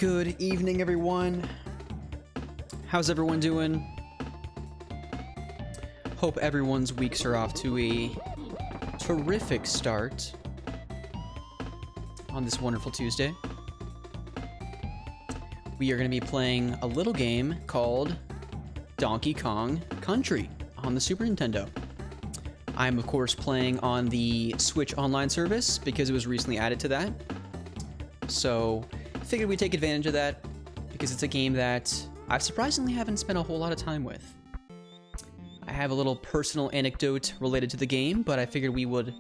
Good evening, everyone. How's everyone doing? Hope everyone's weeks are off to a terrific start on this wonderful Tuesday. We are going to be playing a little game called Donkey Kong Country on the Super Nintendo. I'm, of course, playing on the Switch Online service because it was recently added to that. So I figured we'd take advantage of that because it's a game that I surprisingly haven't spent a whole lot of time with. I have a little personal anecdote related to the game, but I figured we would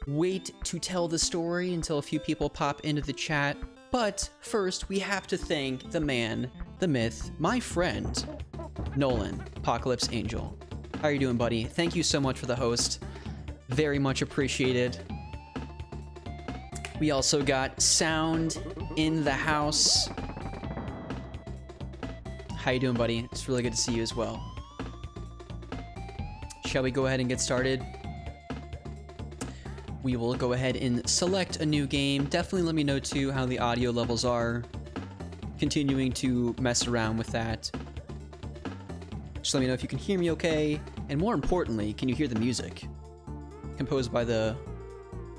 wait to tell the story until a few people pop into the chat. But first, we have to thank the man, the myth, my friend, Nolan, Apocalypse Angel. How are you doing, buddy? Thank you so much for the host. Very much appreciated. We also got Sound in the house. How you doing, buddy? It's really good to see you as well. Shall we go ahead and get started? We will go ahead and select a new game. Definitely let me know, too, how the audio levels are. Continuing to mess around with that. Just let me know if you can hear me okay. And more importantly, can you hear the music? Composed by the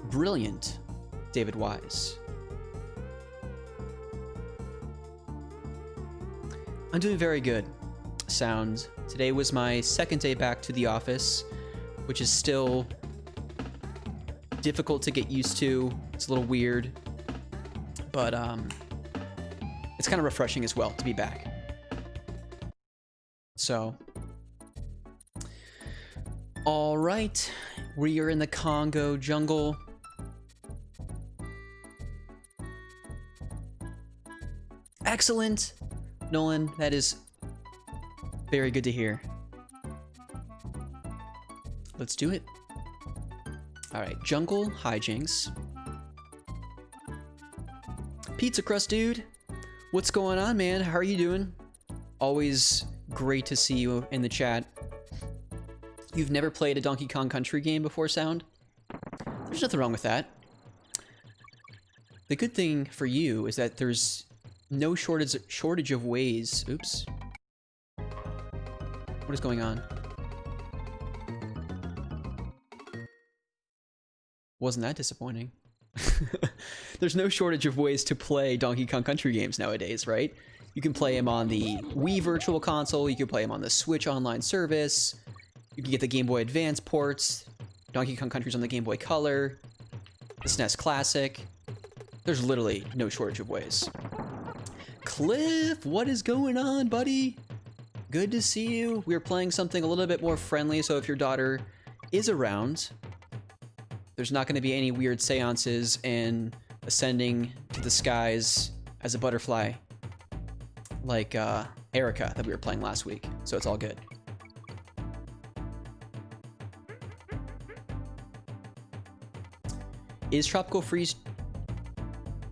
brilliant David Wise. I'm doing very good, Sound. Today was my second day back to the office, which is still difficult to get used to. It's a little weird, but it's kind of refreshing as well to be back. So, all right, we are in the Congo jungle. Excellent, Nolan. That is very good to hear. Let's do it. All right, jungle hijinks. Pizza crust dude, what's going on, man? How are you doing? Always great to see you in the chat. You've never played a Donkey Kong Country game before, Sound? There's nothing wrong with that. The good thing for you is that there's no shortage of ways. Oops. What is going on? Wasn't that disappointing? There's no shortage of ways to play Donkey Kong Country games nowadays, right? You can play them on the Wii Virtual Console, you can play them on the Switch Online service, you can get the Game Boy Advance ports, Donkey Kong Country's on the Game Boy Color, the SNES Classic. There's literally no shortage of ways. Cliff, what is going on, buddy? Good to see you. We're playing something a little bit more friendly, so if your daughter is around, there's not going to be any weird seances and ascending to the skies as a butterfly like Erica that we were playing last week, so it's all good. Is Tropical Freeze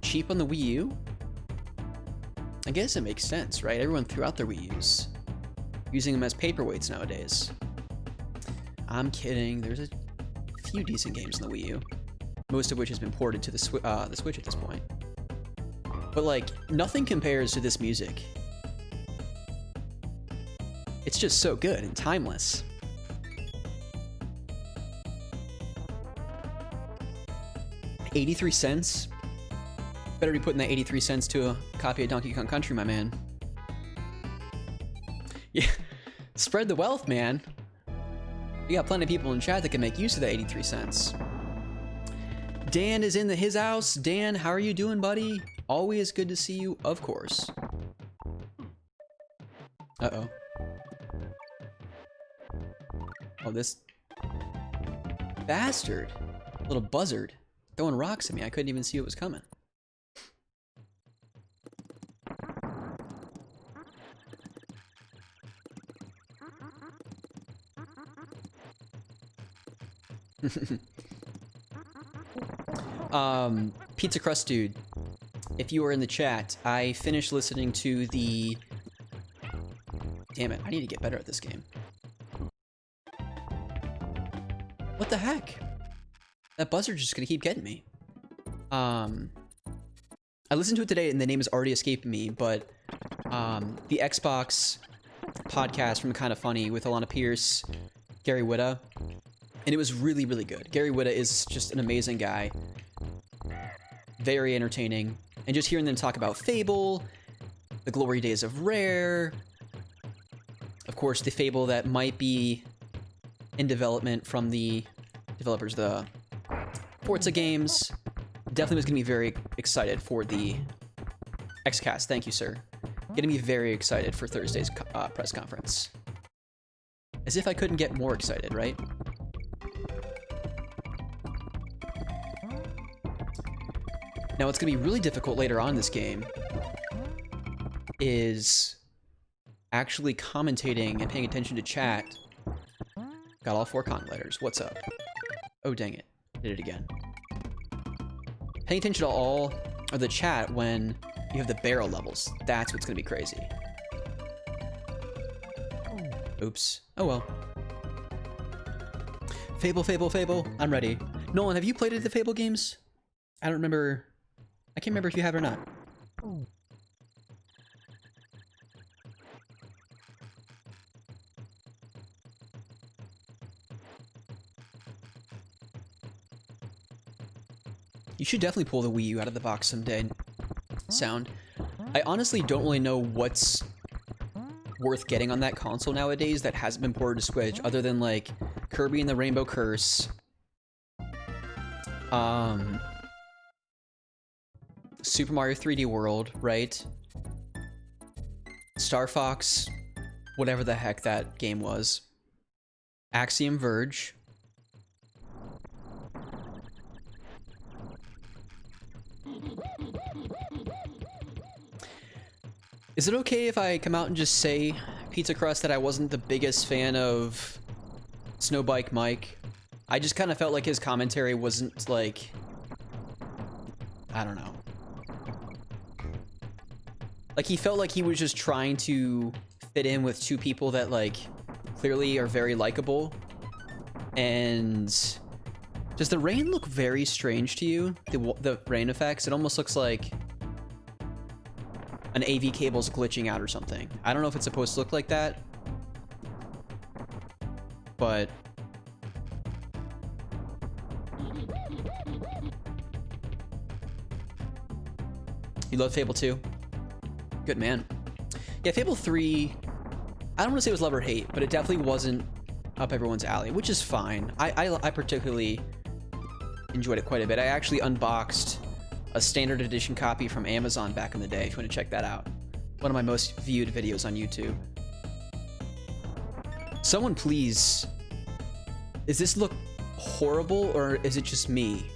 cheap on the Wii U? I guess it makes sense, right? Everyone threw out their Wii U's, using them as paperweights nowadays. I'm kidding. There's a few decent games on the Wii U, most of which has been ported to the Switch at this point. But like, nothing compares to this music. It's just so good and timeless. $0.83? Better be putting that 83 cents to a copy of Donkey Kong Country, my man. Yeah, spread the wealth, man. We got plenty of people in chat that can make use of that 83 cents. Dan is in his house. Dan, how are you doing, buddy? Always good to see you, of course. Uh-oh. Oh, this bastard. Little buzzard. Throwing rocks at me. I couldn't even see it was coming. Pizza crust dude, if you are in the chat, I finished listening to the... Damn it, I need to get better at this game. What the heck? That buzzard's just gonna keep getting me. I I listened to it today and the name is already escaping me, but the Xbox podcast from Kinda Funny with Alana Pierce, Gary Whitta, and it was really, really good. Gary Whitta is just an amazing guy. Very entertaining. And just hearing them talk about Fable, the glory days of Rare, of course, the Fable that might be in development from the developers, the Forza games. Definitely was going to be very excited for the XCast. Thank you, sir. Getting me very excited for Thursday's press conference. As if I couldn't get more excited, right? Now, what's going to be really difficult later on in this game is actually commentating and paying attention to chat. Got all 4 comment letters. What's up? Oh, dang it. Did it again. Paying attention to all of the chat when you have the barrel levels. That's what's going to be crazy. Oops. Oh well. Fable, Fable, Fable. I'm ready. Nolan, have you played the Fable games? I don't remember. I can't remember if you have or not. You should definitely pull the Wii U out of the box someday. Sound. I honestly don't really know what's worth getting on that console nowadays that hasn't been ported to Switch, other than like Kirby and the Rainbow Curse. Super Mario 3D World, right? Star Fox, whatever the heck that game was. Axiom Verge. Is it okay if I come out and just say, Pizza Crust, that I wasn't the biggest fan of Snowbike Mike? I just kind of felt like his commentary wasn't like, I don't know. Like, he felt like he was just trying to fit in with 2 people that, like, clearly are very likable. And does the rain look very strange to you? The rain effects? It almost looks like an AV cable's glitching out or something. I don't know if it's supposed to look like that, but you love Fable 2? Good man. Yeah, Fable 3, I don't want to say it was love or hate, but it definitely wasn't up everyone's alley, which is fine. I particularly enjoyed it quite a bit. I actually unboxed a standard edition copy from Amazon back in the day, if you want to check that out. One of my most viewed videos on YouTube. Someone please... Does this look horrible, or is it just me?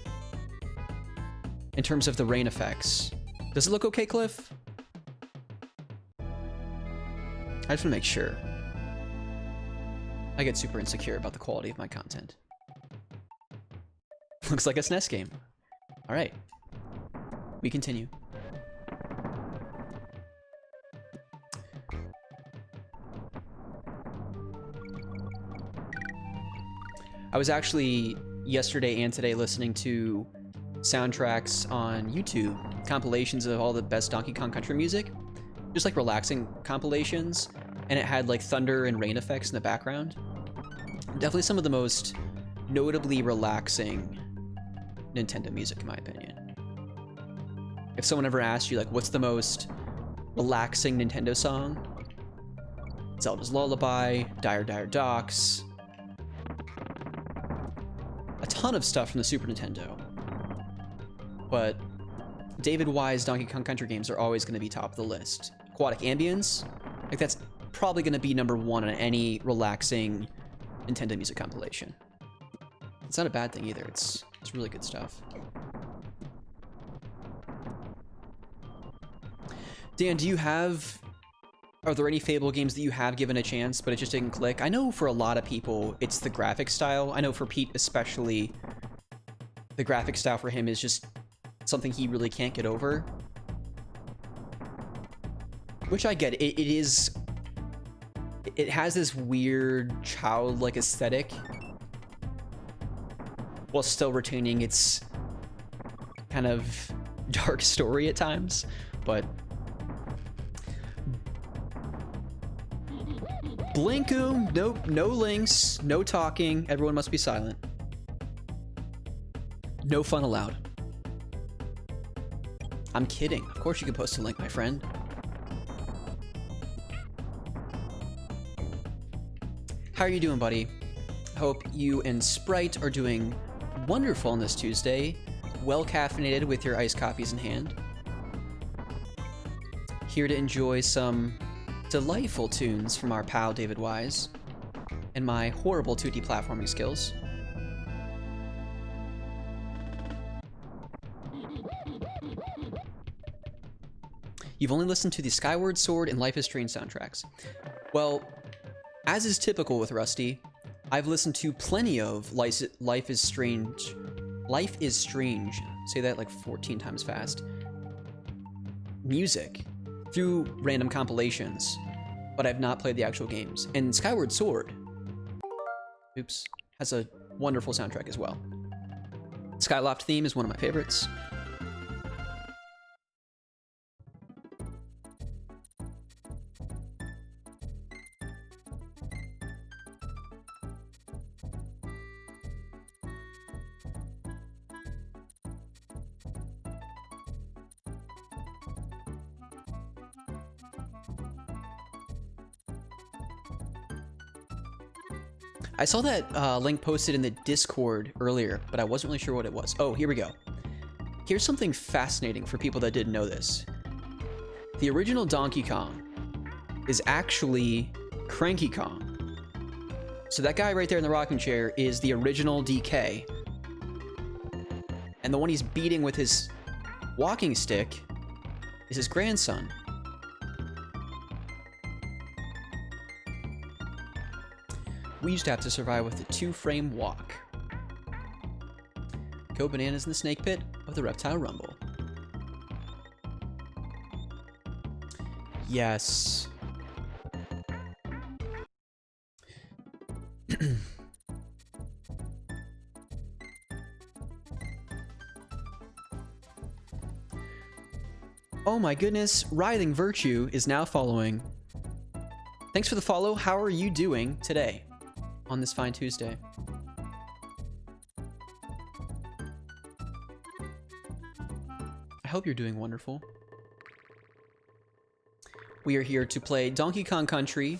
In terms of the rain effects. Does it look okay, Cliff? I just want to make sure. I get super insecure about the quality of my content. Looks like a SNES game. Alright. We continue. I was actually yesterday and today listening to soundtracks on YouTube, compilations of all the best Donkey Kong Country music, just like relaxing compilations, and it had like thunder and rain effects in the background. Definitely some of the most notably relaxing Nintendo music, in my opinion. If someone ever asked you, like, what's the most relaxing Nintendo song? Zelda's Lullaby, Dire Dire Docks, a ton of stuff from the Super Nintendo. But David Wise Donkey Kong Country games are always going to be top of the list. Aquatic Ambience, like that's probably going to be #1 on any relaxing Nintendo music compilation. It's not a bad thing either. It's really good stuff. Dan, are there any Fable games that you have given a chance, but it just didn't click? I know for a lot of people, it's the graphic style. I know for Pete especially, the graphic style for him is just something he really can't get over. Which I get. It has this weird childlike aesthetic while still retaining its kind of dark story at times, but Blinkoom, nope, no links, no talking, everyone must be silent. No fun allowed. I'm kidding. Of course you can post a link, my friend. How are you doing, buddy? Hope you and Sprite are doing wonderful on this Tuesday. Well caffeinated with your iced coffees in hand. Here to enjoy some delightful tunes from our pal David Wise and my horrible 2D platforming skills. You've only listened to the Skyward Sword and Life is Strange soundtracks. Well, as is typical with Rusty, I've listened to plenty of Life is Strange. Life is Strange. Say that like 14 times fast. Music through random compilations, but I've not played the actual games. And Skyward Sword, oops, has a wonderful soundtrack as well. Skyloft theme is one of my favorites. I saw that link posted in the Discord earlier, but I wasn't really sure what it was. Oh, here we go. Here's something fascinating for people that didn't know this. The original Donkey Kong is actually Cranky Kong. So that guy right there in the rocking chair is the original DK. And the one he's beating with his walking stick is his grandson. We used to have to survive with a 2-frame walk. Go bananas in the snake pit of the reptile rumble. Yes. Oh my goodness, Writhing Virtue is now following. Thanks for the follow. How are you doing today on this fine Tuesday? I hope you're doing wonderful. We are here to play Donkey Kong Country,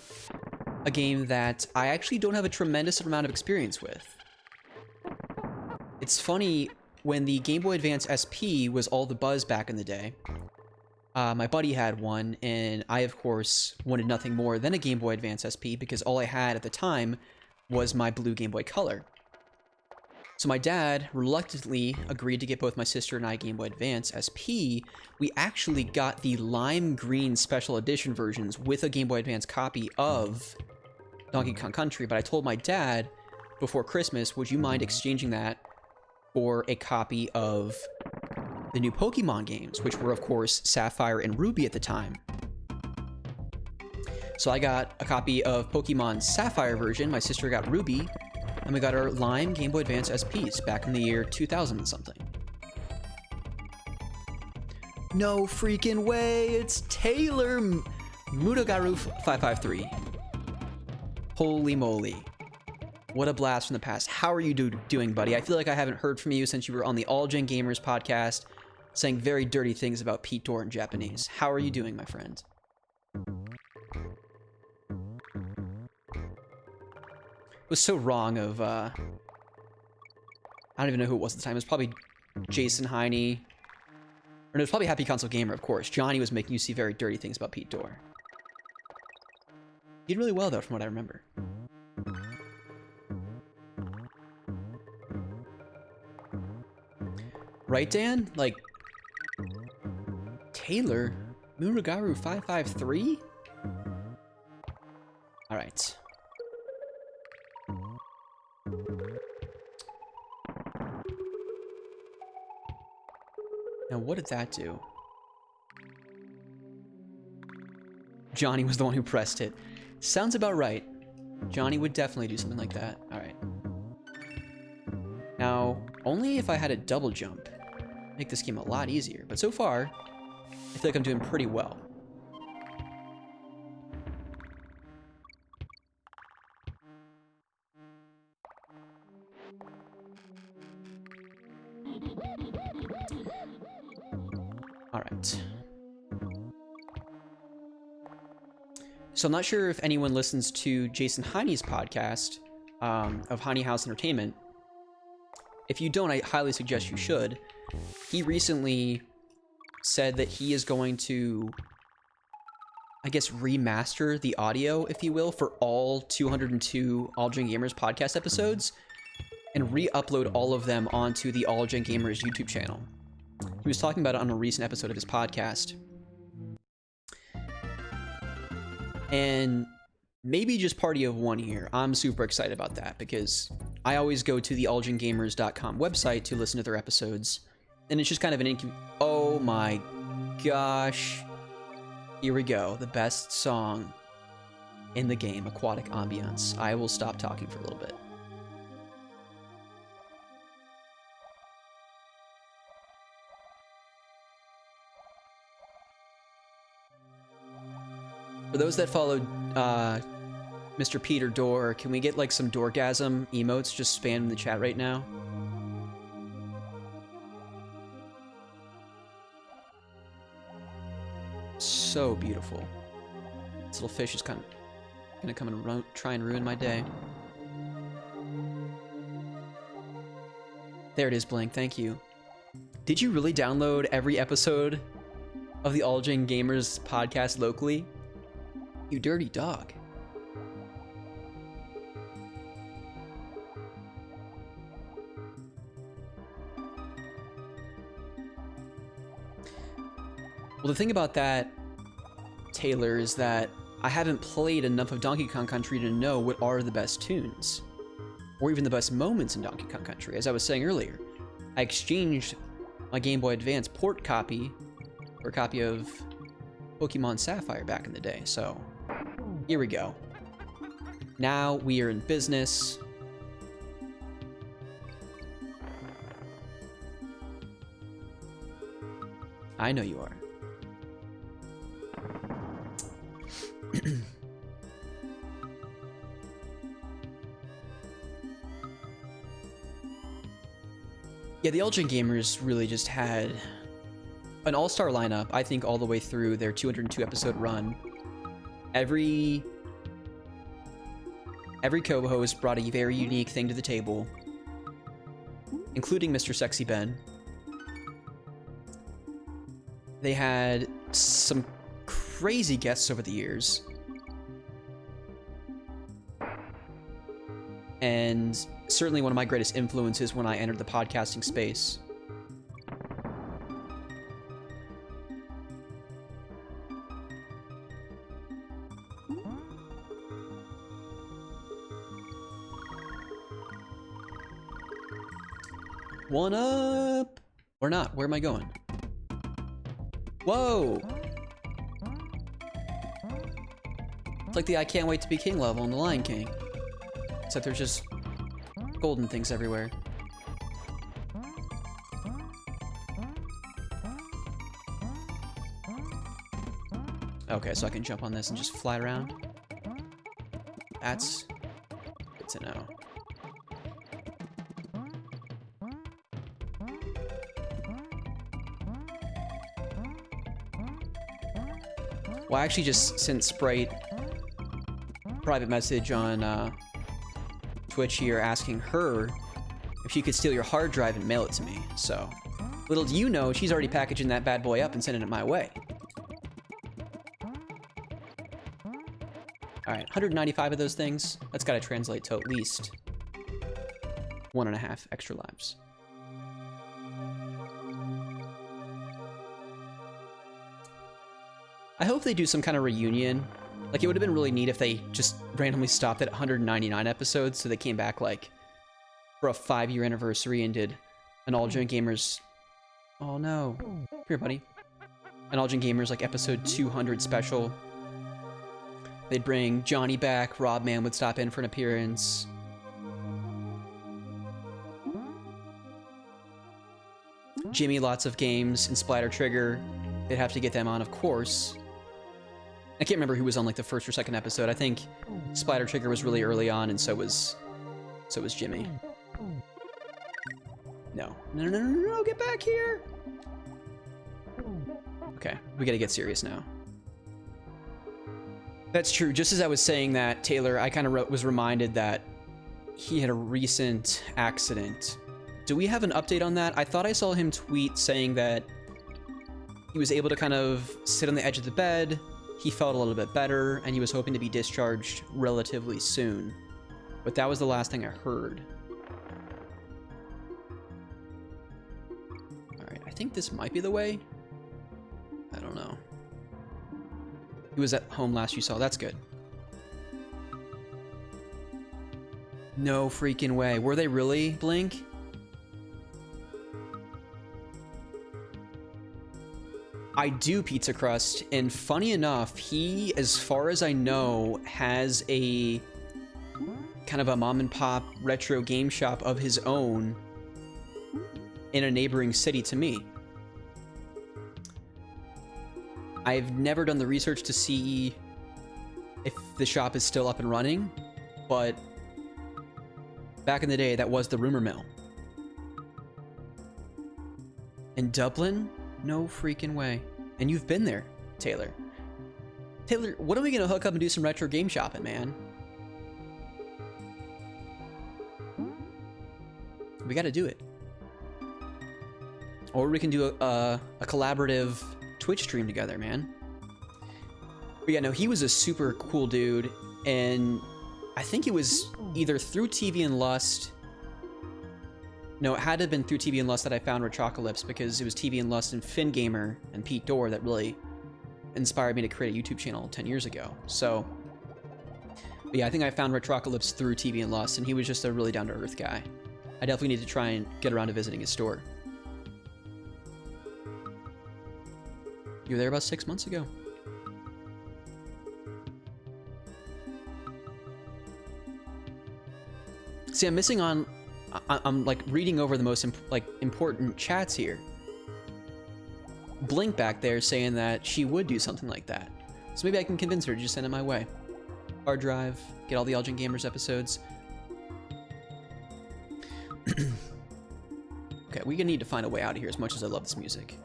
a game that I actually don't have a tremendous amount of experience with. It's funny, when the Game Boy Advance SP was all the buzz back in the day, my buddy had one, and I, of course, wanted nothing more than a Game Boy Advance SP because all I had at the time was my blue Game Boy Color. So my dad reluctantly agreed to get both my sister and I Game Boy Advance SP. We actually got the lime green special edition versions with a Game Boy Advance copy of Donkey Kong Country, but I told my dad before Christmas, would you mind exchanging that for a copy of the new Pokemon games, which were, of course, Sapphire and Ruby at the time. So I got a copy of Pokemon Sapphire version, my sister got Ruby, and we got our Lime Game Boy Advance SPs back in the year 2000 and something. No freaking way, it's Taylor Mudagaru 553. Holy moly. What a blast from the past. How are you doing, buddy? I feel like I haven't heard from you since you were on the All Gen Gamers podcast, saying very dirty things about Pete Dorr in Japanese. How are you doing, my friend? It was so wrong of, I don't even know who it was at the time. It was probably Jason Heine. Or no, it was probably Happy Console Gamer, of course. Johnny was making you see very dirty things about Pete Dorr. He did really well, though, from what I remember. Right, Dan? Like, Taylor Muragaru 553? Alright. Now, what did that do? Johnny was the one who pressed it. Sounds about right. Johnny would definitely do something like that. Alright. Now, only if I had a double jump make this game a lot easier. But so far, I feel like I'm doing pretty well. All right. So I'm not sure if anyone listens to Jason Heine's podcast of Heine House Entertainment. If you don't, I highly suggest you should. He recently said that he is going to, I guess, remaster the audio, if you will, for all 202 All Gen Gamers podcast episodes and re-upload all of them onto the All Gen Gamers YouTube channel. He was talking about it on a recent episode of his podcast. And maybe just party of one here. I'm super excited about that because I always go to the allgengamers.com website to listen to their episodes. And it's just kind of an oh my gosh. Here we go. The best song in the game, Aquatic Ambiance. I will stop talking for a little bit. For those that followed Mr. Peter Door, can we get like some Doorgasm emotes just spam in the chat right now? So beautiful. This little fish is kind of gonna come and try and ruin my day. There it is, Blank. Thank you. Did you really download every episode of the All Gen Gamers podcast locally? You dirty dog. Well, the thing about that, Taylor, is that I haven't played enough of Donkey Kong Country to know what are the best tunes, or even the best moments in Donkey Kong Country. As I was saying earlier, I exchanged my Game Boy Advance port copy for a copy of Pokemon Sapphire back in the day, so here we go. Now we are in business. I know you are. Yeah, the All Gen Gamers really just had an all-star lineup, I think, all the way through their 202 episode run. Every co-host brought a very unique thing to the table, including Mr. Sexy Ben. They had some crazy guests over the years. And certainly one of my greatest influences when I entered the podcasting space. One up! Or not, where am I going? Whoa! It's like the I Can't Wait to Be King level in The Lion King. Except there's just golden things everywhere. Okay, so I can jump on this and just fly around. That's good to know. Well, I actually just sent Sprite private message on Twitch here asking her if she could steal your hard drive and mail it to me. So, little do you know, she's already packaging that bad boy up and sending it my way. Alright, 195 of those things. That's gotta translate to at least 1.5 extra lives. I hope they do some kind of reunion. Like, it would have been really neat if they just randomly stopped at 199 episodes, so they came back, like, for a 5-year anniversary and did an All Gen Gamers... Oh, no. Come here, buddy. An All Gen Gamers, like, episode 200 special. They'd bring Johnny back, Rob Man would stop in for an appearance. Jimmy lots of games, and Splatter Trigger. They'd have to get them on, of course. I can't remember who was on like the first or second episode. I think Splatter Trigger was really early on, and so was Jimmy. No, get back here! Okay, we gotta get serious now. That's true. Just as I was saying that, Taylor, I kind of was reminded that he had a recent accident. Do we have an update on that? I thought I saw him tweet saying that he was able to kind of sit on the edge of the bed, he felt a little bit better, and he was hoping to be discharged relatively soon. But that was the last thing I heard. Alright, I think this might be the way. I don't know. He was at home last you saw. That's good. No freaking way. Were they really, Blink? I do Pizza Crust, and funny enough, he, as far as I know, has a kind of a mom and pop retro game shop of his own in a neighboring city to me. I've never done the research to see if the shop is still up and running, but back in the day, that was the rumor mill. In Dublin? No freaking way. And you've been there, Taylor. Taylor, when are we gonna hook up and do some retro game shopping, man? We gotta do it. Or we can do a collaborative Twitch stream together, man. But yeah, no, he was a super cool dude, and I think it was either through TV and Lust. No, it had to have been through TV and Lust that I found Retrocalypse, because it was TV and Lust and FinGamer and Pete Dorr that really inspired me to create a YouTube channel 10 years ago. So, but yeah, I think I found Retrocalypse through TV and Lust, and he was just a really down-to-earth guy. I definitely need to try and get around to visiting his store. You were there about 6 months ago. See, I'm missing on... I'm like reading over the most important chats here. Blink back there saying that she would do something like that. So maybe I can convince her to just send it my way. Hard drive, get all the Elgin Gamers episodes. Okay, we're gonna need to find a way out of here as much as I love this music.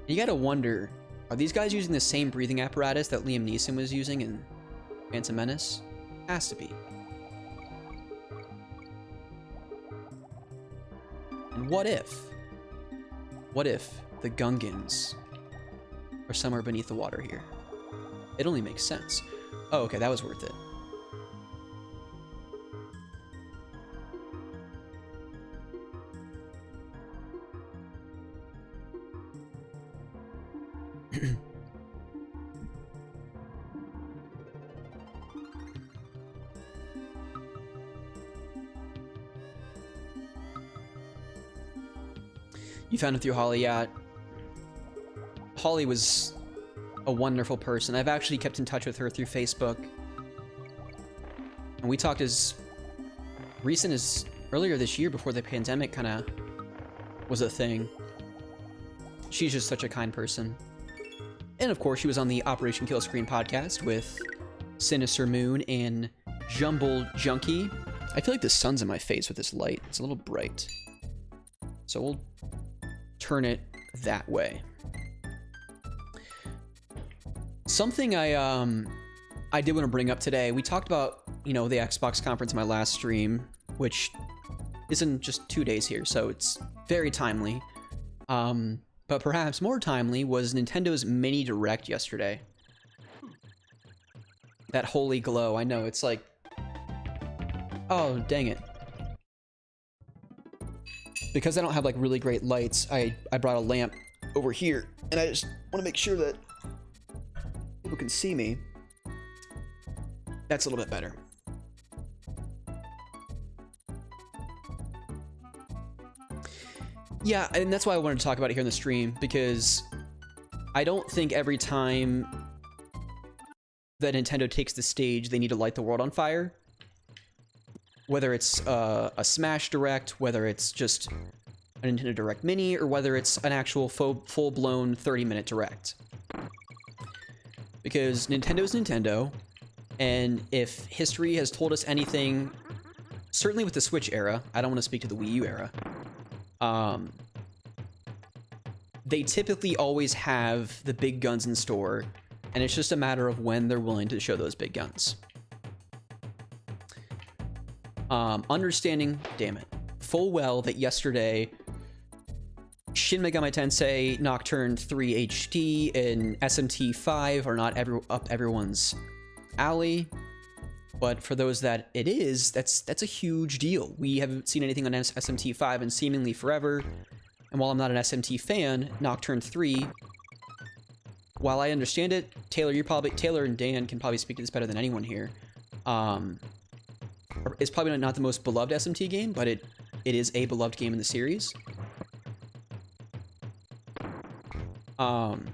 You gotta wonder, are these guys using the same breathing apparatus that Liam Neeson was using in Phantom Menace? Has to be. And what if the Gungans are somewhere beneath the water here? It only makes sense. Oh, okay, that was worth it. You found it through Holly, yeah. Holly was a wonderful person. I've actually kept in touch with her through Facebook. And we talked as recent as earlier this year, before the pandemic kind of was a thing. She's just such a kind person. And of course, she was on the Operation Kill Screen podcast with Sinister Moon and Jumble Junkie. I feel like the sun's in my face with this light. It's a little bright. So we'll turn it that way. Something I did want to bring up today. We talked about, you know, the Xbox conference in my last stream, which isn't just 2 days here, so it's very timely. But perhaps more timely was Nintendo's mini direct yesterday. That holy glow. I know, it's like, oh, dang it. Because I don't have like really great lights, I brought a lamp over here, and I just want to make sure that people can see me. That's a little bit better. Yeah, and that's why I wanted to talk about it here in the stream, because I don't think every time that Nintendo takes the stage, they need to light the world on fire. whether it's a Smash Direct, whether it's just a Nintendo Direct Mini, or whether it's an actual full-blown 30-minute Direct. Because Nintendo's Nintendo, and if history has told us anything, certainly with the Switch era, I don't want to speak to the Wii U era, they typically always have the big guns in store, and it's just a matter of when they're willing to show those big guns. Understanding, damn it, full well that yesterday Shin Megami Tensei Nocturne 3 HD and SMT 5 are not up everyone's alley, but for those that it is, that's a huge deal. We haven't seen anything on SMT 5 in seemingly forever, and while I'm not an SMT fan, Nocturne 3, while I understand it, Taylor and Dan can probably speak to this better than anyone here. It's probably not the most beloved SMT game, but it is a beloved game in the series. And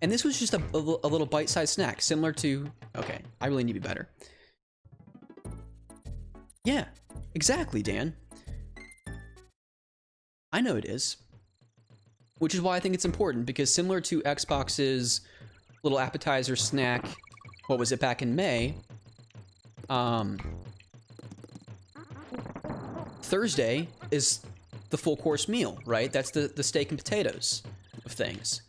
this was just a little bite-sized snack, similar to... Okay, I really need to be better. Yeah, exactly, Dan. I know it is. Which is why I think it's important, because similar to Xbox's little appetizer snack, what was it, back in May, Thursday is the full course meal, right? That's the steak and potatoes of things.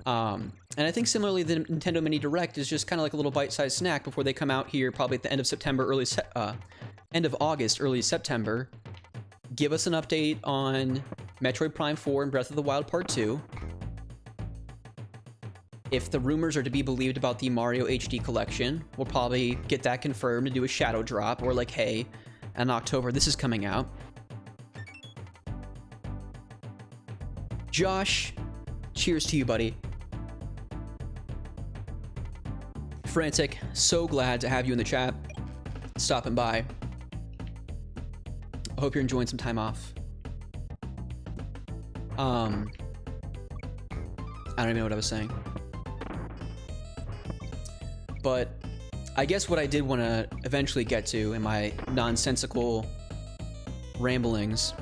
And I think similarly, the Nintendo Mini Direct is just kind of like a little bite-sized snack before they come out here probably at the end of September, end of August, early September. Give us an update on Metroid Prime 4 and Breath of the Wild Part 2. If the rumors are to be believed about the Mario HD collection, we'll probably get that confirmed and do a shadow drop, or like, hey, in October this is coming out. Josh, cheers to you, buddy. Frantic, so glad to have you in the chat, stopping by. I hope you're enjoying some time off. I don't even know what I was saying. But I guess what I did want to eventually get to in my nonsensical ramblings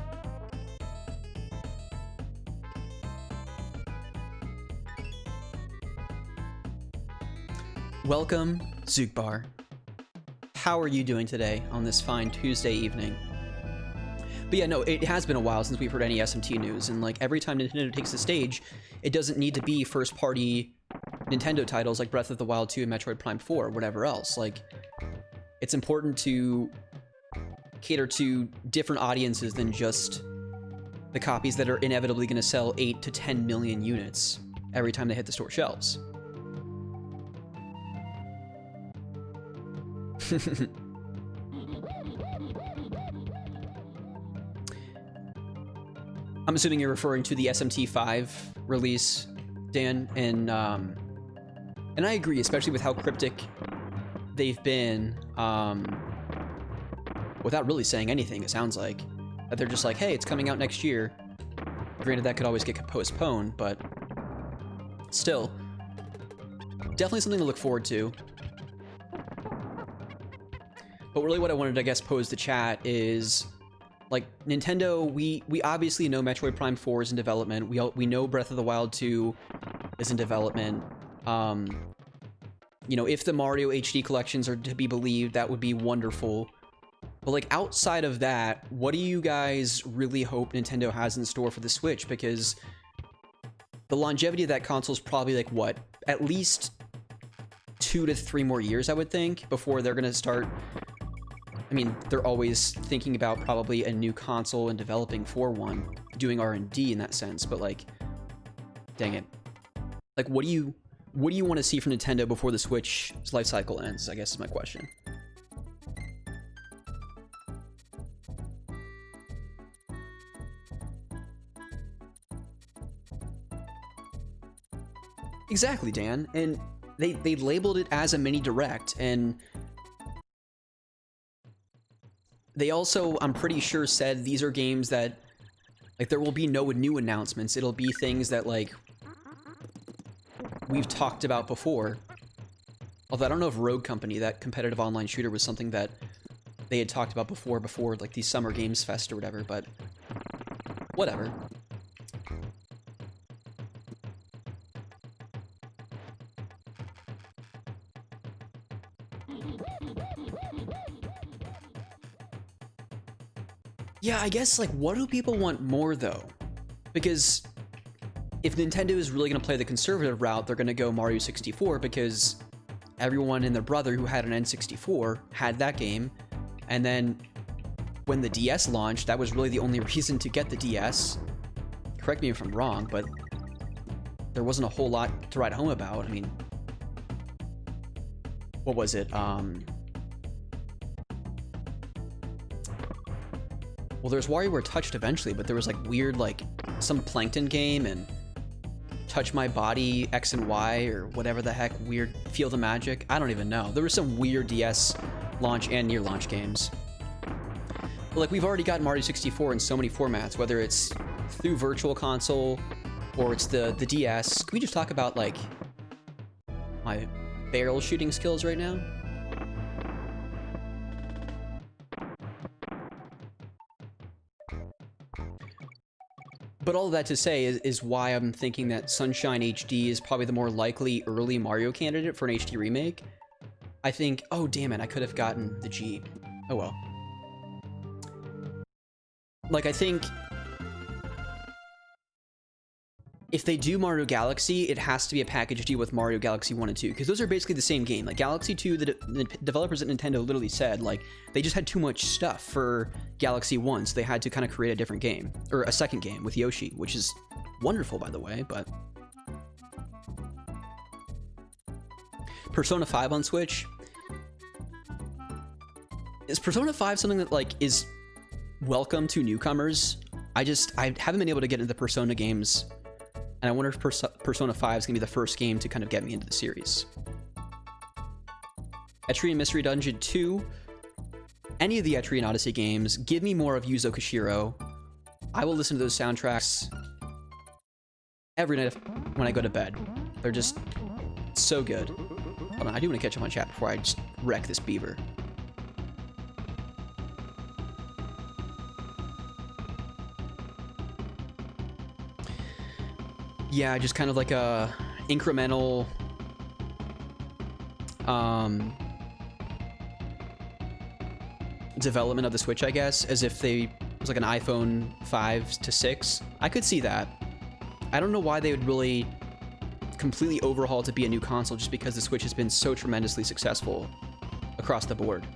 welcome, Zookbar. How are you doing today on this fine Tuesday evening? But yeah, no, it has been a while since we've heard any SMT news, and like every time Nintendo takes the stage, it doesn't need to be first-party Nintendo titles like Breath of the Wild 2 and Metroid Prime 4 or whatever else. Like, it's important to cater to different audiences than just the copies that are inevitably going to sell 8 to 10 million units every time they hit the store shelves. I'm assuming you're referring to the SMT5 release, Dan, and I agree, especially with how cryptic they've been, without really saying anything, it sounds like. That they're just like, hey, it's coming out next year. Granted, that could always get postponed, but still, definitely something to look forward to. But really what I wanted to, I guess, pose to chat is, like, Nintendo, we obviously know Metroid Prime 4 is in development. We know Breath of the Wild 2 is in development. You know, if the Mario HD collections are to be believed, that would be wonderful. But, like, outside of that, what do you guys really hope Nintendo has in store for the Switch? Because the longevity of that console is probably, like, what? At least 2 to 3 more years, I would think, before they're going to start... I mean, they're always thinking about probably a new console and developing for one, doing R&D in that sense, but like, dang it. Like, what do you want to see from Nintendo before the Switch's life cycle ends, I guess is my question. Exactly, Dan, and they labeled it as a mini direct, and they also, I'm pretty sure, said these are games that, like, there will be no new announcements. It'll be things that, like, we've talked about before. Although I don't know if Rogue Company, that competitive online shooter, was something that they had talked about before like the Summer Games Fest or whatever, but whatever. Yeah, I guess, like, what do people want more, though? Because if Nintendo is really going to play the conservative route, they're going to go Mario 64, because everyone and their brother who had an N64 had that game, and then when the DS launched, that was really the only reason to get the DS. Correct me if I'm wrong, but there wasn't a whole lot to write home about. I mean, what was it? Well, there's WarioWare Touched eventually, but there was like weird, like some Plankton game and Touch My Body X and Y or whatever the heck, weird Field of Magic. I don't even know. There were some weird DS launch and near launch games. But like, we've already got Mario 64 in so many formats, whether it's through Virtual Console or it's the DS. Can we just talk about like my barrel shooting skills right now? But all of that to say is why I'm thinking that Sunshine HD is probably the more likely early Mario candidate for an HD remake. I think, oh damn it, I could have gotten the G. Oh well. Like, I think if they do Mario Galaxy, it has to be a package deal with Mario Galaxy 1 and 2, because those are basically the same game. Like, Galaxy 2, the developers at Nintendo literally said, like, they just had too much stuff for Galaxy 1, so they had to kind of create a different game, or a second game with Yoshi, which is wonderful, by the way, but... Persona 5 on Switch? Is Persona 5 something that, like, is welcome to newcomers? I haven't been able to get into the Persona games, and I wonder if Persona 5 is going to be the first game to kind of get me into the series. Etrian Mystery Dungeon 2. Any of the Etrian Odyssey games, give me more of Yuzo Koshiro. I will listen to those soundtracks every night when I go to bed. They're just so good. Hold on, I do want to catch up on chat before I just wreck this beaver. Yeah, just kind of like a incremental development of the Switch, I guess, as if it was like an iPhone 5 to 6. I could see that. I don't know why they would really completely overhaul to be a new console just because the Switch has been so tremendously successful across the board.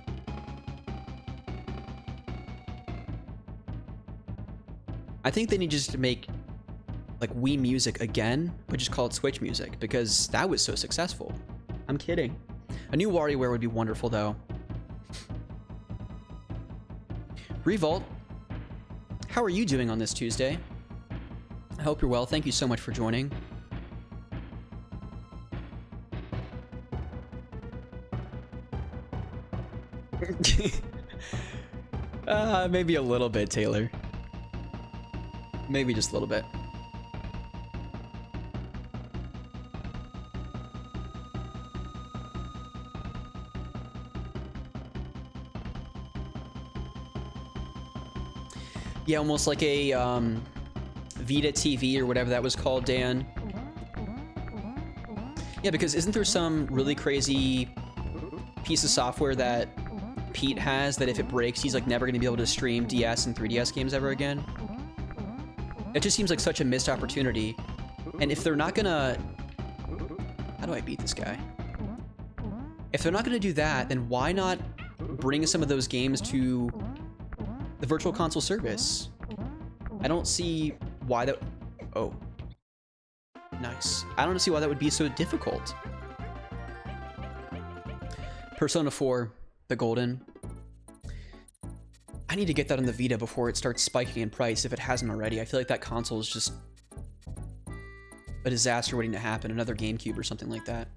I think they need just to make like Wii Music again, but just call it Switch Music, because that was so successful. I'm kidding. A new WarioWare would be wonderful, though. Revolt, how are you doing on this Tuesday? I hope you're well. Thank you so much for joining. Maybe a little bit, Taylor. Maybe just a little bit. Yeah, almost like a Vita TV or whatever that was called, Dan. Yeah, because isn't there some really crazy piece of software that Pete has that if it breaks, he's like never going to be able to stream DS and 3DS games ever again? It just seems like such a missed opportunity. And if they're not gonna... How do I beat this guy? If they're not gonna do that, then why not bring some of those games to the Virtual Console service? I don't see why that... Oh. Nice. I don't see why that would be so difficult. Persona 4, the Golden. I need to get that on the Vita before it starts spiking in price, if it hasn't already. I feel like that console is just a disaster waiting to happen. Another GameCube or something like that.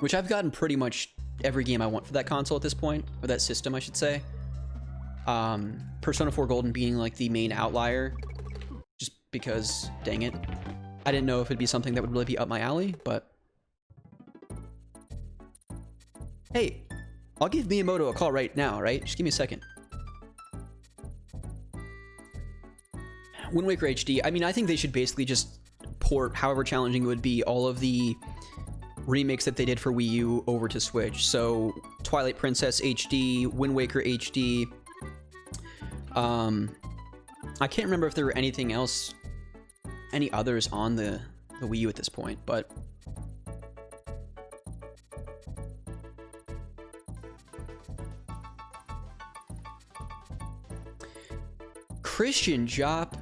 Which I've gotten pretty much every game I want for that console at this point. Or that system, I should say. Persona 4 Golden being like the main outlier. Just because, dang it. I didn't know if it'd be something that would really be up my alley, but... Hey, I'll give Miyamoto a call right now, right? Just give me a second. Wind Waker HD. I mean, I think they should basically just port, however challenging it would be, all of the remakes that they did for Wii U over to Switch. So Twilight Princess HD, Wind Waker HD. I can't remember if there were anything else, any others on the Wii U at this point, but Christian Jop,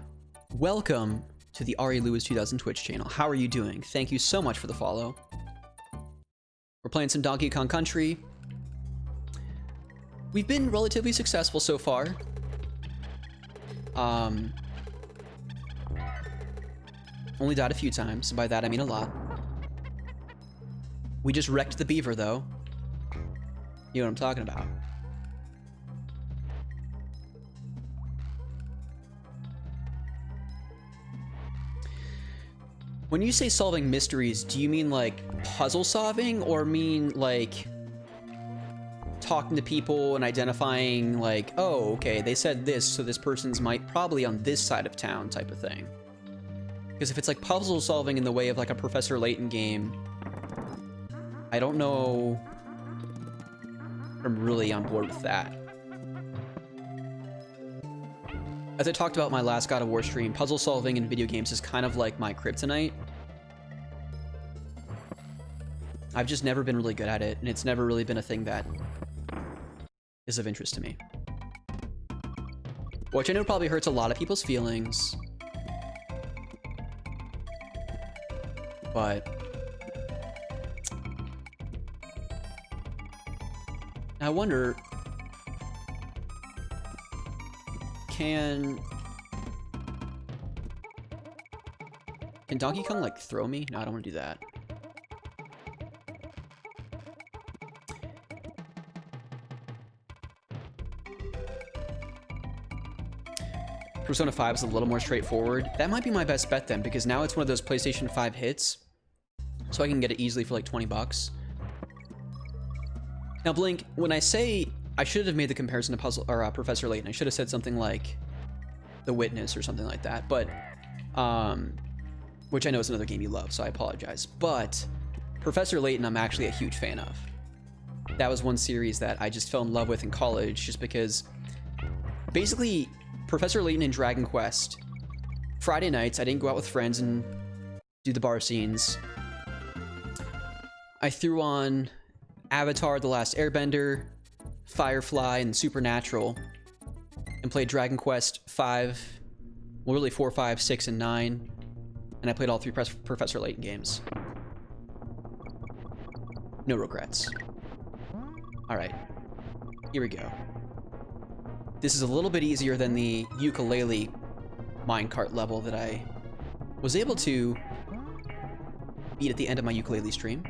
welcome to the Ari Lewis 2000 Twitch channel. How are you doing? Thank you so much for the follow. We're playing some Donkey Kong Country. We've been relatively successful so far. Only died a few times. By that I mean a lot. We just wrecked the beaver though. You know what I'm talking about. When you say solving mysteries, do you mean like puzzle solving or mean like talking to people and identifying like, oh, okay, they said this, so this person's probably on this side of town type of thing? Because if it's like puzzle solving in the way of like a Professor Layton game, I don't know if I'm really on board with that. As I talked about in my last God of War stream, puzzle solving in video games is kind of like my kryptonite. I've just never been really good at it, and it's never really been a thing that is of interest to me. Which I know probably hurts a lot of people's feelings. But I wonder, can Donkey Kong like throw me? No, I don't want to do that. Persona 5 is a little more straightforward. That might be my best bet then, because now it's one of those PlayStation 5 hits, so I can get it easily for like 20 bucks. Now, Blink, when I say I should have made the comparison to Puzzle or Professor Layton, I should have said something like The Witness or something like that, but which I know is another game you love, so I apologize. But Professor Layton, I'm actually a huge fan of. That was one series that I just fell in love with in college, just because basically Professor Layton and Dragon Quest. Friday nights, I didn't go out with friends and do the bar scenes. I threw on Avatar: The Last Airbender, Firefly, and Supernatural, and played Dragon Quest 5, well, really 4, 5, 6, and 9, and I played all 3 Professor Layton games. No regrets. Alright, here we go. This is a little bit easier than the ukulele minecart level that I was able to beat at the end of my ukulele stream.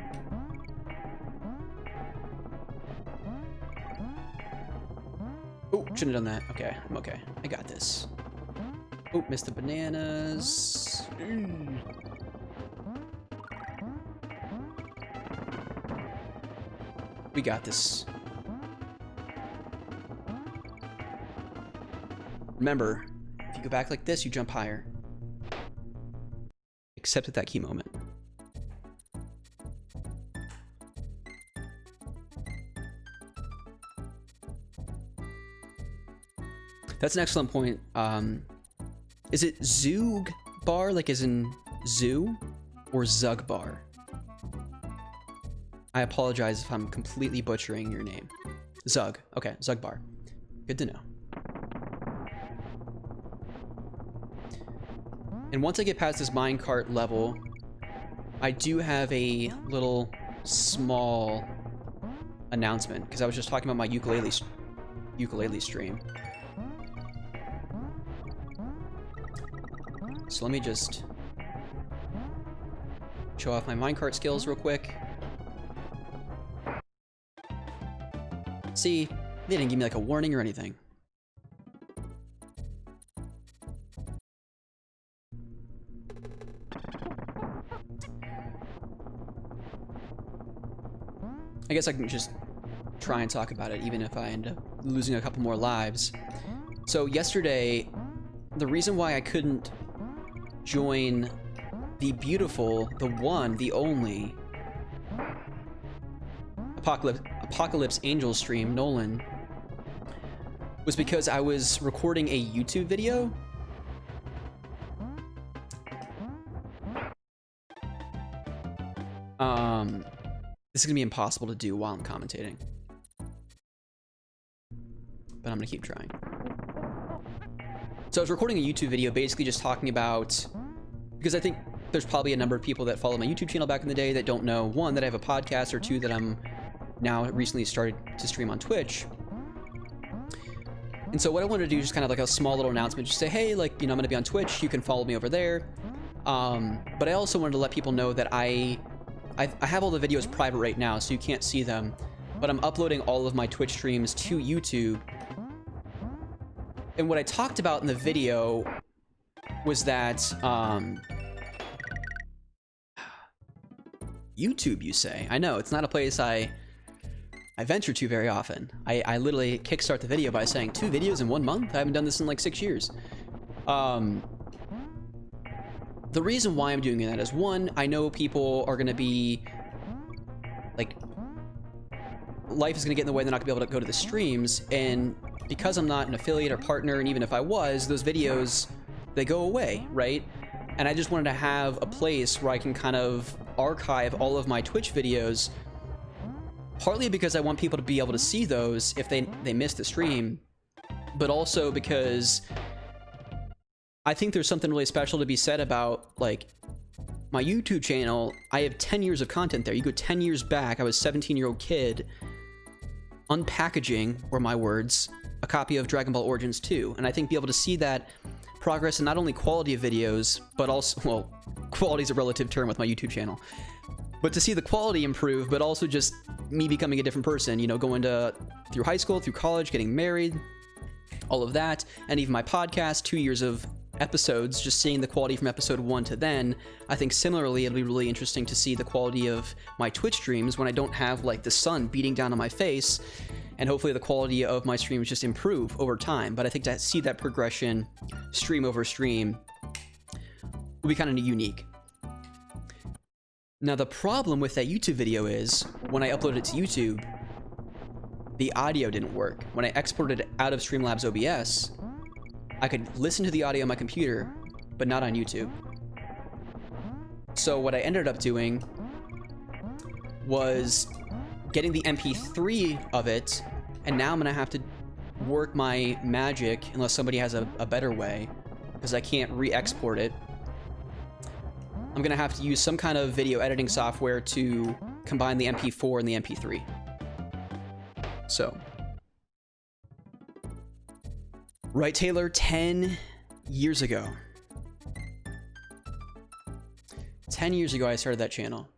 Oh, shouldn't have done that. Okay, I'm okay. I got this. Oh, missed the bananas. We got this. Remember, if you go back like this, you jump higher. Except at that key moment. That's an excellent point. Is it Zug Bar, like as in zoo, or Zug Bar? I apologize if I'm completely butchering your name. Zug. Okay, Zug Bar. Good to know. And once I get past this minecart level, I do have a little small announcement, because I was just talking about my ukulele stream. So let me just show off my minecart skills real quick. See, they didn't give me like a warning or anything. I guess I can just try and talk about it, even if I end up losing a couple more lives. So yesterday, the reason why I couldn't join the beautiful, the one, the only Apocalypse Angel stream, Nolan, was because I was recording a YouTube video. This is gonna be impossible to do while I'm commentating, but I'm gonna keep trying. So I was recording a YouTube video basically just talking about, because I think there's probably a number of people that follow my YouTube channel back in the day that don't know, one, that I have a podcast, or two, that I'm now recently started to stream on Twitch. And so what I wanted to do is just kind of like a small little announcement, just say, hey, like, you know, I'm gonna be on Twitch, you can follow me over there. But I also wanted to let people know that I have all the videos private right now, so you can't see them, but I'm uploading all of my Twitch streams to YouTube. And what I talked about in the video was that, YouTube, you say? I know, it's not a place I venture to very often. I literally kickstart the video by saying 2 videos in 1 month? I haven't done this in like 6 years. The reason why I'm doing that is, one, I know people are gonna be, like, life is gonna get in the way, they're not gonna be able to go to the streams, and because I'm not an affiliate or partner, and even if I was, those videos, they go away, right? And I just wanted to have a place where I can kind of archive all of my Twitch videos, partly because I want people to be able to see those if they miss the stream, but also because I think there's something really special to be said about, like, my YouTube channel. I have 10 years of content there. You go 10 years back, I was a 17-year-old kid unpackaging, were my words, a copy of Dragon Ball Origins 2. And I think be able to see that progress in not only quality of videos, but also, well, quality is a relative term with my YouTube channel, but to see the quality improve, but also just me becoming a different person, you know, going through high school, through college, getting married, all of that, and even my podcast, 2 years of episodes, just seeing the quality from episode 1 to then. I think similarly, it'll be really interesting to see the quality of my Twitch streams when I don't have, like, the sun beating down on my face, and hopefully the quality of my streams just improve over time. But I think to see that progression, stream over stream, will be kind of unique. Now, the problem with that YouTube video is, when I uploaded it to YouTube, the audio didn't work. When I exported it out of Streamlabs OBS, I could listen to the audio on my computer, but not on YouTube. So what I ended up doing was getting the MP3 of it, and now I'm gonna have to work my magic, unless somebody has a better way, because I can't re-export it. I'm gonna have to use some kind of video editing software to combine the MP4 and the MP3. So, right, Taylor, 10 years ago. 10 years ago, I started that channel.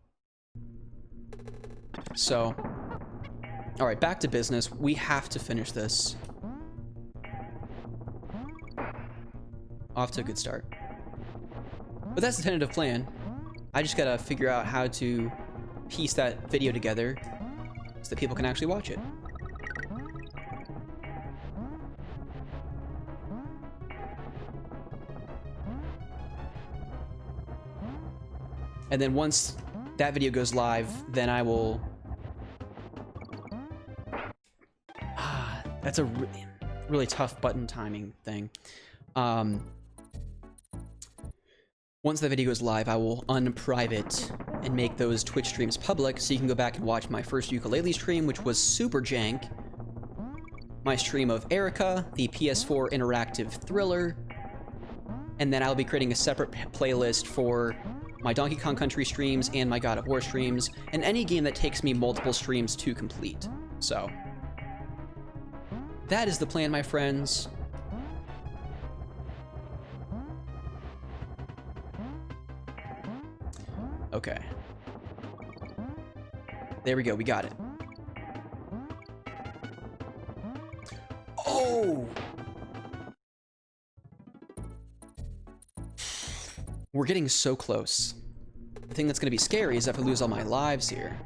So, all right, back to business. We have to finish this. Off to a good start. But that's the tentative plan. I just gotta figure out how to piece that video together so that people can actually watch it. And then once that video goes live, then I will... that's a really tough button timing thing. Once the video goes live, I will unprivate and make those Twitch streams public, so you can go back and watch my first ukulele stream, which was super jank. My stream of Erica, the PS4 interactive thriller. And then I'll be creating a separate playlist for my Donkey Kong Country streams and my God of War streams, and any game that takes me multiple streams to complete. So, that is the plan, my friends. Okay. There we go, we got it. Oh! We're getting so close. The thing that's gonna be scary is if I lose all my lives here.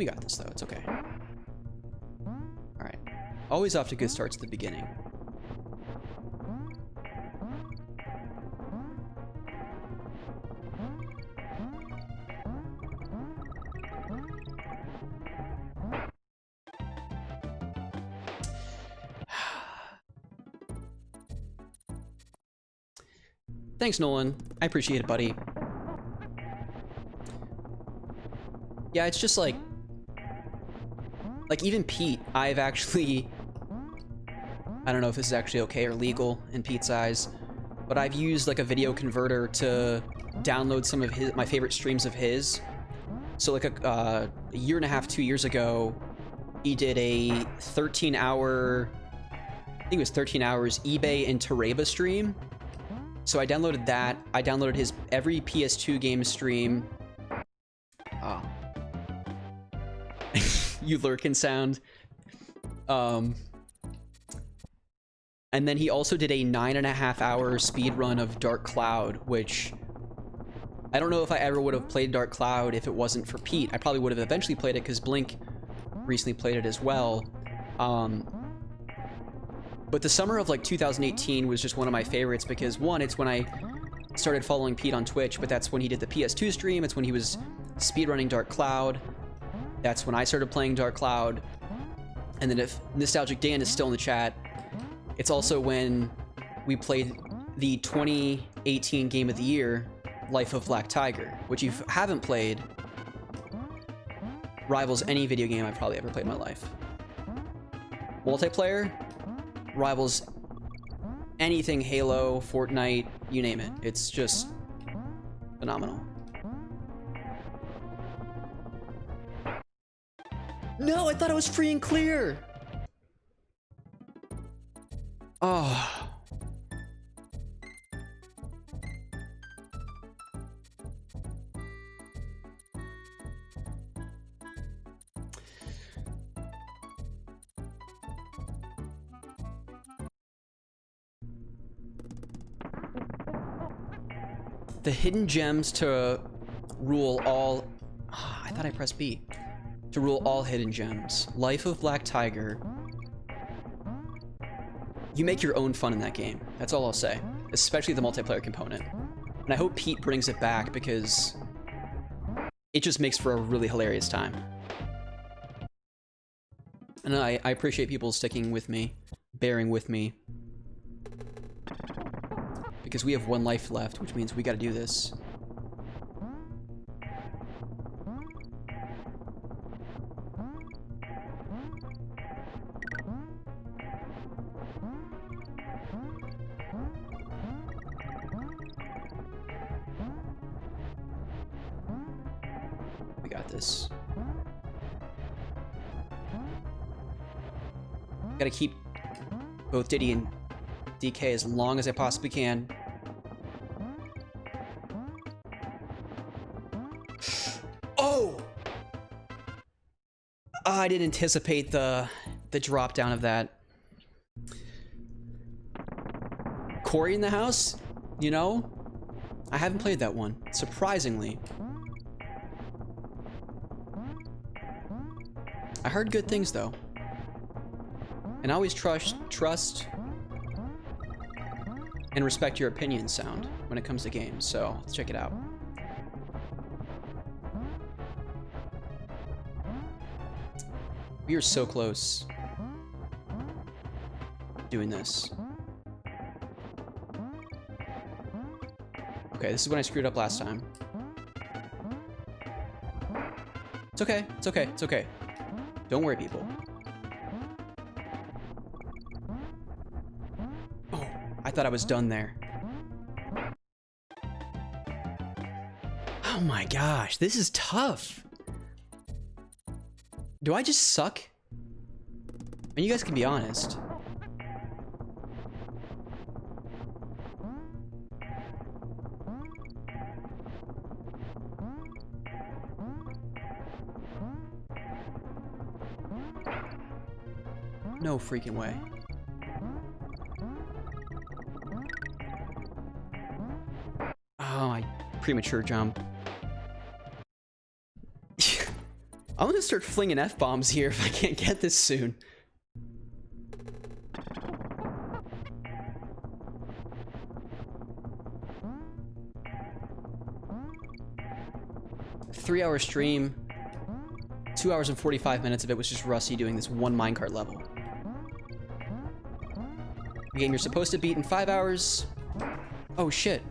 We got this, though. It's okay. Alright. Always off to good starts at the beginning. Thanks, Nolan. I appreciate it, buddy. Yeah, it's just like even Pete, I've actually, I don't know if this is actually okay or legal in Pete's eyes, but I've used like a video converter to download some of my favorite streams of his. So like a year and a half, 2 years ago, he did a 13-hour, I think it was 13 hours eBay and Tereba stream. So I downloaded that. I downloaded his every PS2 game stream. Oh. You lurkin sound. And then he also did a 9.5-hour speed run of Dark Cloud, which I don't know if I ever would have played Dark Cloud if it wasn't for Pete. I probably would have eventually played it because Blink recently played it as well. But the summer of like 2018 was just one of my favorites because one, it's when I started following Pete on Twitch, but that's when he did the PS2 stream. It's when he was speedrunning Dark Cloud. That's when I started playing Dark Cloud. And then if Nostalgic Dan is still in the chat, it's also when we played the 2018 Game of the Year, Life of Black Tiger, which if you haven't played, rivals any video game I've probably ever played in my life. Multiplayer rivals anything Halo, Fortnite, you name it. It's just phenomenal. No, I thought it was free and clear. Oh. The hidden gems to rule all... Oh, I thought I pressed B. To rule all hidden gems. Life of Black Tiger. You make your own fun in that game. That's all I'll say. Especially the multiplayer component. And I hope Pete brings it back because it just makes for a really hilarious time. And I appreciate people sticking with me, bearing with me. Because we have one life left, which means we gotta do this. We got this. Gotta keep both Diddy and DK as long as I possibly can. Oh! I didn't anticipate the drop down of that. Corey in the house? You know? I haven't played that one, surprisingly. I heard good things though. And I always trust and respect your opinion sound when it comes to games, so let's check it out. We are so close doing this. Okay, this is when I screwed up last time. It's okay, it's okay, it's okay. Don't worry, people. Oh, I thought I was done there. Oh my gosh, this is tough. Do I just suck? I mean, you guys can be honest. No freaking way. Oh, my premature jump. I'm gonna start flinging F-bombs here if I can't get this soon. Three-hour stream. 2 hours and 45 minutes of it was just Rusty doing this one minecart level. A game you're supposed to beat in 5 hours. Oh shit.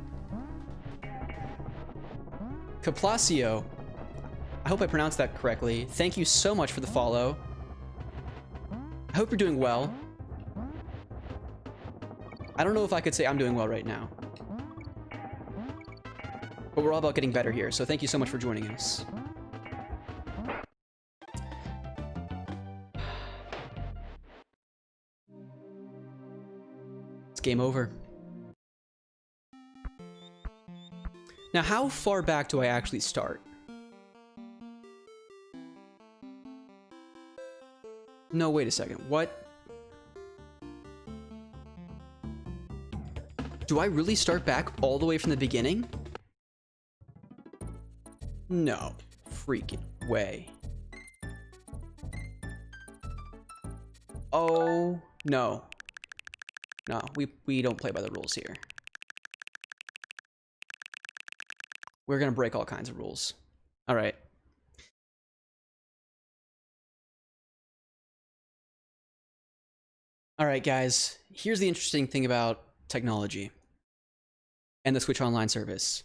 Caplacio. I hope I pronounced that correctly. Thank you so much for the follow. I hope you're doing well. I don't know if I could say I'm doing well right now. But we're all about getting better here, so thank you so much for joining us. It's game over. Now, how far back do I actually start? No, wait a second. What? Do I really start back all the way from the beginning? No freaking way. Oh, no. No, we don't play by the rules here. We're gonna break all kinds of rules. All right. All right, guys. Here's the interesting thing about technology and the Switch Online service.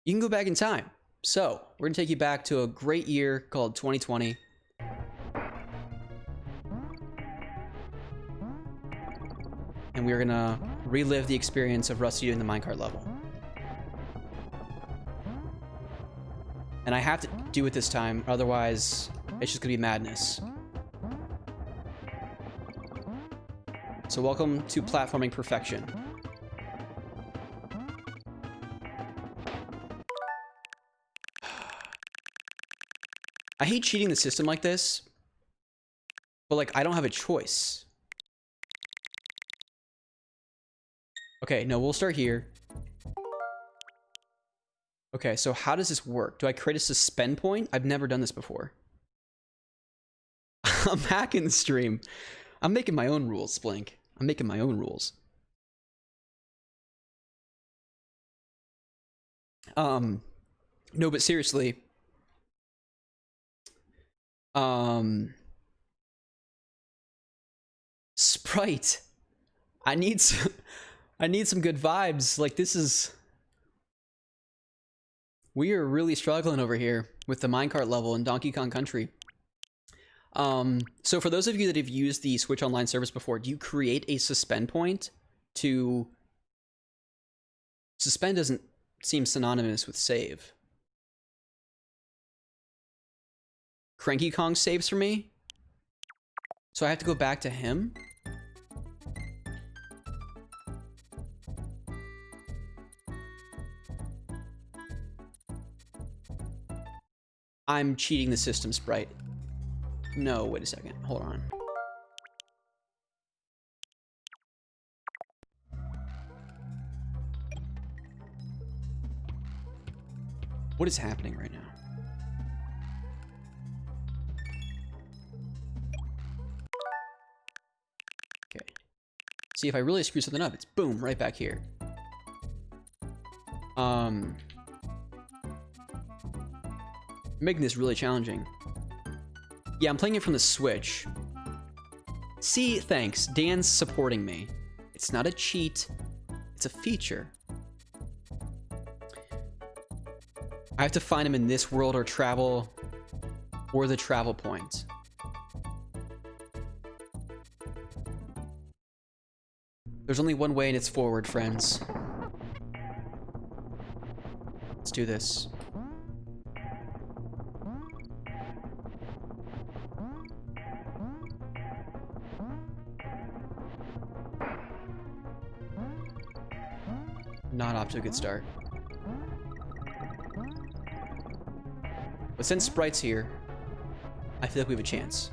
You can go back in time. So, we're gonna take you back to a great year called 2020. And we're gonna relive the experience of Rusty doing the minecart level. And I have to do it this time, otherwise it's just gonna be madness. So welcome to platforming perfection. I hate cheating the system like this, but like I don't have a choice. Okay, no, we'll start here. Okay, so how does this work? Do I create a suspend point? I've never done this before. I'm hacking the stream. I'm making my own rules, Splink. I'm making my own rules. No, but seriously. Sprite. I need some good vibes. Like this is... We are really struggling over here with the minecart level in Donkey Kong Country. So for those of you that have used the Switch Online service before, do you create a suspend point to... Suspend doesn't seem synonymous with save. Cranky Kong saves for me? So I have to go back to him? I'm cheating the system, Sprite. No, wait a second. Hold on. What is happening right now? Okay. See, if I really screw something up, it's boom, right back here. Making this really challenging. Yeah, I'm playing it from the Switch. See, thanks. Dan's supporting me. It's not a cheat. It's a feature. I have to find him in this world or travel... or the travel point. There's only one way and it's forward, friends. Let's do this. Not off to a good start. But since Sprite's here, I feel like we have a chance.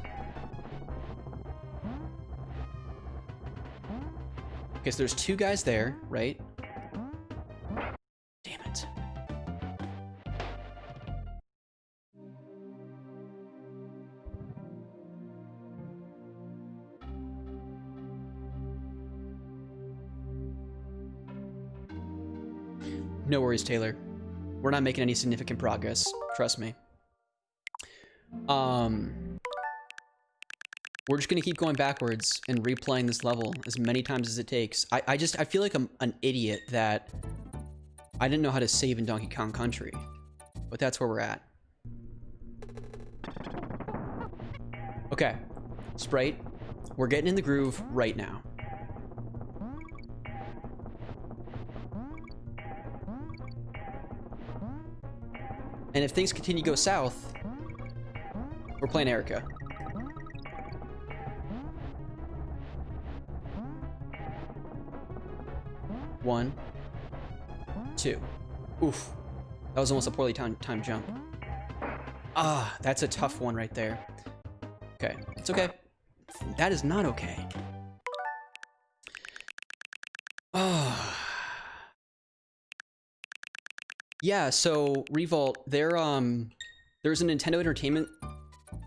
Because there's two guys there, right? Damn it. No worries, Taylor. We're not making any significant progress. Trust me. We're just gonna keep going backwards and replaying this level as many times as it takes. I feel like I'm an idiot that I didn't know how to save in Donkey Kong Country, but that's where we're at. Okay, Sprite, we're getting in the groove right now. And if things continue to go south, we're playing Erica. One, two. Oof. That was almost a poorly timed jump. Ah, that's a tough one right there. Okay, it's okay. That is not okay. Ah. Yeah, so Revolt, there's a Nintendo Entertainment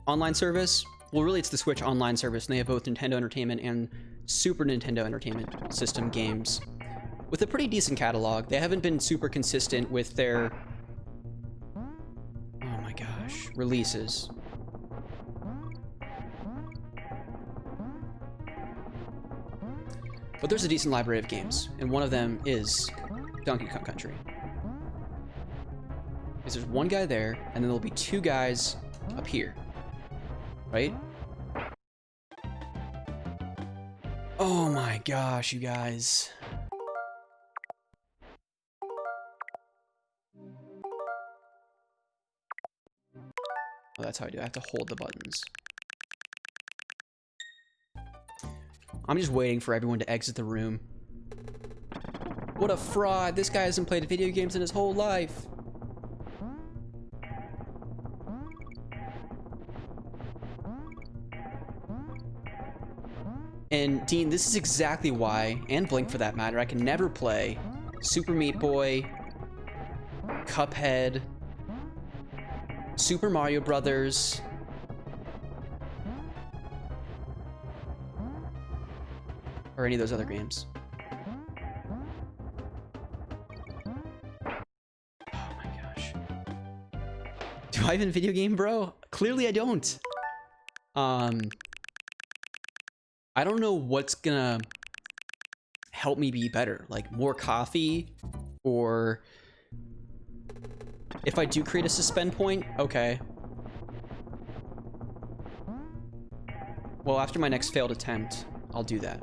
online service. Well, really, it's the Switch online service, and they have both Nintendo Entertainment and Super Nintendo Entertainment System games with a pretty decent catalog. They haven't been super consistent with their, oh my gosh, releases. But there's a decent library of games, and one of them is Donkey Kong Country. Because there's one guy there, and then there'll be two guys up here, right? Oh my gosh, you guys. Oh, that's how I do it. I have to hold the buttons. I'm just waiting for everyone to exit the room. What a fraud! This guy hasn't played video games in his whole life! And Dean, this is exactly why, and Blink for that matter, I can never play Super Meat Boy, Cuphead, Super Mario Brothers, or any of those other games. Oh my gosh. Do I even video game, bro? Clearly I don't. I don't know what's gonna help me be better, like more coffee, or if I do create a suspend point, okay. Well, after my next failed attempt, I'll do that.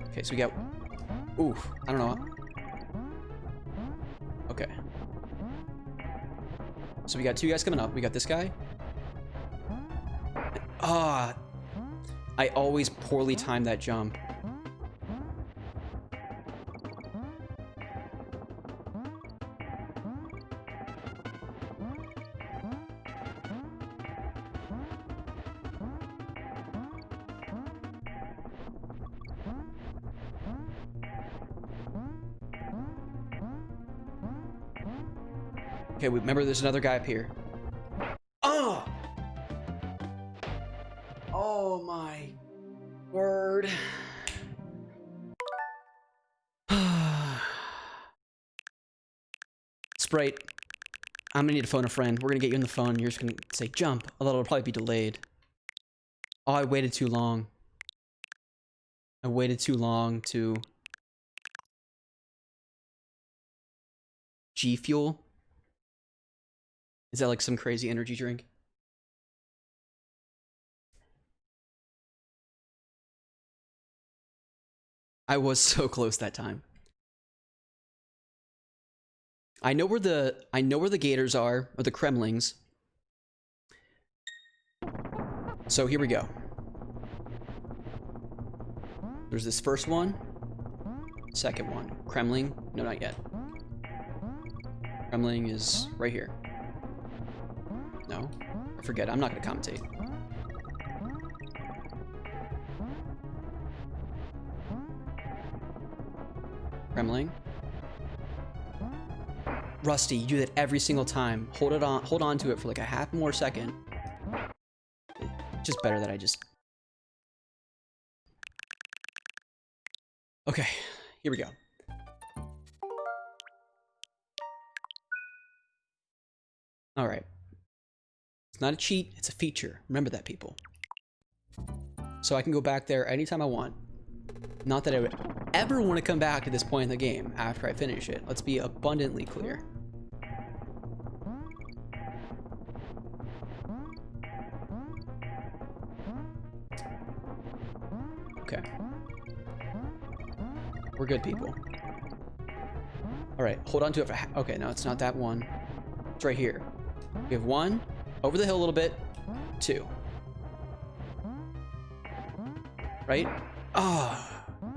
Okay, so we got, oof, I don't know. Okay. So we got two guys coming up. We got this guy. Ah, I always poorly time that jump. Okay, remember there's another guy up here. Oh! Oh my word. Sprite, I'm gonna need to phone a friend. We're gonna get you on the phone. You're just gonna say jump, although it'll probably be delayed. Oh, I waited too long. I waited too long to G Fuel. Is that like some crazy energy drink? I was so close that time. I know where the gators are, or the Kremlings. So here we go. There's this first one, second one. Kremling, no, not yet. Kremling is right here. No, I forget. I'm not gonna commentate. Kremling. Rusty, you do that every single time. Hold on to it for like a half more second. Just better that I just Okay, here we go. All right. It's not a cheat, it's a feature. Remember that, people. So I can go back there anytime I want. Not that I would ever want to come back to this point in the game after I finish it. Let's be abundantly clear. Okay. We're good, people. All right, hold on to it for okay, no, it's not that one. It's right here. We have 1, over the hill a little bit, 2. Right? Ah. Oh.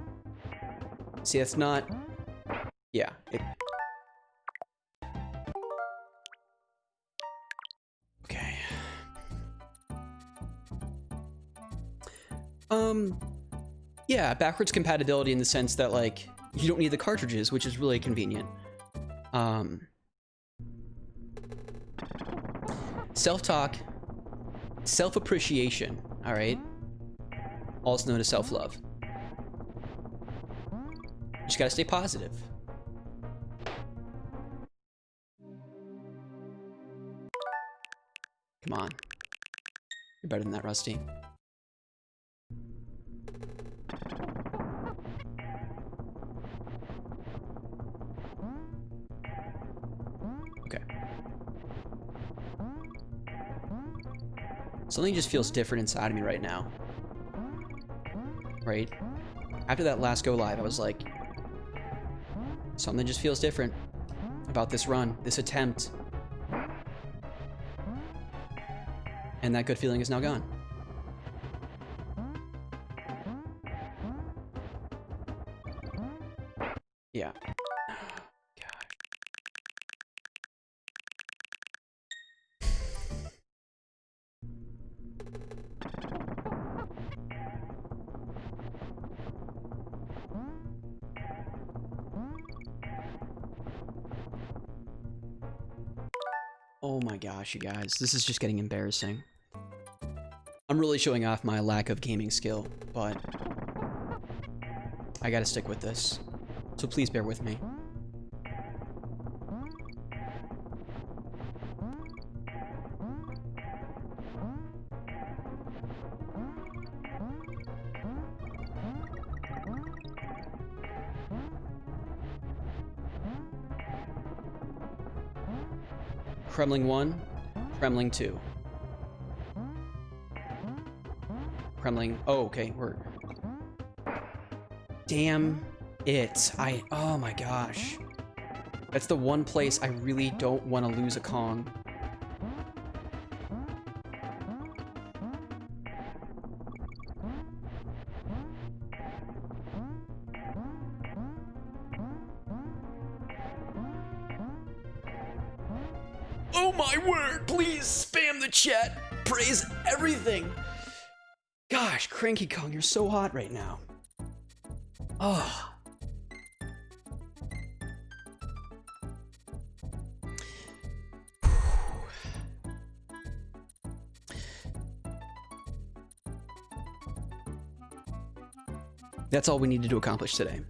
See, that's not... Yeah. Okay. Yeah, backwards compatibility in the sense that, like, you don't need the cartridges, which is really convenient. Self-talk, self-appreciation, all right? Also known as self-love. You just gotta stay positive. Come on. You're better than that, Rusty. Okay. Something just feels different inside of me right now. Right? After that last go live, I was like, something just feels different about this run, this attempt. And that good feeling is now gone. Yeah. Oh my gosh, you guys, this is just getting embarrassing. I'm really showing off my lack of gaming skill, but I gotta stick with this. So please bear with me. Kremling 1, Kremling 2. Kremling, oh, okay, we're... Damn it, oh my gosh. That's the one place I really don't want to lose a Kong. Oh my word, please spam the chat. Praise everything. Gosh, Cranky Kong, you're so hot right now. Oh. That's all we needed to accomplish today.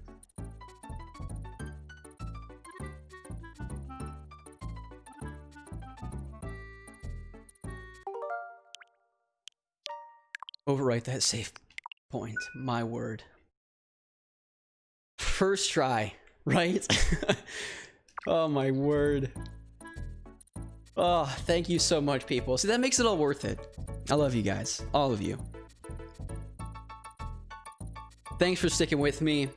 Overwrite that save point. My word. First try, right? Oh my word. Oh, thank you so much, people. See, that makes it all worth it. I love you guys. All of you. Thanks for sticking with me.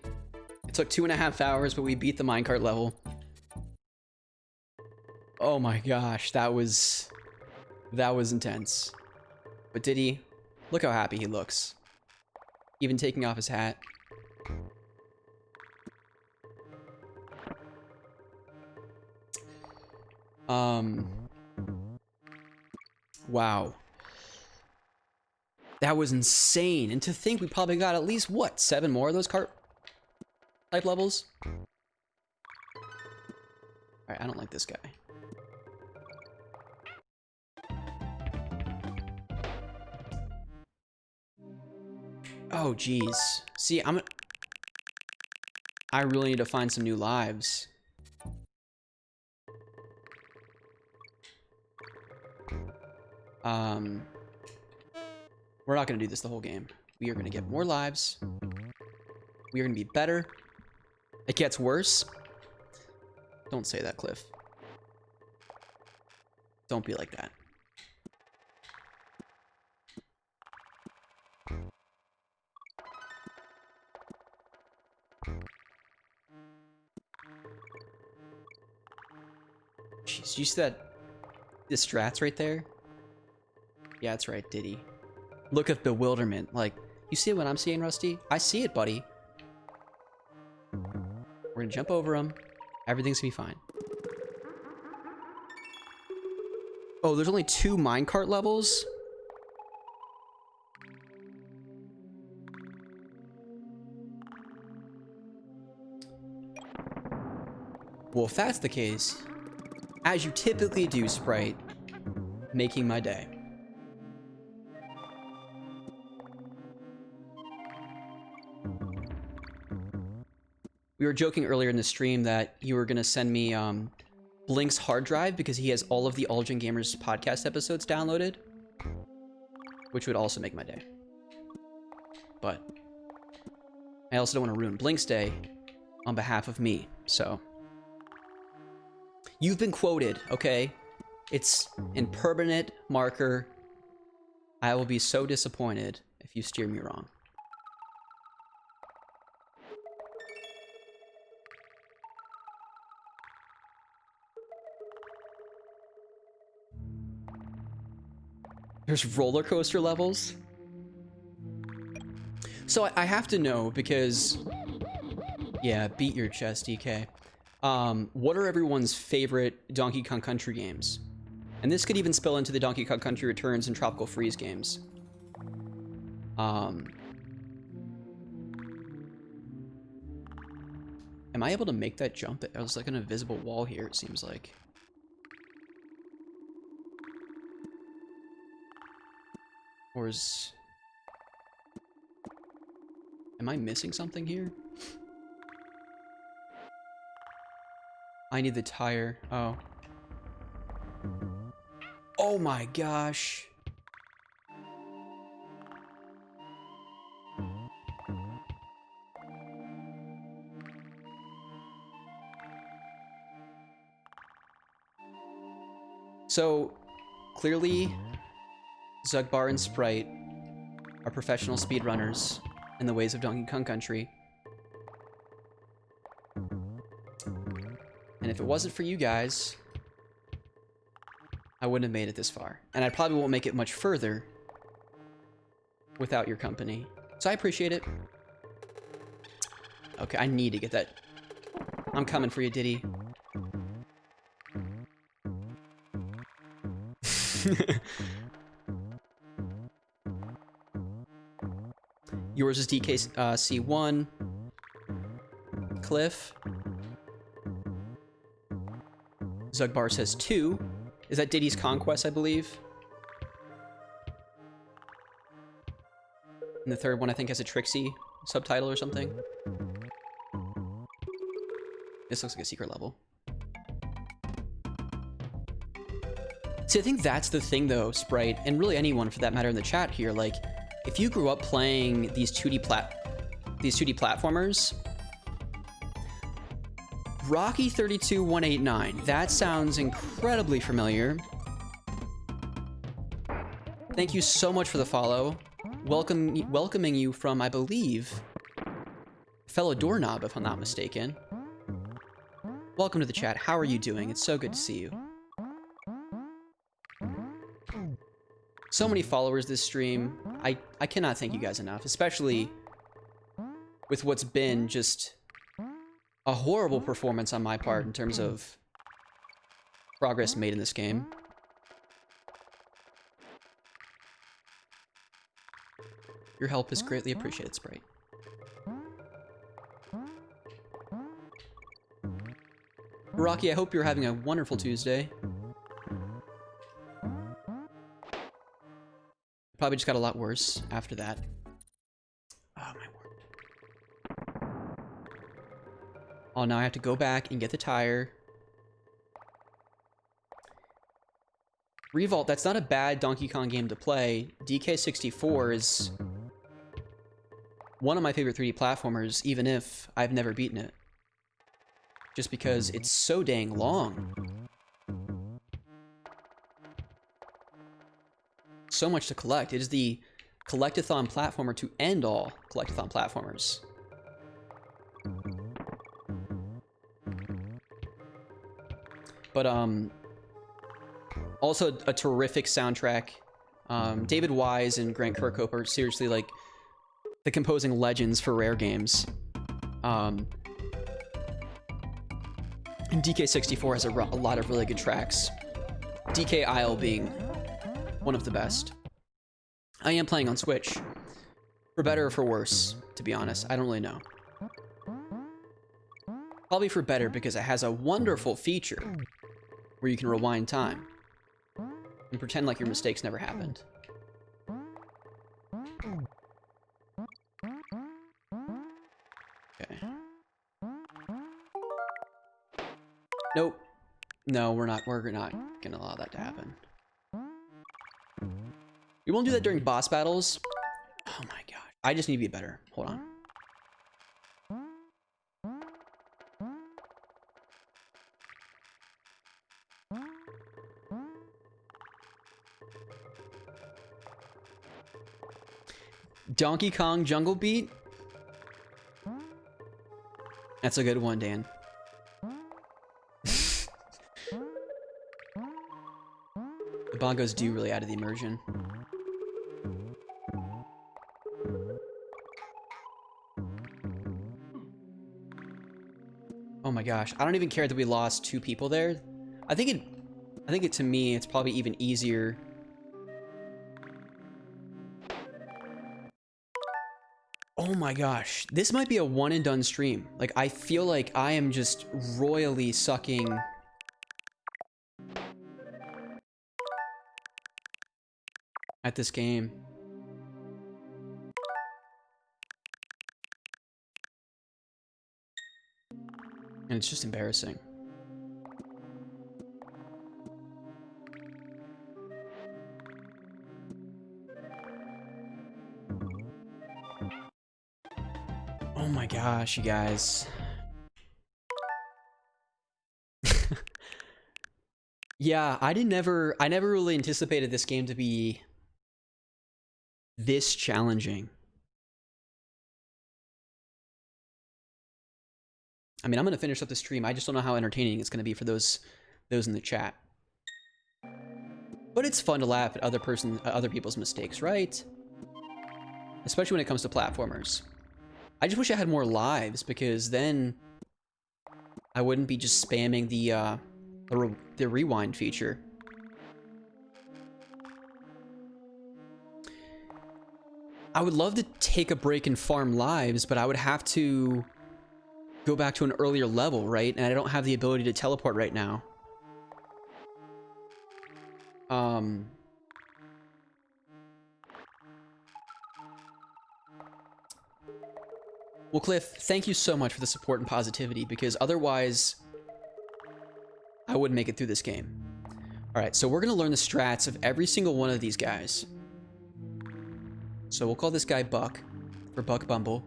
It took 2.5 hours, but we beat the minecart level. Oh my gosh, that was intense. But did he? Look how happy he looks. Even taking off his hat. Wow. That was insane. And to think we probably got at least, what, 7 more of those cart type levels? Alright, I don't like this guy. Oh, geez. See, I really need to find some new lives. We're not going to do this the whole game. We are going to get more lives. We are going to be better. It gets worse. Don't say that, Cliff. Don't be like that. Jeez, you see that? The strats right there? Yeah, that's right, Diddy. Look of bewilderment. Like, you see what I'm seeing, Rusty? I see it, buddy. We're gonna jump over them. Everything's gonna be fine. Oh, there's only 2 minecart levels? Well, if that's the case, as you typically do, Sprite, making my day. We were joking earlier in the stream that you were going to send me Blink's hard drive because he has all of the Aldrin Gamers podcast episodes downloaded, which would also make my day. But I also don't want to ruin Blink's day on behalf of me, so... You've been quoted, okay? It's in permanent marker. I will be so disappointed if you steer me wrong. There's roller coaster levels? So I have to know because... Yeah, beat your chest, DK. What are everyone's favorite Donkey Kong Country games? And this could even spill into the Donkey Kong Country Returns and Tropical Freeze games. Am I able to make that jump? There's like an invisible wall here, it seems like. Or is... Am I missing something here? I need the tire. Oh. Oh my gosh. So, clearly, Zugbar and Sprite are professional speedrunners in the ways of Donkey Kong Country. And if it wasn't for you guys, I wouldn't have made it this far. And I probably won't make it much further without your company. So I appreciate it. Okay, I need to get that. I'm coming for you, Diddy. Yours is DKC1. Cliff. Zugbar says 2. Is that Diddy's Conquest, I believe? And the third one, I think, has a Trixie subtitle or something. This looks like a secret level. See, I think that's the thing, though, Sprite, and really anyone for that matter in the chat here. Like, if you grew up playing these 2D platformers, Rocky 32189. That sounds incredibly familiar. Thank you so much for the follow. Welcoming you from, I believe, fellow doorknob, if I'm not mistaken. Welcome to the chat. How are you doing? It's so good to see you. So many followers this stream. I cannot thank you guys enough, especially with what's been just a horrible performance on my part in terms of progress made in this game. Your help is greatly appreciated, Sprite. Rocky, I hope you're having a wonderful Tuesday. Probably just got a lot worse after that. Oh, my word. Oh, now I have to go back and get the tire. Revolt, that's not a bad Donkey Kong game to play. DK64 is one of my favorite 3D platformers, even if I've never beaten it. Just because it's so dang long. So much to collect. It is the collectathon platformer to end all collectathon platformers. But also a terrific soundtrack. David Wise and Grant Kirkhope are seriously like the composing legends for Rare games. And DK64 has a lot of really good tracks. DK Isle being one of the best. I am playing on Switch. For better or for worse, to be honest. I don't really know. Probably for better because it has a wonderful feature where you can rewind time and pretend like your mistakes never happened. Okay. Nope. No, we're not gonna allow that to happen. We won't do that during boss battles. Oh my gosh. I just need to be better. Hold on. Donkey Kong Jungle Beat? That's a good one, Dan. The bongos do really add to the immersion. Oh my gosh, I don't even care that we lost 2 people there. I think it to me, it's probably even easier. Oh my gosh, this might be a one and done stream. Like, I feel like I am just royally sucking at this game. And it's just embarrassing. Oh my gosh, you guys. Yeah, I never really anticipated this game to be this challenging. I mean, I'm gonna finish up the stream. I just don't know how entertaining it's gonna be for those in the chat. But it's fun to laugh at other people's mistakes, right? Especially when it comes to platformers. I just wish I had more lives, because then I wouldn't be just spamming the rewind feature. I would love to take a break and farm lives, but I would have to go back to an earlier level, right? And I don't have the ability to teleport right now. Well, Cliff, thank you so much for the support and positivity, because otherwise I wouldn't make it through this game. All right, so we're gonna learn the strats of every single one of these guys. So we'll call this guy Buck, for Buck Bumble.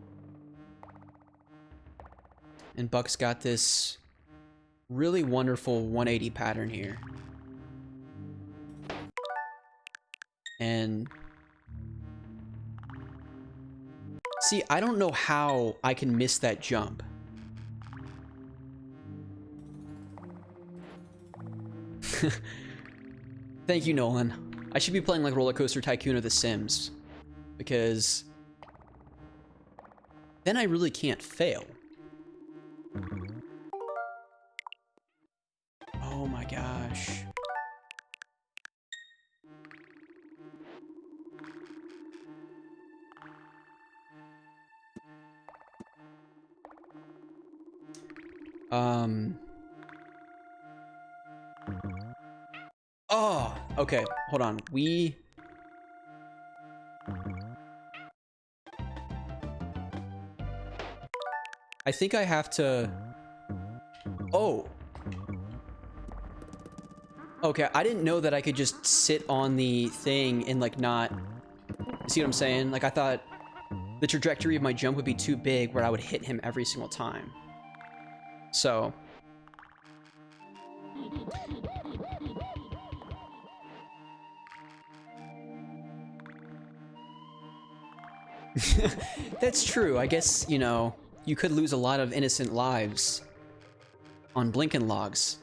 And Buck's got this really wonderful 180 pattern here. And see, I don't know how I can miss that jump. Thank you, Nolan. I should be playing like Roller Coaster Tycoon or The Sims, because then I really can't fail. Oh my gosh. Oh, okay, hold on. I think I have to Oh. Okay, I didn't know that I could just sit on the thing and, like, not... See what I'm saying? Like, I thought the trajectory of my jump would be too big where I would hit him every single time. So... That's true. I guess, you know, you could lose a lot of innocent lives on Blinken logs.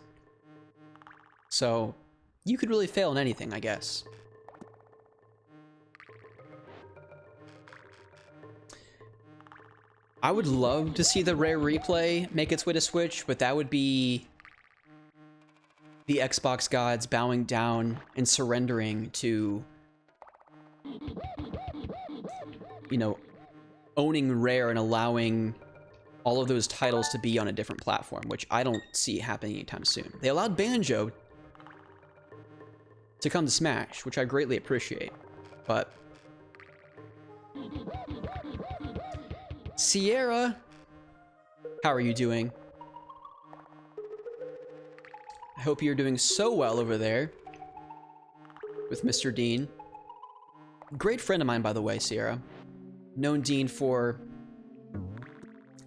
So, you could really fail in anything, I guess. I would love to see the Rare Replay make its way to Switch, but that would be the Xbox gods bowing down and surrendering to, you know, owning Rare and allowing all of those titles to be on a different platform, which I don't see happening anytime soon. They allowed Banjo to come to Smash, which I greatly appreciate, but... Sierra, how are you doing? I hope you're doing so well over there with Mr. Dean. Great friend of mine, by the way, Sierra. Known Dean for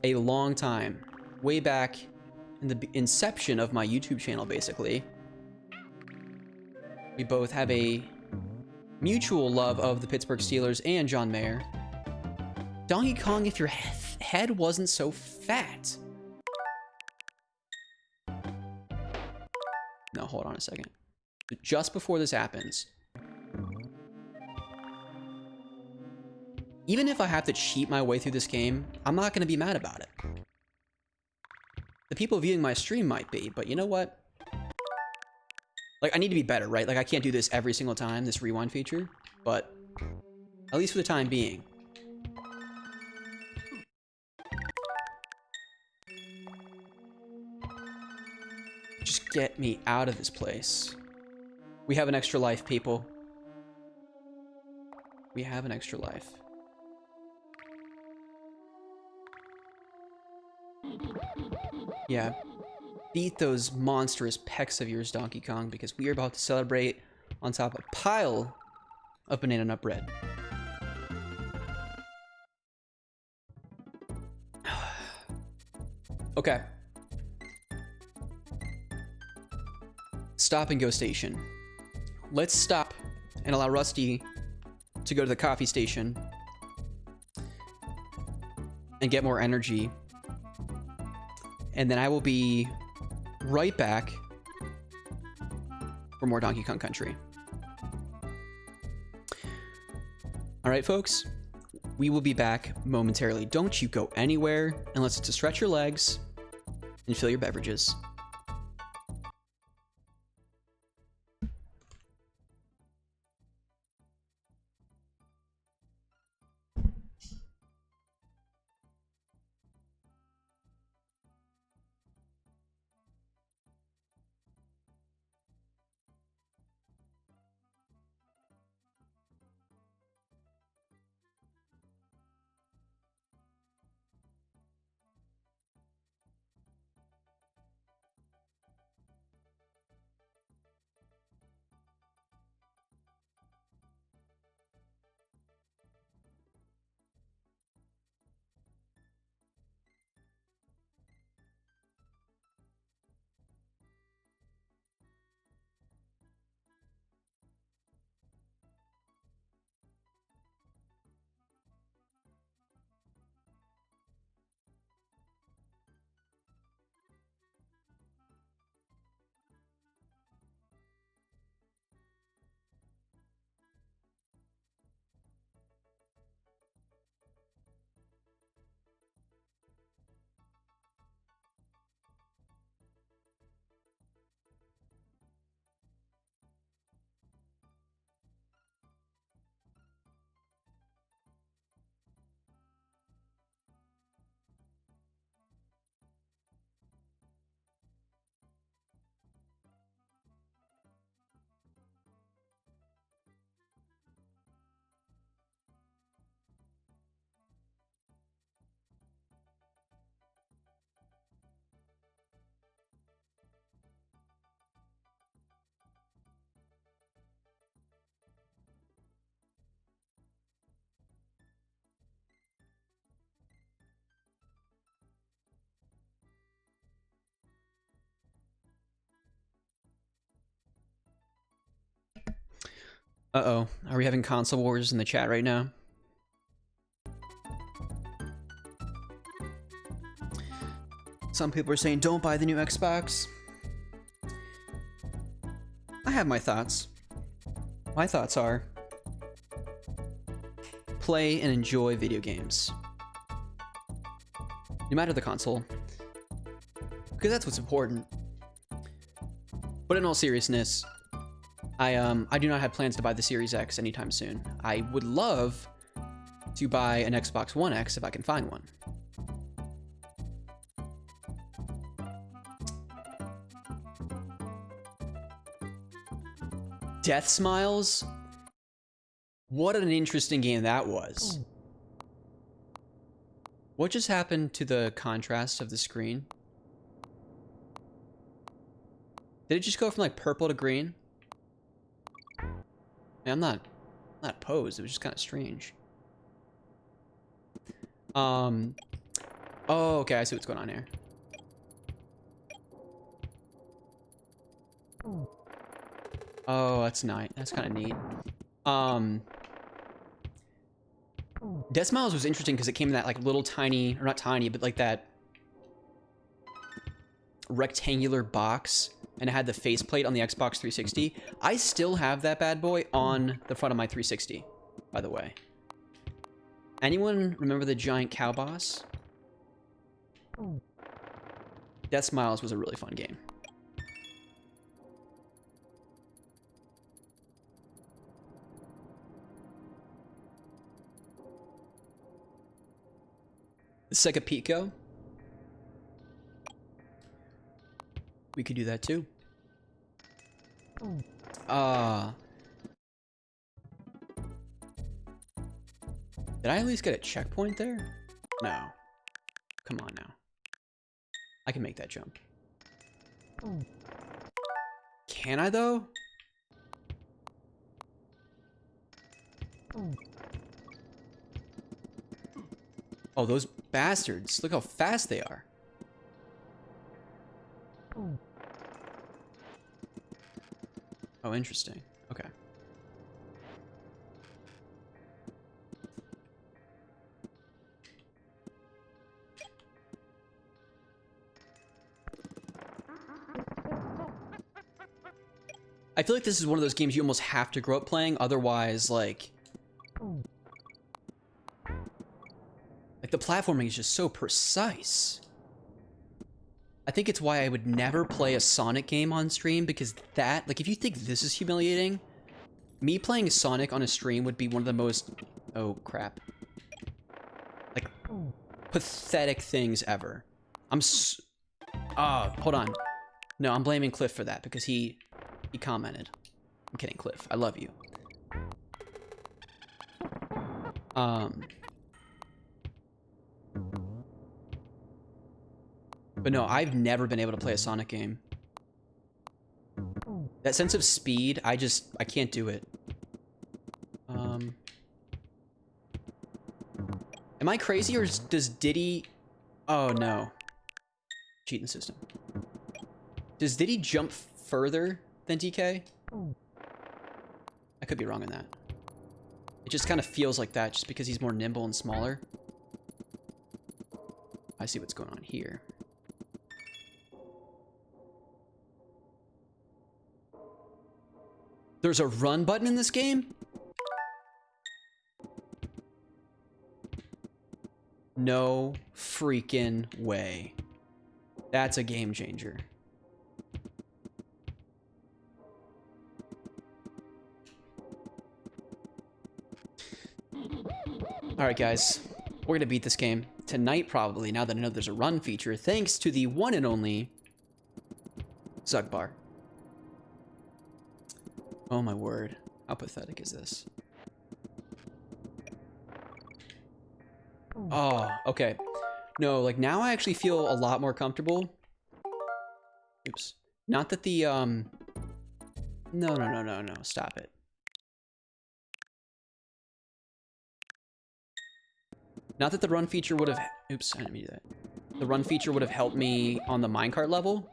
a long time, way back in the inception of my YouTube channel, basically. We both have a mutual love of the Pittsburgh Steelers and John Mayer. Donkey Kong, if your head wasn't so fat. No, hold on a second. Just before this happens, even if I have to cheat my way through this game, I'm not going to be mad about it. The people viewing my stream might be, but you know what? Like, I need to be better, right? Like, I can't do this every single time, this rewind feature, but at least for the time being. Just get me out of this place. We have an extra life, people. We have an extra life. Yeah. Beat those monstrous pecs of yours, Donkey Kong, because we are about to celebrate on top of a pile of banana nut bread. Okay. Stop and go station. Let's stop and allow Rusty to go to the coffee station and get more energy. And then I will be right back for more Donkey Kong Country. All right, folks, we will be back momentarily. Don't you go anywhere unless it's to stretch your legs and fill your beverages. Uh-oh. Are we having console wars in the chat right now? Some people are saying, don't buy the new Xbox. I have my thoughts. My thoughts are, play and enjoy video games. No matter the console. Because that's what's important. But in all seriousness, I do not have plans to buy the Series X anytime soon. I would love to buy an Xbox One X if I can find one. Death Smiles? What an interesting game that was. What just happened to the contrast of the screen? Did it just go from like purple to green? Man, I'm not opposed. It was just kind of strange. Oh, okay. I see what's going on here. Oh, that's nice. That's kind of neat. Death Smiles was interesting because it came in that like little tiny, or not tiny, but like that rectangular box, and it had the faceplate on the Xbox 360. I still have that bad boy on the front of my 360, by the way. Anyone remember the giant cow boss? Death Smiles was a really fun game. The Sega Pico. We could do that too. Did I at least get a checkpoint there? No. Come on now. I can make that jump. Can I though? Oh, those bastards. Look how fast they are. Oh, interesting. Okay. I feel like this is one of those games you almost have to grow up playing, otherwise, like the platforming is just so precise. I think it's why I would never play a Sonic game on stream, because that, like, if you think this is humiliating, me playing Sonic on a stream would be one of the most, oh crap, like, pathetic things ever. Hold on. No, I'm blaming Cliff for that, because he commented. I'm kidding, Cliff. I love you. But no, I've never been able to play a Sonic game. That sense of speed, I can't do it. Am I crazy, or does Diddy... Oh, no. Cheating the system. Does Diddy jump further than DK? I could be wrong on that. It just kind of feels like that, just because he's more nimble and smaller. I see what's going on here. There's a run button in this game? No freaking way. That's a game changer. Alright guys, we're gonna beat this game tonight probably, now that I know there's a run feature, thanks to the one and only Zugbar. Oh my word. How pathetic is this? Oh, okay. No, like now I actually feel a lot more comfortable. Oops. Not that the, No, stop it. Not that the run feature would have... Oops, I didn't mean to do that. The run feature would have helped me on the minecart level.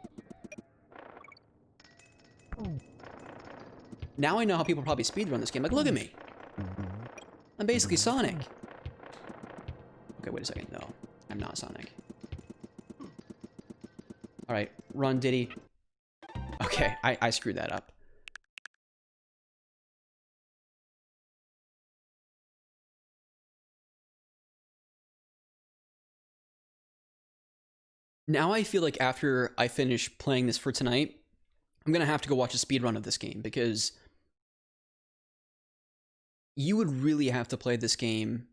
Now I know how people probably speedrun this game. Like, look at me. I'm basically Sonic. Okay, wait a second. No, I'm not Sonic. All right, run, Diddy. Okay, I screwed that up. Now I feel like after I finish playing this for tonight, I'm gonna have to go watch a speedrun of this game, because you would really have to play this game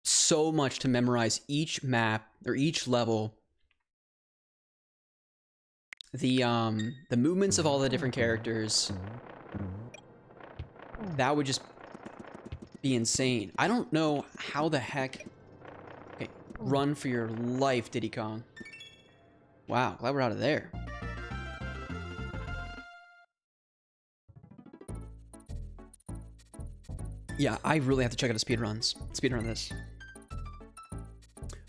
so much to memorize each map or each level, the movements of all the different characters. That would just be insane. I don't know how the heck. Okay, run for your life, Diddy Kong. Wow, glad we're out of there. Yeah, I really have to check out a speedrun this.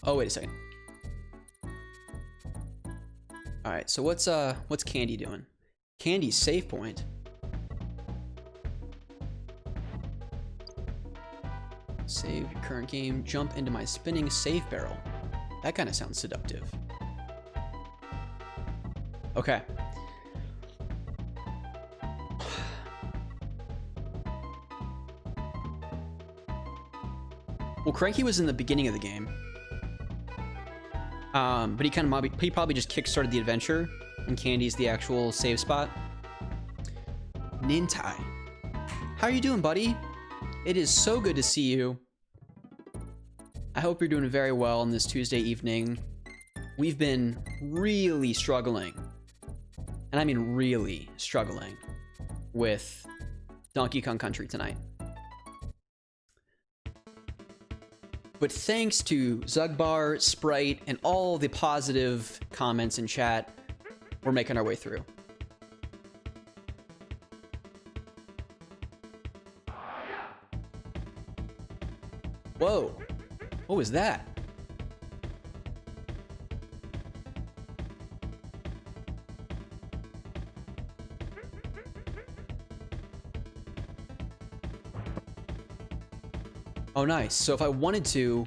Oh, wait a second. All right, so what's Candy doing? Candy's save point. Save your current game. Jump into my spinning save barrel. That kind of sounds seductive. Okay. Well, Cranky was in the beginning of the game. But he probably just kickstarted the adventure, and Candy's the actual save spot. Nintai. How are you doing, buddy? It is so good to see you. I hope you're doing very well on this Tuesday evening. We've been really struggling, and I mean really struggling, with Donkey Kong Country tonight. But thanks to Zugbar, Sprite, and all the positive comments in chat, we're making our way through. Whoa. What was that? Oh, nice. So if I wanted to,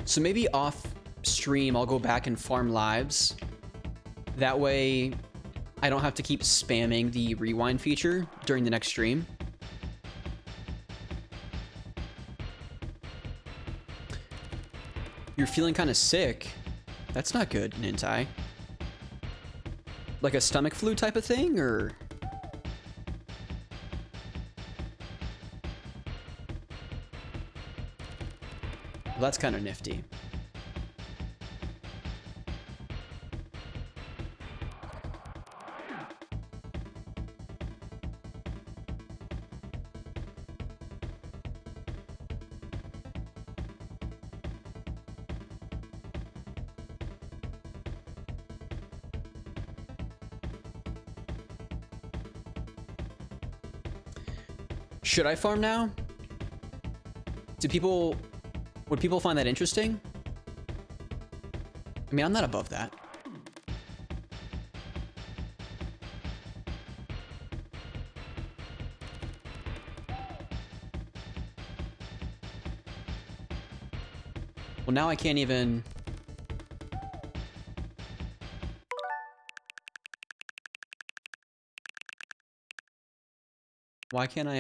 so maybe off stream, I'll go back and farm lives. That way, I don't have to keep spamming the rewind feature during the next stream. You're feeling kind of sick. That's not good, Nintai. Like a stomach flu type of thing, or? Well, that's kind of nifty. Should I farm now? Would people find that interesting? I mean, I'm not above that. Well, now I can't even... Why can't I,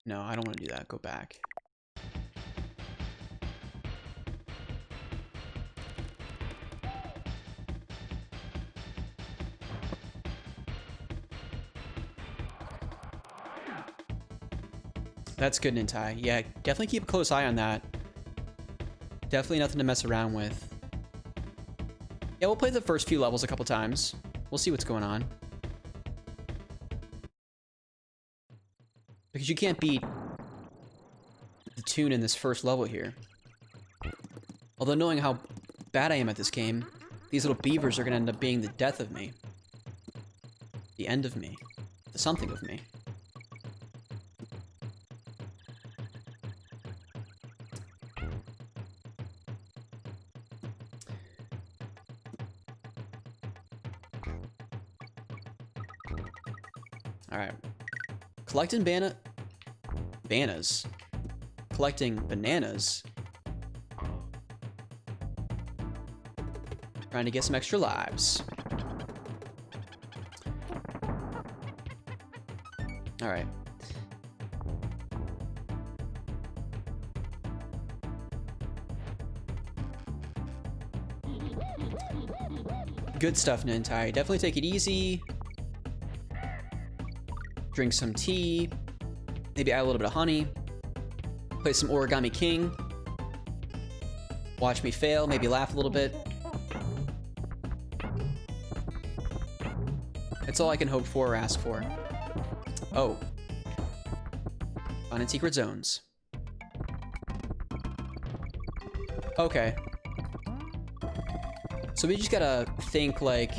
No, I don't want to do that. Go back. That's good, Nintai. Yeah, definitely keep a close eye on that. Definitely nothing to mess around with. Yeah, we'll play the first few levels a couple times. We'll see what's going on. Because you can't beat the tune in this first level here. Although knowing how bad I am at this game, these little beavers are going to end up being the death of me. The end of me. The something of me. Alright. Collecting bananas. Collecting bananas. Trying to get some extra lives. Alright. Good stuff, Nintai. Definitely take it easy. Drink some tea. Maybe add a little bit of honey. Play some Origami King. Watch me fail. Maybe laugh a little bit. That's all I can hope for or ask for. Oh. Fun and secret zones. Okay. So we just gotta think, like,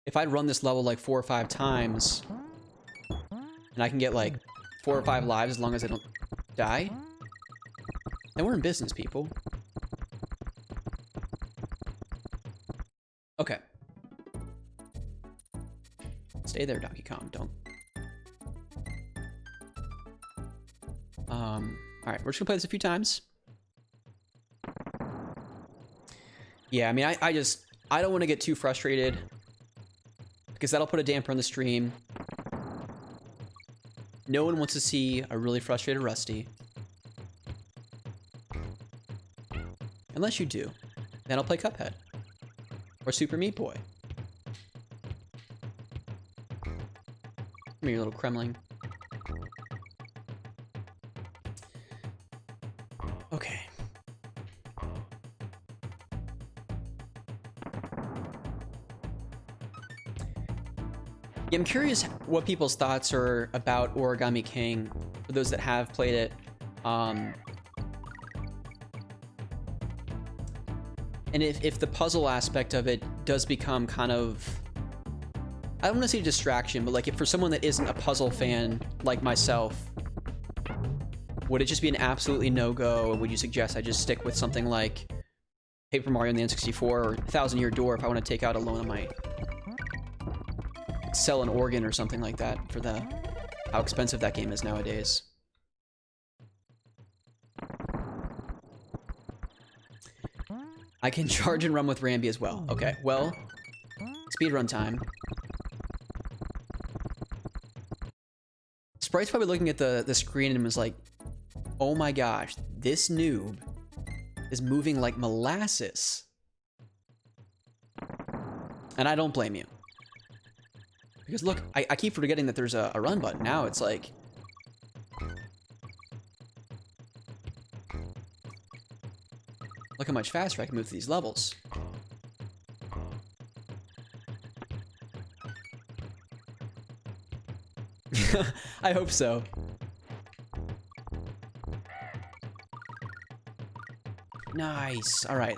if I'd run this level like 4 or 5 times, and I can get like 4 or 5 lives as long as I don't die, then we're in business, people. Okay. Stay there, Donkey Kong, don't. Alright, we're just gonna play this a few times. Yeah, I mean, I don't want to get too frustrated because that'll put a damper on the stream. No one wants to see a really frustrated Rusty. Unless you do. Then I'll play Cuphead. Or Super Meat Boy. Come here, you little Kremling. Okay. Yeah, I'm curious what people's thoughts are about Origami King, for those that have played it. And if the puzzle aspect of it does become kind of, I don't want to say distraction, but like if for someone that isn't a puzzle fan like myself, would it just be an absolutely no-go, or would you suggest I just stick with something like Paper Mario on the N64 or 1000 Year Door if I want to take out a loan on my... sell an organ or something like that for how expensive that game is nowadays. I can charge and run with Rambi as well. Okay, well, speedrun time. Sprite's probably looking at the screen and was like, oh my gosh, this noob is moving like molasses. And I don't blame you. Because look, I keep forgetting that there's a run button. Now it's like... look how much faster I can move through these levels. I hope so. Nice. All right.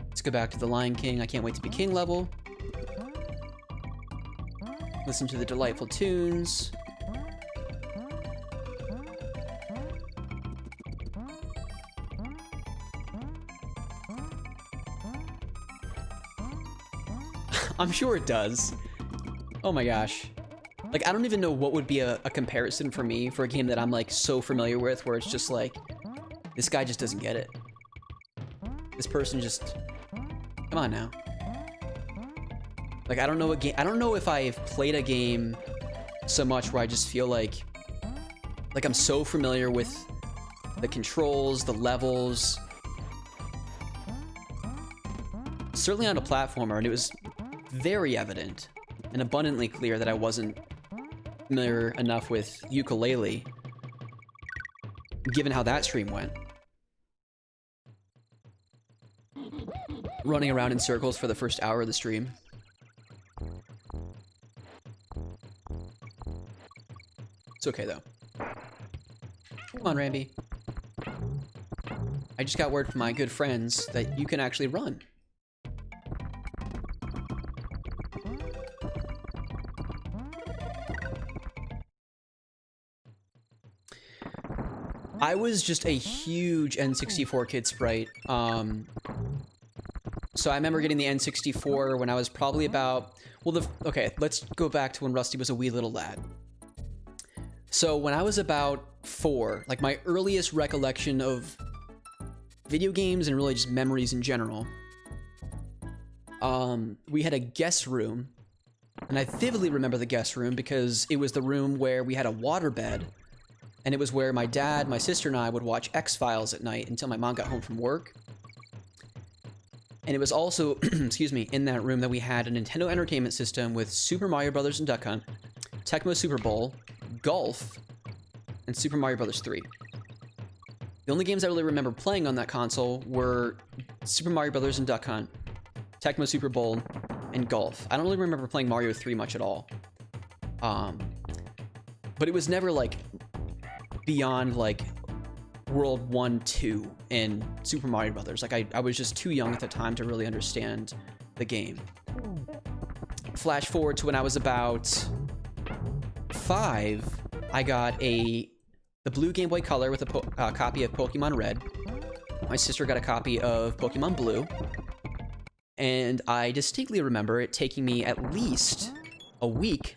Let's go back to the Lion King. I can't wait to be king level. Listen to the delightful tunes. I'm sure it does. Oh my gosh. Like, I don't even know what would be a comparison for me for a game that I'm like so familiar with, where it's just like, this guy just doesn't get it. This person just, come on now. Like, I don't know what game, I don't know if I've played a game so much where I just feel like I'm so familiar with the controls, the levels. Certainly on a platformer, and it was very evident and abundantly clear that I wasn't familiar enough with ukulele, given how that stream went. Running around in circles for the first hour of the stream. It's okay, though. Come on, Rambi. I just got word from my good friends that you can actually run. I was just a huge N64 kid, Sprite. So I remember getting the N64 when I was probably about, well, okay, let's go back to when Rusty was a wee little lad. So when I was about 4, like my earliest recollection of video games and really just memories in general, we had a guest room, and I vividly remember the guest room because it was the room where we had a waterbed, and it was where my dad, my sister, and I would watch X-Files at night until my mom got home from work. And it was also, excuse me, in that room that we had a Nintendo Entertainment System with Super Mario Bros. And Duck Hunt, Tecmo Super Bowl, Golf, and Super Mario Bros. 3. The only games I really remember playing on that console were Super Mario Bros. And Duck Hunt, Tecmo Super Bowl, and Golf. I don't really remember playing Mario 3 much at all. But it was never like beyond like World 1, 2, and Super Mario Brothers. Like I was just too young at the time to really understand the game. Flash forward to when I was about 5, I got the blue Game Boy Color with a copy of Pokemon Red. My sister got a copy of Pokemon Blue. And I distinctly remember it taking me at least a week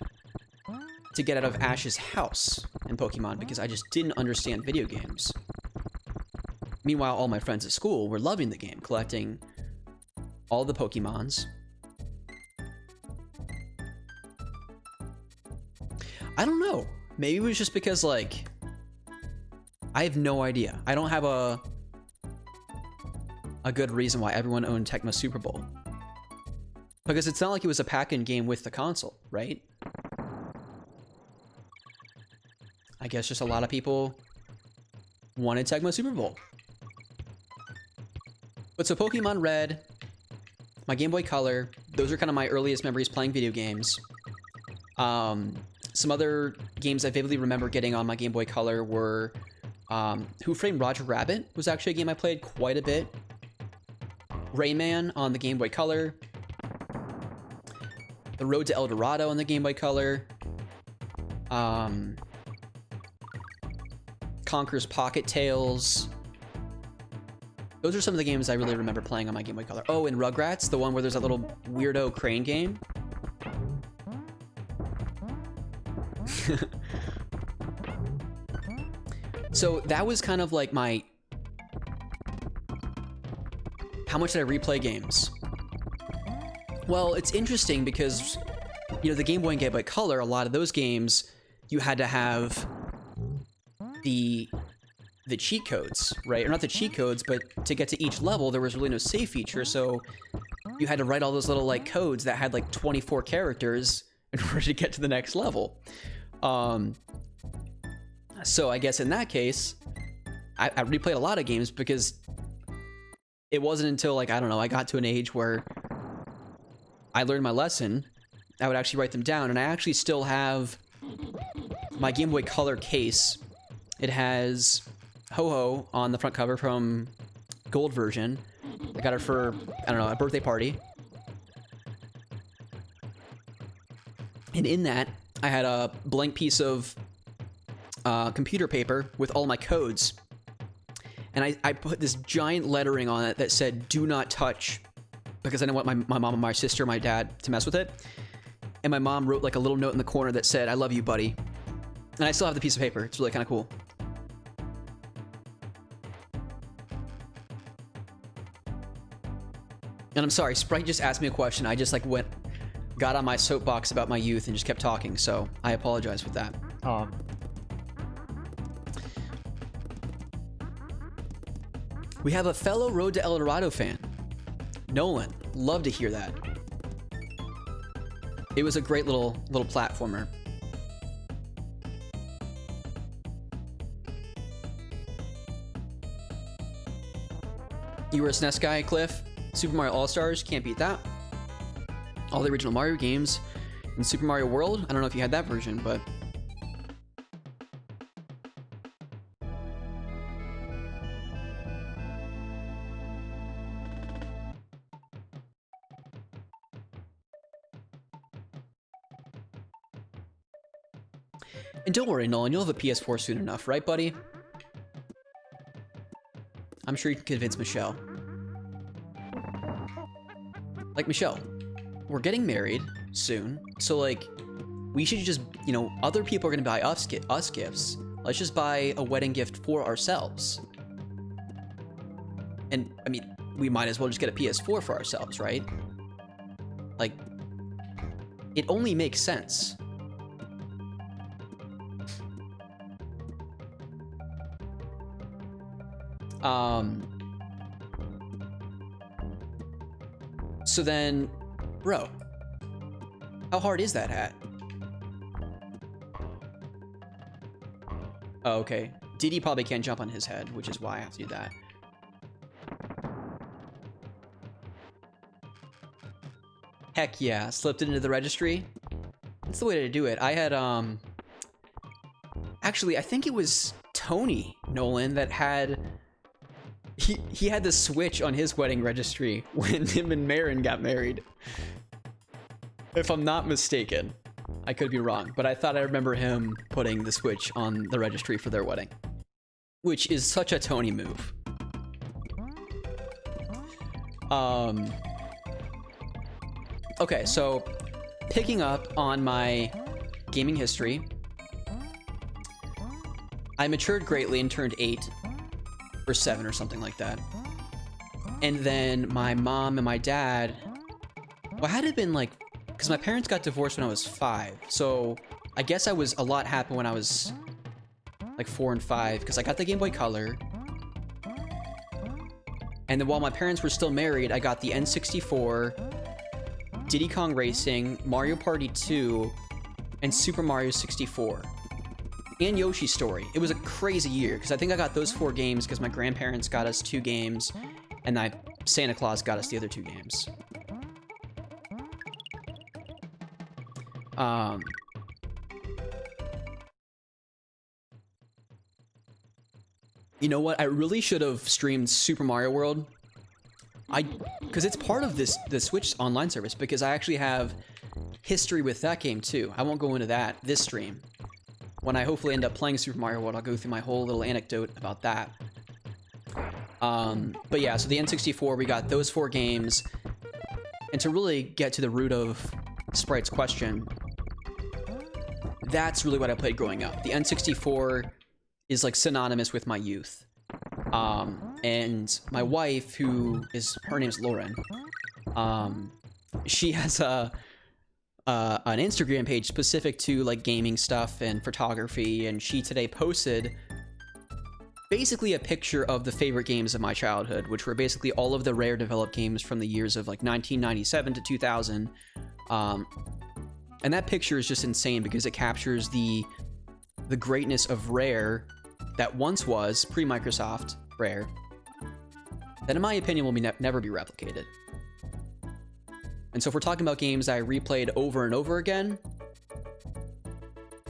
to get out of Ash's house in Pokemon because I just didn't understand video games. Meanwhile, all my friends at school were loving the game, collecting all the Pokemons. I don't know. Maybe it was just because, like, I have no idea. I don't have a good reason why everyone owned Tecmo Super Bowl. Because it's not like it was a pack-in game with the console, right? I guess just a lot of people wanted Tecmo Super Bowl. But so Pokemon Red, my Game Boy Color, those are kind of my earliest memories playing video games. Some other games I vividly remember getting on my Game Boy Color were Who Framed Roger Rabbit was actually a game I played quite a bit. Rayman on the Game Boy Color. The Road to El Dorado on the Game Boy Color. Conker's Pocket Tales. Those are some of the games I really remember playing on my Game Boy Color. Oh, and Rugrats, the one where there's a little weirdo crane game. So that was kind of like my... How much did I replay games? Well, it's interesting because, you know, the Game Boy and Game Boy Color, a lot of those games, you had to have the cheat codes, right? Or not the cheat codes, but to get to each level, there was really no save feature, so you had to write all those little, like, codes that had, like, 24 characters in order to get to the next level. So I guess in that case, I replayed a lot of games because it wasn't until, like, I don't know, I got to an age where I learned my lesson, I would actually write them down, and I actually still have my Game Boy Color case. It has Ho-Ho on the front cover from Gold version. I got it for, I don't know, a birthday party. And in that, I had a blank piece of computer paper with all my codes. And I put this giant lettering on it that said, "Do not touch," because I didn't want my mom and my sister and my dad to mess with it. And my mom wrote like a little note in the corner that said, "I love you, buddy." And I still have the piece of paper. It's really kind of cool. And I'm sorry, Sprite just asked me a question. I just like got on my soapbox about my youth and just kept talking, so I apologize for that. We have a fellow Road to El Dorado fan. Nolan, love to hear that. It was a great little platformer. You were a SNES guy, Cliff? Super Mario All-Stars, can't beat that. All the original Mario games. And Super Mario World, I don't know if you had that version, but... And don't worry, Nolan, you'll have a PS4 soon enough, right, buddy? I'm sure you can convince Michelle. like, Michelle, we're getting married soon, so like, we should just, you know, other people are gonna buy us gifts. Let's just buy a wedding gift for ourselves. And I mean, we might as well just get a PS4 for ourselves, right? Like, it only makes sense. So then, bro, how hard is that hat? Oh, okay. Diddy probably can't jump on his head, which is why I have to do that. Heck yeah, slipped it into the registry. That's the way to do it. I had, actually, I think it was Tony Nolan that had, he had the Switch on his wedding registry when him and Marin got married. If I'm not mistaken. I could be wrong, but I thought I remember him putting the Switch on the registry for their wedding, which is such a Tony move. Okay, so picking up on my gaming history, I matured greatly and turned 8 or 7 or something like that. And then my mom and my dad, well, had it been like, because my parents got divorced when I was 5, so I guess I was a lot happened when I was like 4 and 5, because I got the Game Boy Color. And then while my parents were still married, I got the N64, Diddy Kong Racing, Mario Party 2, and Super Mario 64. And Yoshi's Story. It was a crazy year, because I think I got those 4 games because my grandparents got us 2 games, and Santa Claus got us the other 2 games. You know what? I really should have streamed Super Mario World. Because it's part of the Switch online service, because I actually have history with that game too. I won't go into that this stream. When I hopefully end up playing Super Mario World, I'll go through my whole little anecdote about that. But yeah, so the N64, we got those 4 games. And to really get to the root of Sprite's question, that's really what I played growing up. The N64 is like synonymous with my youth. And my wife, her name's Lauren, she has an Instagram page specific to like gaming stuff and photography, and she today posted basically a picture of the favorite games of my childhood, which were basically all of the Rare developed games from the years of like 1997 to 2000. And that picture is just insane because it captures the greatness of Rare that once was pre-Microsoft Rare, that in my opinion will never be replicated. And so if we're talking about games I replayed over and over again,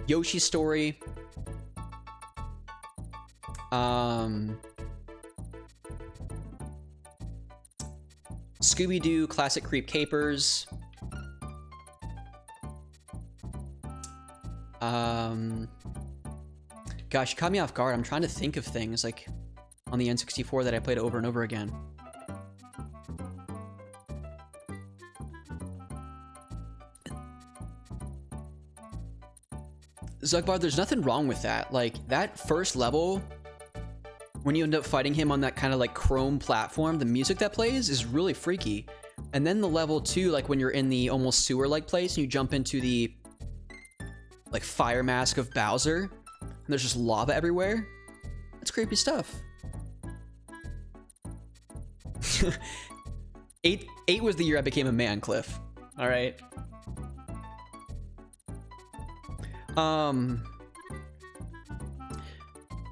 Yoshi's Story, Scooby-Doo Classic Creep Capers, gosh, you caught me off guard. I'm trying to think of things like on the N64 that I played over and over again. Zugbar, there's nothing wrong with that. Like, that first level, when you end up fighting him on that kind of like chrome platform, the music that plays is really freaky. And then the level 2, like when you're in the almost sewer-like place and you jump into the like fire mask of Bowser, and there's just lava everywhere. That's creepy stuff. 8 was the year I became a man, Cliff. All right.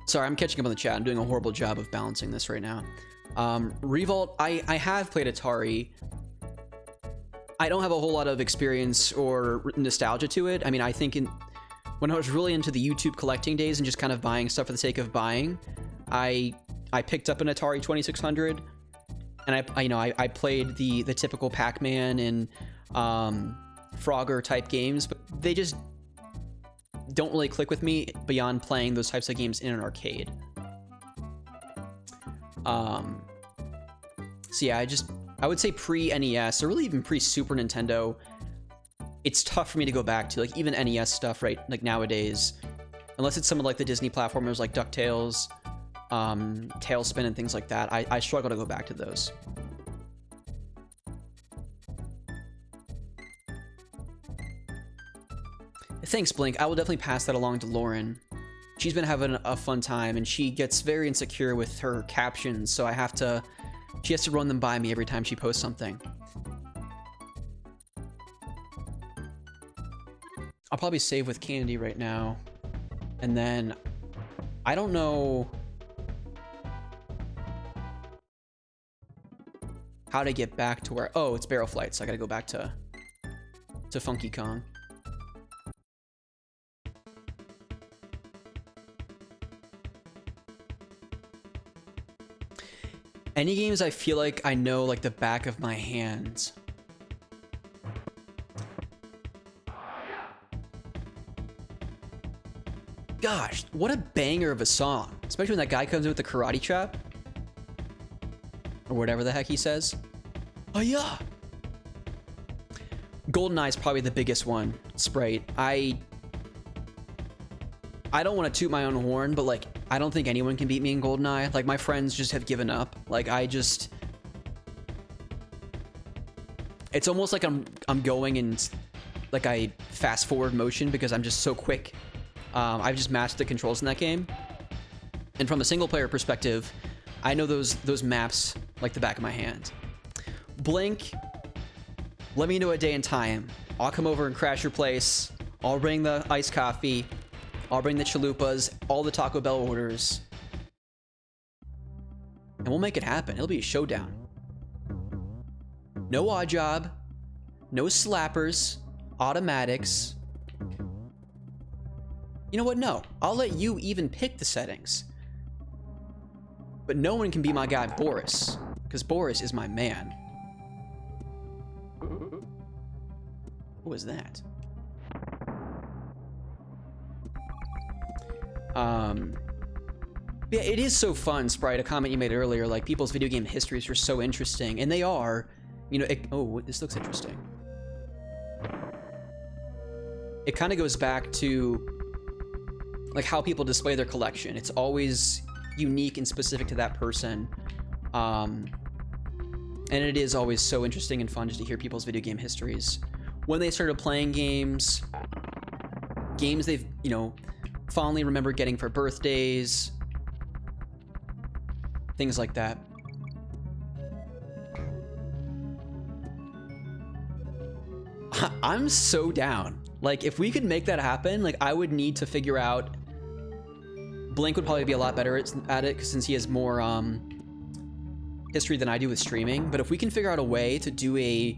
Sorry, I'm catching up on the chat. I'm doing a horrible job of balancing this right now. Revolt, I have played Atari. I don't have a whole lot of experience or nostalgia to it. I mean, I think when I was really into the YouTube collecting days and just kind of buying stuff for the sake of buying, I picked up an Atari 2600, and I played the typical Pac-Man and Frogger type games, but they just don't really click with me beyond playing those types of games in an arcade. So yeah, I would say pre-NES, or really even pre-Super Nintendo, it's tough for me to go back to. Like, even NES stuff, right? Like, nowadays, unless it's some of, like, the Disney platformers like DuckTales, Tailspin, and things like that, I struggle to go back to those. Thanks, Blink. I will definitely pass that along to Lauren. She's been having a fun time, and she gets very insecure with her captions, so she has to run them by me every time she posts something. I'll probably save with Candy right now, and then I don't know how to get back to where... Oh, it's Barrel Flight, so I gotta go back to Funky Kong. Any games I feel like I know like the back of my hand. Gosh, what a banger of a song. Especially when that guy comes in with the karate chop. Or whatever the heck he says. Oh yeah! GoldenEye is probably the biggest one, Sprite. I don't want to toot my own horn, but like, I don't think anyone can beat me in GoldenEye. Like, my friends just have given up. Like, it's almost like I'm going in like I fast forward motion because I'm just so quick. I've just mastered the controls in that game. And from a single player perspective, I know those maps like the back of my hand. Blink, let me know a day and time. I'll come over and crash your place. I'll bring the iced coffee. I'll bring the chalupas, all the Taco Bell orders. And we'll make it happen. It'll be a showdown. No odd job. No slappers. Automatics. You know what? No. I'll let you even pick the settings. But no one can be my guy Boris. Because Boris is my man. What was that? Yeah, it is so fun, Sprite. A comment you made earlier, like people's video game histories are so interesting, and they are. You know, oh, this looks interesting. It kind of goes back to like how people display their collection. It's always unique and specific to that person, and it is always so interesting and fun just to hear people's video game histories. When they started playing games they've, you know, fondly remember getting for birthdays, things like that. I'm so down. Like, if we could make that happen, like, I would need to figure out... Blink would probably be a lot better at it since he has more history than I do with streaming. But if we can figure out a way to do a...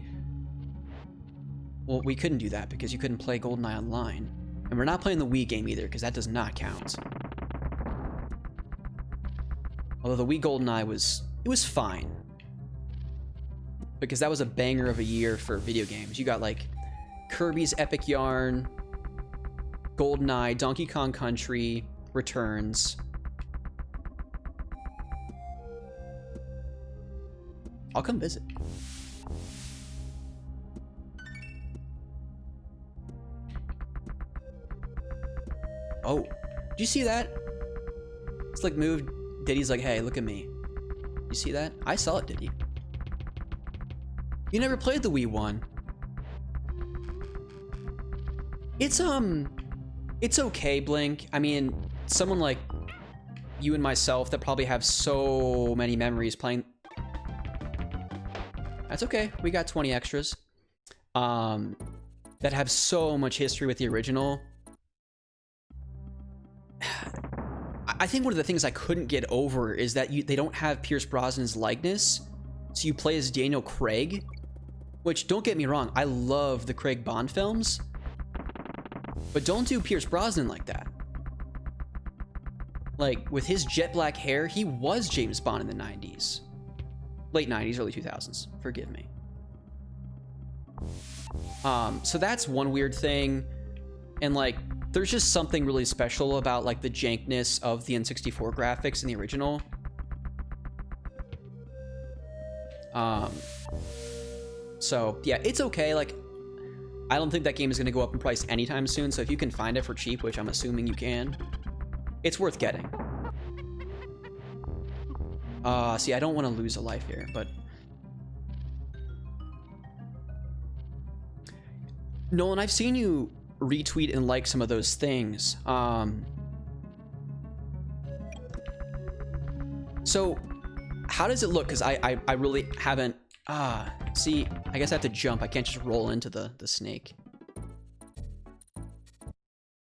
Well, we couldn't do that because you couldn't play GoldenEye online. And we're not playing the Wii game either, because that does not count. Although the Wii GoldenEye was fine. Because that was a banger of a year for video games. You got like Kirby's Epic Yarn, GoldenEye, Donkey Kong Country, Returns. I'll come visit. Oh, did you see that? It's like moved. Diddy's like, hey, look at me. You see that? I saw it, Diddy. You never played the Wii one. It's okay, Blink. I mean, someone like you and myself that probably have so many memories playing. That's okay. We got 20 extras. That have so much history with the original. I think one of the things I couldn't get over is that they don't have Pierce Brosnan's likeness, so you play as Daniel Craig, which, don't get me wrong, I love the Craig Bond films, but don't do Pierce Brosnan like that. Like, with his jet black hair, he was James Bond in the 90s. Late 90s, early 2000s, forgive me. So that's one weird thing, and like, there's just something really special about like the jankness of the N64 graphics in the original. So yeah, it's okay. Like, I don't think that game is going to go up in price anytime soon. So if you can find it for cheap, which I'm assuming you can, it's worth getting. See, I don't want to lose a life here, but Nolan, I've seen you retweet and like some of those things. So how does it look? Because I really haven't. See, I guess I have to jump. I can't just roll into the snake.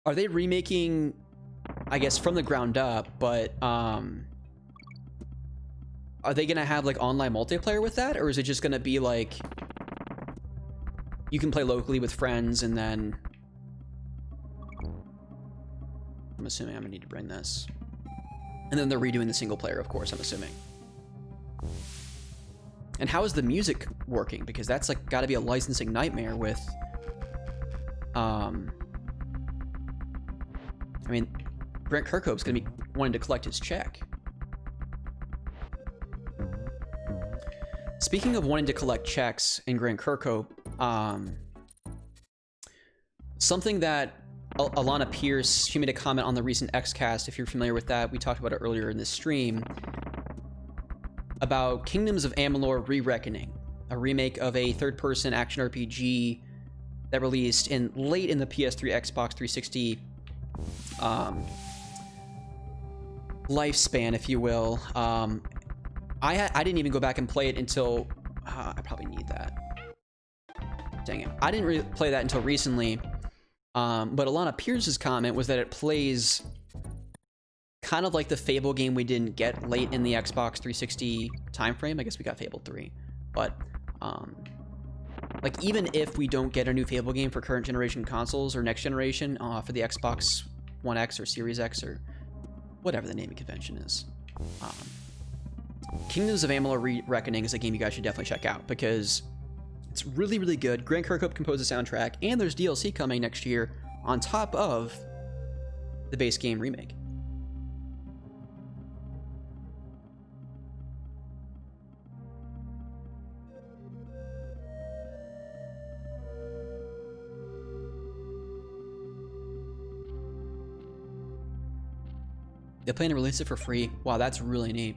Are they remaking, I guess, from the ground up, but are they gonna have like online multiplayer with that, or is it just gonna be like you can play locally with friends and then I'm assuming I'm gonna need to bring this, and then they're redoing the single player, of course, I'm assuming. And how is the music working? Because that's like got to be a licensing nightmare with I mean, Grant Kirkhope's gonna be wanting to collect his check. Speaking of wanting to collect checks in Grant Kirkhope, something that Alana Pierce, she made a comment on the recent XCast, if you're familiar with that. We talked about it earlier in this stream, about Kingdoms of Amalur: Re-Reckoning, a remake of a third-person action RPG that released late in the PS3, Xbox 360 lifespan, if you will. I didn't even go back and play it until I probably need that. Dang it! I didn't really play that until recently. But Alana Pierce's comment was that it plays kind of like the Fable game we didn't get late in the Xbox 360 timeframe. I guess we got Fable 3, but like even if we don't get a new Fable game for current generation consoles or next generation for the Xbox One X or Series X or whatever the naming convention is, Kingdoms of Amalur: Re-Reckoning is a game you guys should definitely check out because it's really, really good. Grant Kirkhope composed the soundtrack, and there's DLC coming next year on top of the base game remake. They plan to release it for free. Wow, that's really neat.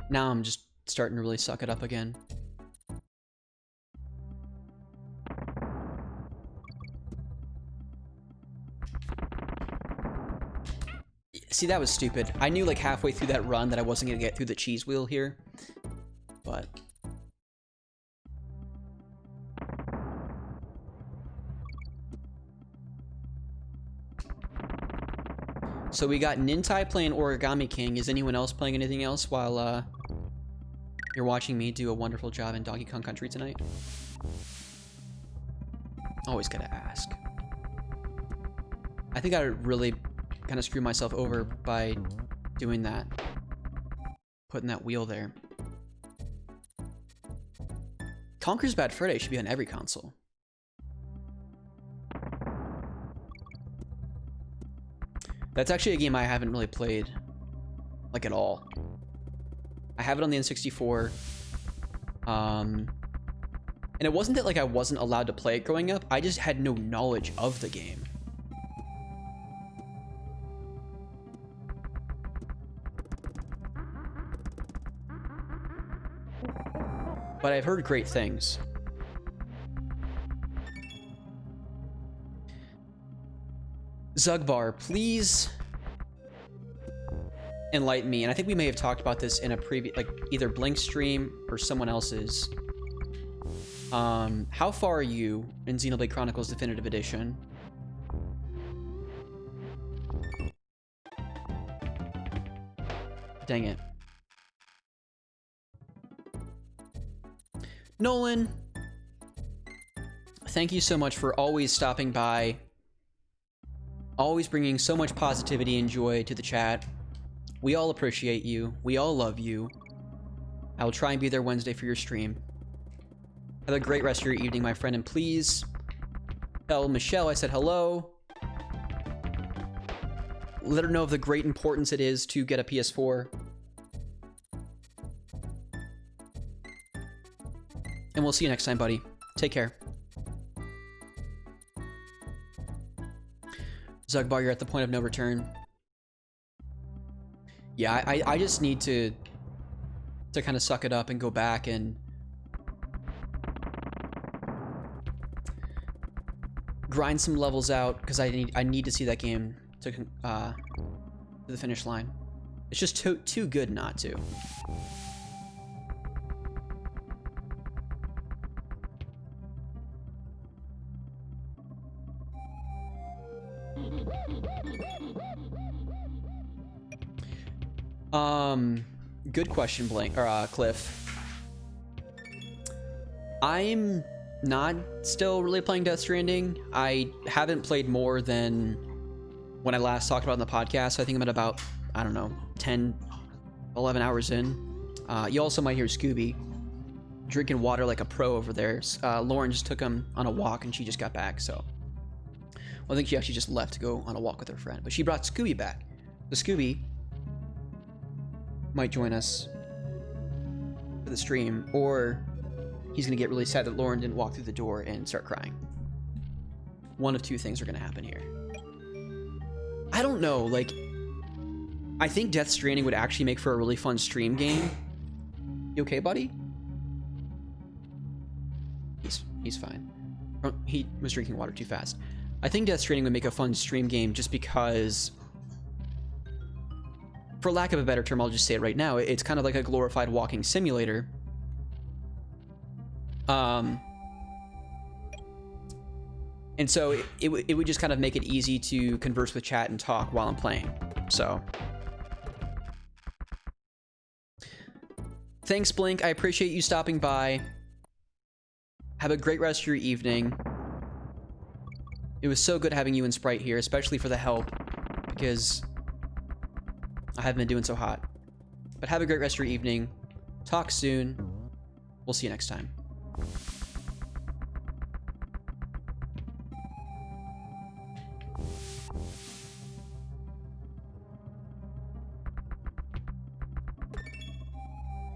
Now I'm just starting to really suck it up again. See, that was stupid. I knew like halfway through that run that I wasn't gonna get through the cheese wheel here, but so we got Nintai playing Origami King. Is anyone else playing anything else while you're watching me do a wonderful job in Donkey Kong Country tonight? Always gotta ask. I think I really kind of screwed myself over by doing that. Putting that wheel there. Conker's Bad Fur Day should be on every console. That's actually a game I haven't really played, like, at all. I have it on the N64. And it wasn't that, like, I wasn't allowed to play it growing up. I just had no knowledge of the game. But I've heard great things. Zugbar, please enlighten me. And I think we may have talked about this in a previous, like either Blink stream or someone else's. How far are you in Xenoblade Chronicles Definitive Edition? Dang it. Nolan, thank you so much for always stopping by. Always bringing so much positivity and joy to the chat. We all appreciate you. We all love you. I will try and be there Wednesday for your stream. Have a great rest of your evening, my friend, and please tell Michelle I said hello. let her know of the great importance it is to get a PS4. And we'll see you next time, buddy. Take care. Zugbar, you're at the point of no return. Yeah, I just need to kind of suck it up and go back and grind some levels out, because I need to see that game to the finish line. It's just too good not to. Good question, Cliff. I'm not still really playing Death Stranding. I haven't played more than when I last talked about it in the podcast. I think I'm at about, I don't know, 10, 11 hours in. You also might hear Scooby drinking water like a pro over there. Lauren just took him on a walk and she just got back, so. Well, I think she actually just left to go on a walk with her friend, but she brought Scooby back. The Scooby might join us for the stream, or he's gonna get really sad that Lauren didn't walk through the door and start crying. One of two things are gonna happen here. I don't know, like, I think Death Stranding would actually make for a really fun stream game. You okay, buddy? He's fine. Oh, he was drinking water too fast. I think Death Stranding would make a fun stream game just because, for lack of a better term, I'll just say it right now, it's kind of like a glorified walking simulator. And so it would just kind of make it easy to converse with chat and talk while I'm playing. So thanks, Blink. I appreciate you stopping by. Have a great rest of your evening. It was so good having you and Sprite here, especially for the help, because I haven't been doing so hot. But have a great rest of your evening. Talk soon. We'll see you next time.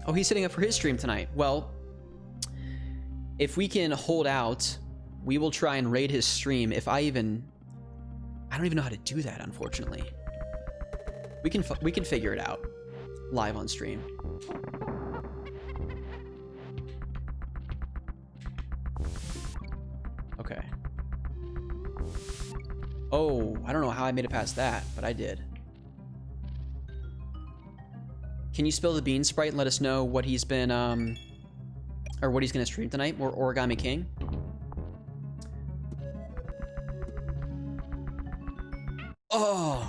Oh, he's sitting up for his stream tonight. Well, if we can hold out, we will try and raid his stream. I don't even know how to do that, unfortunately. We can figure it out live on stream. Okay. Oh, I don't know how I made it past that, but I did. Can you spill the beans, Sprite, and let us know what he's been, or what he's gonna stream tonight? More Origami King? Oh!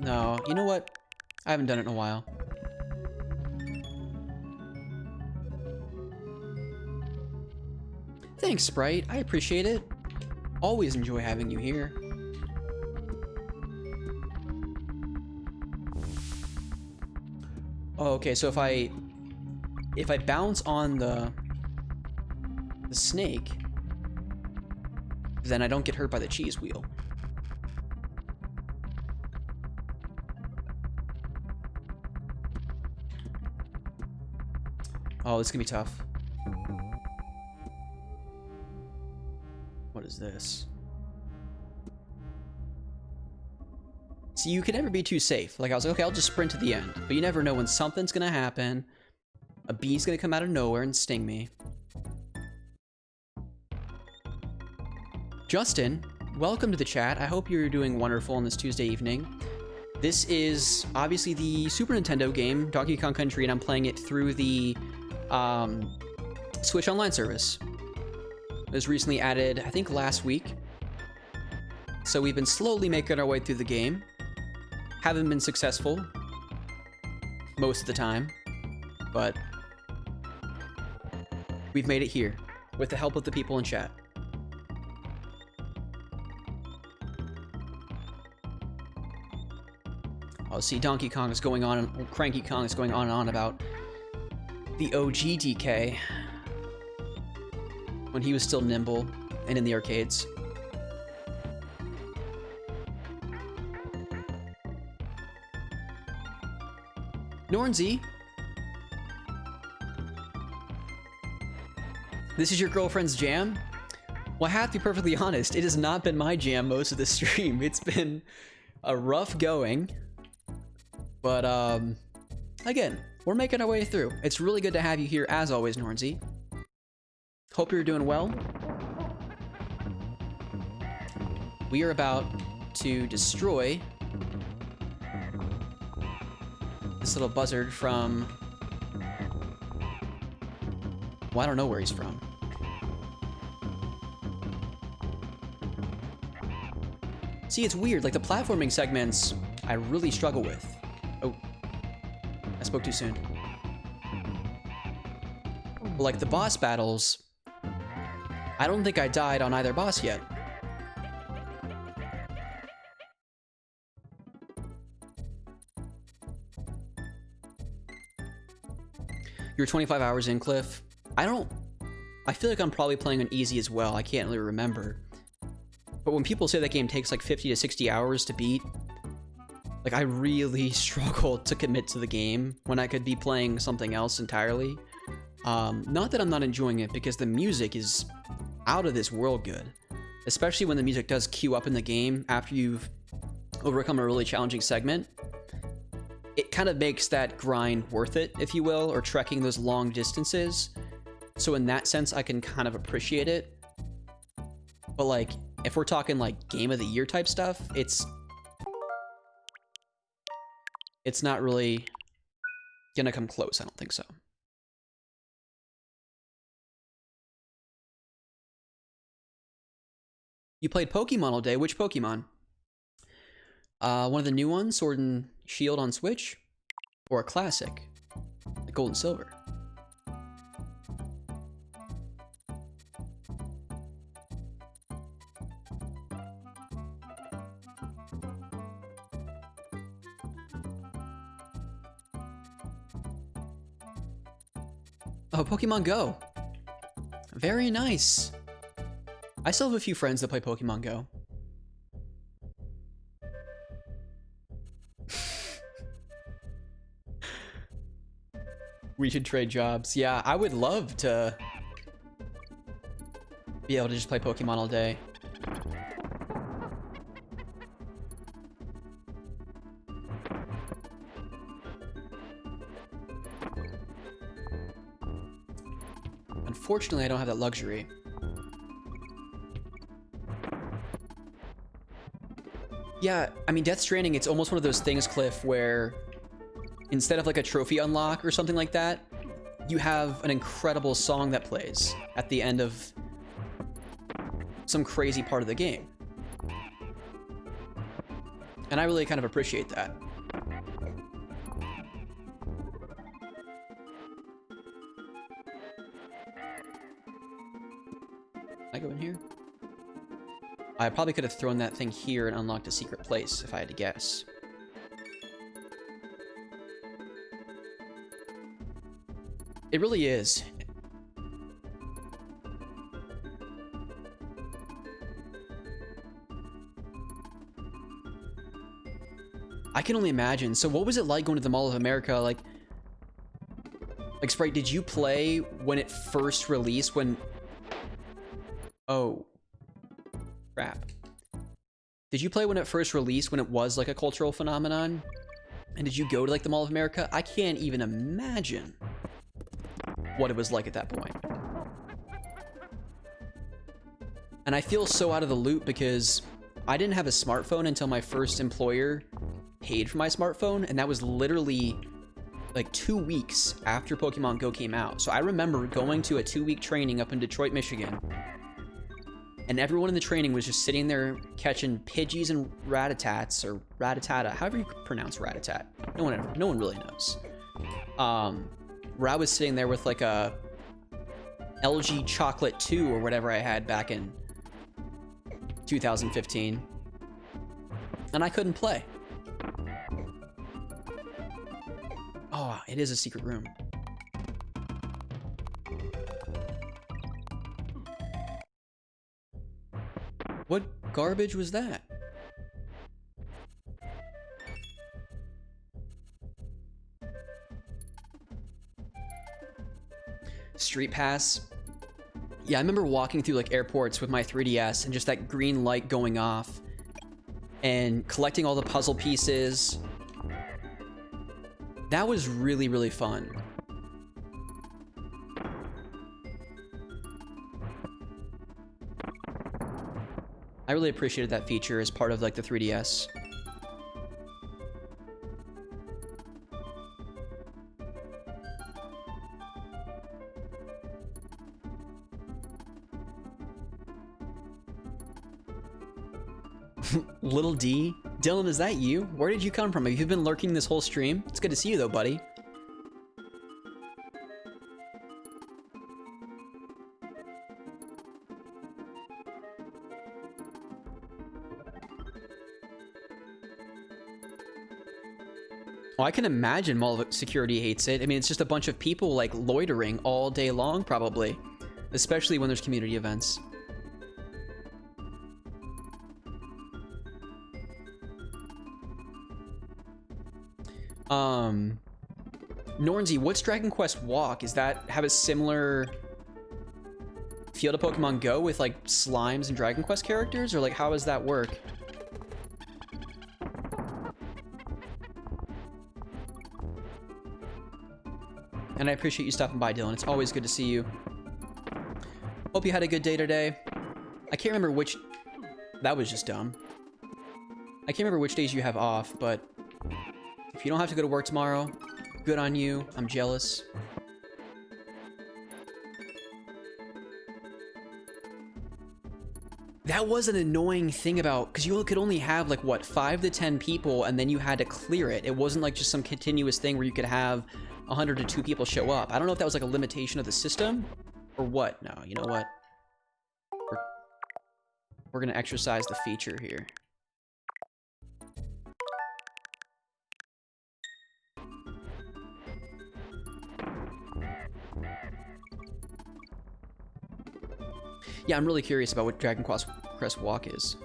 No, you know what? I haven't done it in a while. Thanks, Sprite. I appreciate it. Always enjoy having you here. Oh, okay, so if I bounce on the snake, then I don't get hurt by the cheese wheel. Oh, this is gonna be tough. What is this? See, you can never be too safe. Like, I was like, okay, I'll just sprint to the end. But you never know when something's gonna happen. A bee's gonna come out of nowhere and sting me. Justin, welcome to the chat. I hope you're doing wonderful on this Tuesday evening. This is obviously the Super Nintendo game, Donkey Kong Country, and I'm playing it through the Switch Online service. It was recently added, I think, last week. So we've been slowly making our way through the game. Haven't been successful most of the time, but we've made it here with the help of the people in chat. Oh, see, Donkey Kong is going on, and Cranky Kong is going on and on about the OG DK when he was still nimble and in the arcades. Nornsy. This is your girlfriend's jam? Well, I have to be perfectly honest, it has not been my jam most of the stream. It's been a rough going. But, again, we're making our way through. It's really good to have you here, as always, Nornsy. Hope you're doing well. We are about to destroy this little buzzard from... Well, I don't know where he's from. See, it's weird. Like, the platforming segments, I really struggle with. Oh. I spoke too soon. But, like, the boss battles, I don't think I died on either boss yet. You're 25 hours in, Cliff. I feel like I'm probably playing on easy as well. I can't really remember. But when people say that game takes like 50 to 60 hours to beat, like I really struggle to commit to the game when I could be playing something else entirely. Not that I'm not enjoying it, because the music is out of this world good. Especially when the music does queue up in the game after you've overcome a really challenging segment. It kind of makes that grind worth it, if you will, or trekking those long distances. So in that sense, I can kind of appreciate it. But like, if we're talking like game of the year type stuff, it's not really gonna come close. I don't think so. You played Pokemon all day. Which Pokemon? One of the new ones, Sword and Shield on Switch, or a classic, like Gold and Silver. Oh, Pokemon Go. Very nice. I still have a few friends that play Pokemon Go. We should trade jobs. Yeah, I would love to be able to just play Pokemon all day. Unfortunately, I don't have that luxury. Yeah, I mean, Death Stranding, it's almost one of those things, Cliff, where instead of like a trophy unlock or something like that, you have an incredible song that plays at the end of some crazy part of the game. And I really kind of appreciate that. Can I go in here? I probably could have thrown that thing here and unlocked a secret place if I had to guess. It really is. I can only imagine. So what was it like going to the Mall of America? Like Sprite, did you play when it first released? Oh. Crap. Did you play when it first released, when it was like a cultural phenomenon? And did you go to like the Mall of America? I can't even imagine what it was like at that point. And I feel so out of the loop because I didn't have a smartphone until my first employer paid for my smartphone, and that was literally like 2 weeks after Pokemon Go came out. So I remember going to a 2-week training up in Detroit, Michigan, and everyone in the training was just sitting there catching Pidgeys and Ratatats, or Rattata, however you pronounce Ratatat. No one really knows. Where I was sitting there with like a LG Chocolate 2 or whatever I had back in 2015, and I couldn't play. Oh, it is a secret room. What garbage was that? Street Pass. Yeah, I remember walking through like airports with my 3DS and just that green light going off and collecting all the puzzle pieces. That was really, really fun. I really appreciated that feature as part of like the 3DS. Little D? Dylan, is that you? Where did you come from? Have you been lurking this whole stream? It's good to see you though, buddy. Well, I can imagine Mall of Security hates it. I mean, it's just a bunch of people like loitering all day long, probably. Especially when there's community events. Nornsy, what's Dragon Quest Walk? Is that have a similar feel to Pokemon Go with like slimes and Dragon Quest characters? Or like how does that work? And I appreciate you stopping by, Dylan. It's always good to see you. Hope you had a good day today. I can't remember which... That was just dumb. I can't remember which days you have off, but if you don't have to go to work tomorrow, good on you. I'm jealous. That was an annoying thing about... Because you could only have, like, what, 5 to 10 people, and then you had to clear it. It wasn't, like, just some continuous thing where you could have 100 to 2 people show up. I don't know if that was, like, a limitation of the system, or what. No, you know what? We're gonna exercise the feature here. Yeah, I'm really curious about what Dragon Quest Walk is.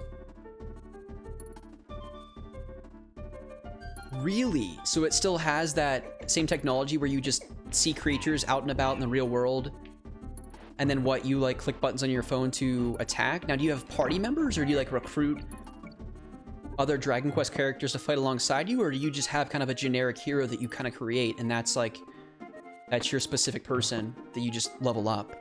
Really? So it still has that same technology where you just see creatures out and about in the real world, and then what, you like click buttons on your phone to attack? Now, do you have party members, or do you like recruit other Dragon Quest characters to fight alongside you, or do you just have kind of a generic hero that you kind of create, and that's like, that's your specific person that you just level up?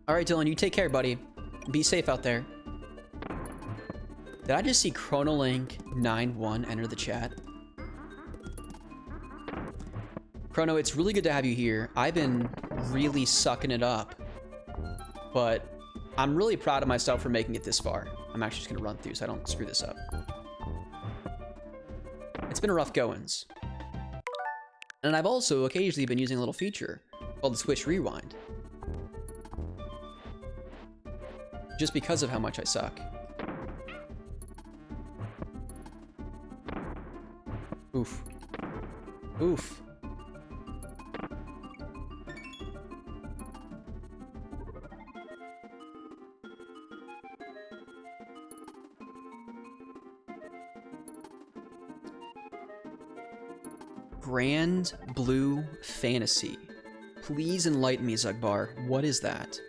All right, Dylan, you take care, buddy. Be safe out there. Did I just see Chronolink91 enter the chat? Chrono, it's really good to have you here. I've been really sucking it up, but I'm really proud of myself for making it this far. I'm actually just gonna run through so I don't screw this up. It's been a rough goings. And I've also occasionally been using a little feature called the Switch Rewind. Just because of how much I suck. Oof. Oof. Grand Blue Fantasy. Please enlighten me, Zugbar. What is that?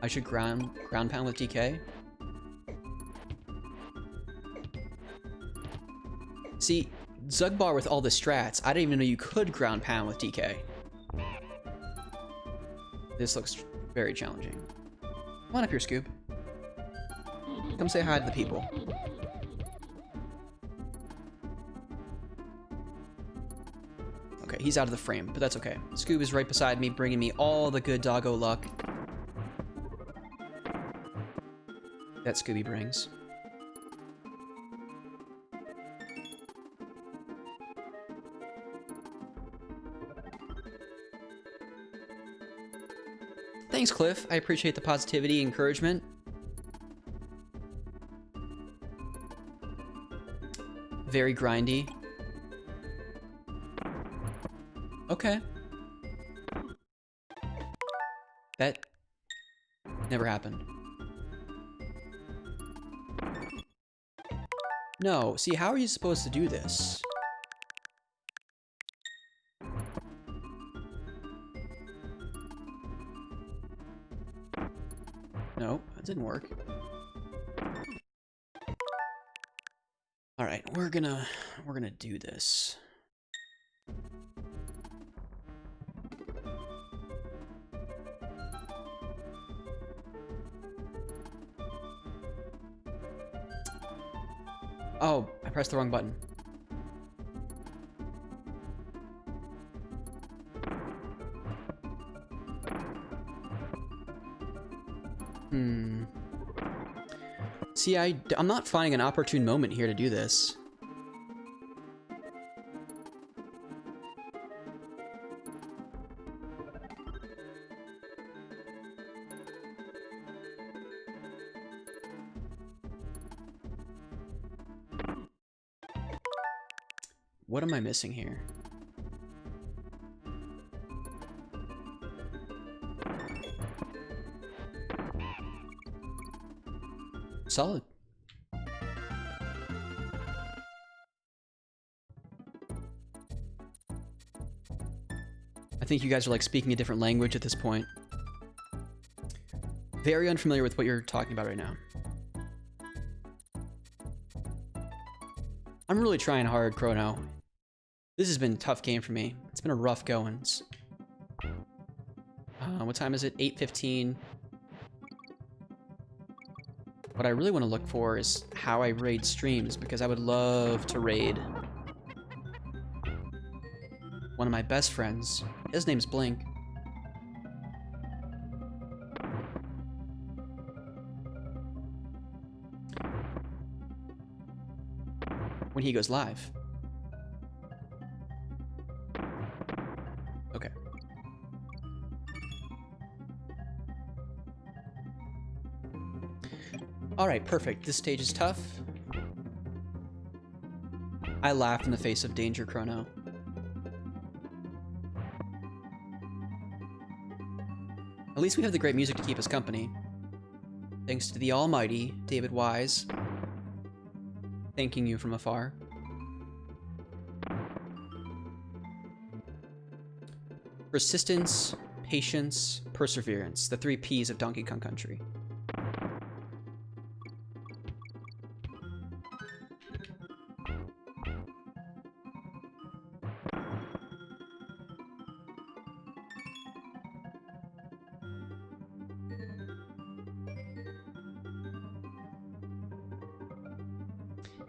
I should ground pound with DK? See, Zugbar with all the strats, I didn't even know you could ground pound with DK. This looks very challenging. Come on up here, Scoob. Come say hi to the people. Okay, he's out of the frame, but that's okay. Scoob is right beside me, bringing me all the good doggo luck that Scooby brings. Thanks, Cliff. I appreciate the positivity and encouragement. Very grindy. Okay. That never happened. No, see, how are you supposed to do this? No, that didn't work. All right, we're gonna do this. Oh, I pressed the wrong button. See, I'm not finding an opportune moment here to do this. What am I missing here? Solid. I think you guys are like speaking a different language at this point. Very unfamiliar with what you're talking about right now. I'm really trying hard, Chrono. This has been a tough game for me. It's been a rough goings. What time is it? 8:15. What I really want to look for is how I raid streams, because I would love to raid one of my best friends. His name's Blink. When he goes live. Okay. Alright, perfect. This stage is tough. I laughed in the face of danger, Chrono. At least we have the great music to keep us company. Thanks to the almighty David Wise. Thanking you from afar. Persistence, patience, perseverance. The 3 Ps of Donkey Kong Country.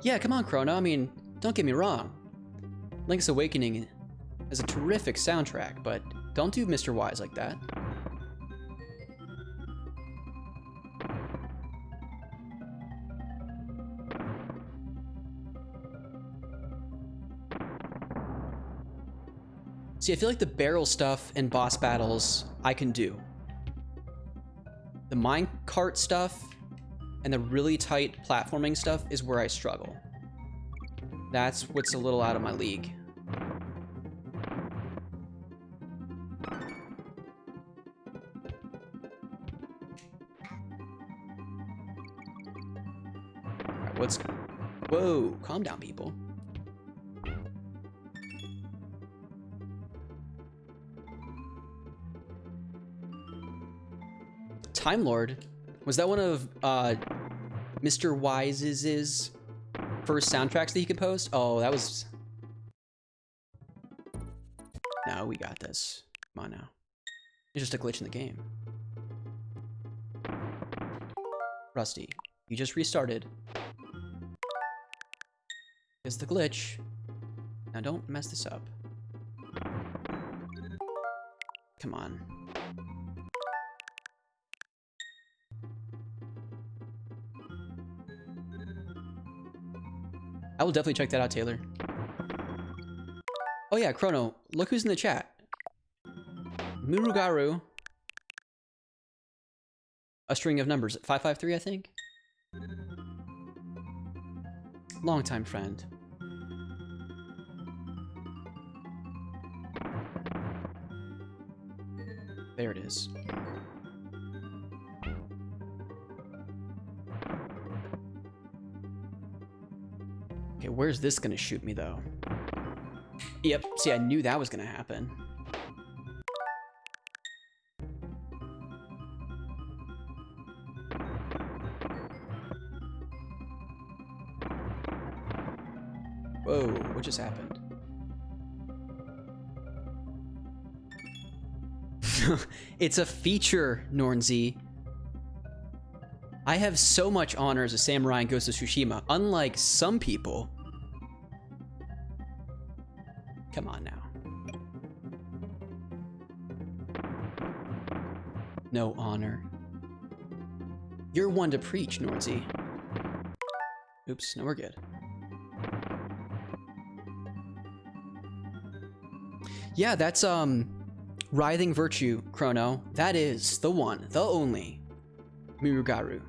Yeah, come on, Chrono. I mean, don't get me wrong. Link's Awakening is a terrific soundtrack, but don't do Mr. Wise like that. See, I feel like the barrel stuff and boss battles I can do. The minecart stuff and the really tight platforming stuff is where I struggle. That's what's a little out of my league. Alright, what's... Whoa, calm down, people. Time Lord? Was that one of Mr. Wise's first soundtracks that he composed? Oh, that was... No, we got this. Come on now. It's just a glitch in the game. Rusty, you just restarted. It's the glitch. Now don't mess this up. Come on. I will definitely check that out, Taylor. Oh yeah, Chrono, look who's in the chat. Murugaru. A string of numbers. 553, I think? Longtime friend. There it is. where's this gonna shoot me, though? Yep, see, I knew that was gonna happen. Whoa, what just happened? It's a feature, Nornzy. I have so much honor as a samurai in Ghost of Tsushima, unlike some people. Come on now. No honor. You're one to preach, Nornzy. Oops, no, we're good. Yeah, that's, Writhing Virtue, Chrono. That is the one, the only Mirugaru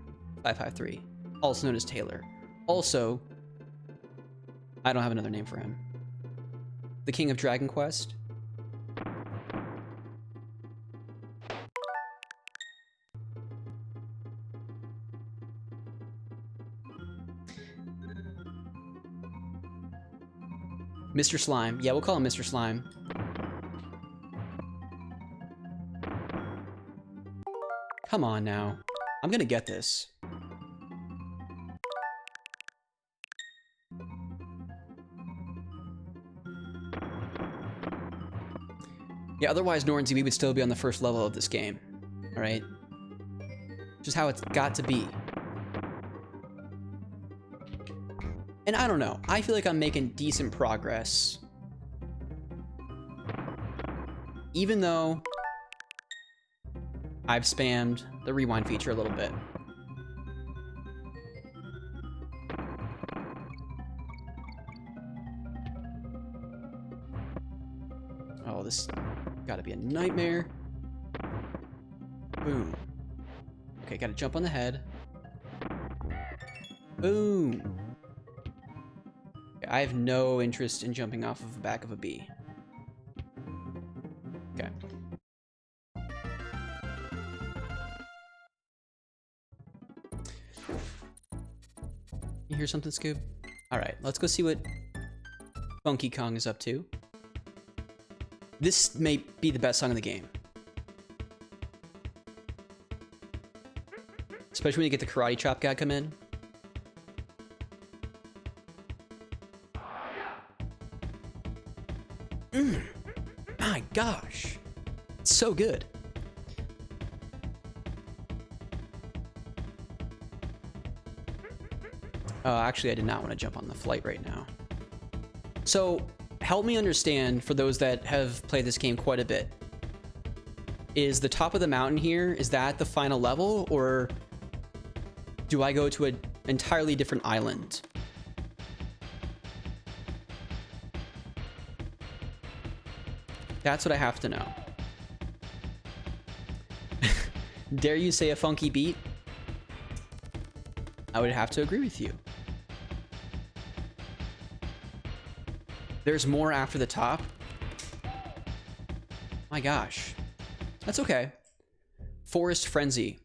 553, also known as Taylor. Also, I don't have another name for him. The King of Dragon Quest. Mr. Slime. Yeah, we'll call him Mr. Slime. Come on now. I'm gonna get this. Yeah, otherwise, Nornzy, we would still be on the first level of this game. Alright? Just how it's got to be. And I don't know. I feel like I'm making decent progress. Even though I've spammed the rewind feature a little bit. Oh, this gotta be a nightmare. Boom. Okay, gotta jump on the head. Boom. Okay, I have no interest in jumping off of the back of a bee. Okay. You hear something, Scoob? Alright, let's go see what Funky Kong is up to. This may be the best song in the game. Especially when you get the karate chop guy come in. My gosh. It's so good. Actually, I did not want to jump on the flight right now. So, help me understand, for those that have played this game quite a bit. Is the top of the mountain here, is that the final level, or do I go to an entirely different island? That's what I have to know. Dare you say a funky beat? I would have to agree with you. There's more after the top. My gosh. That's okay. Forest Frenzy.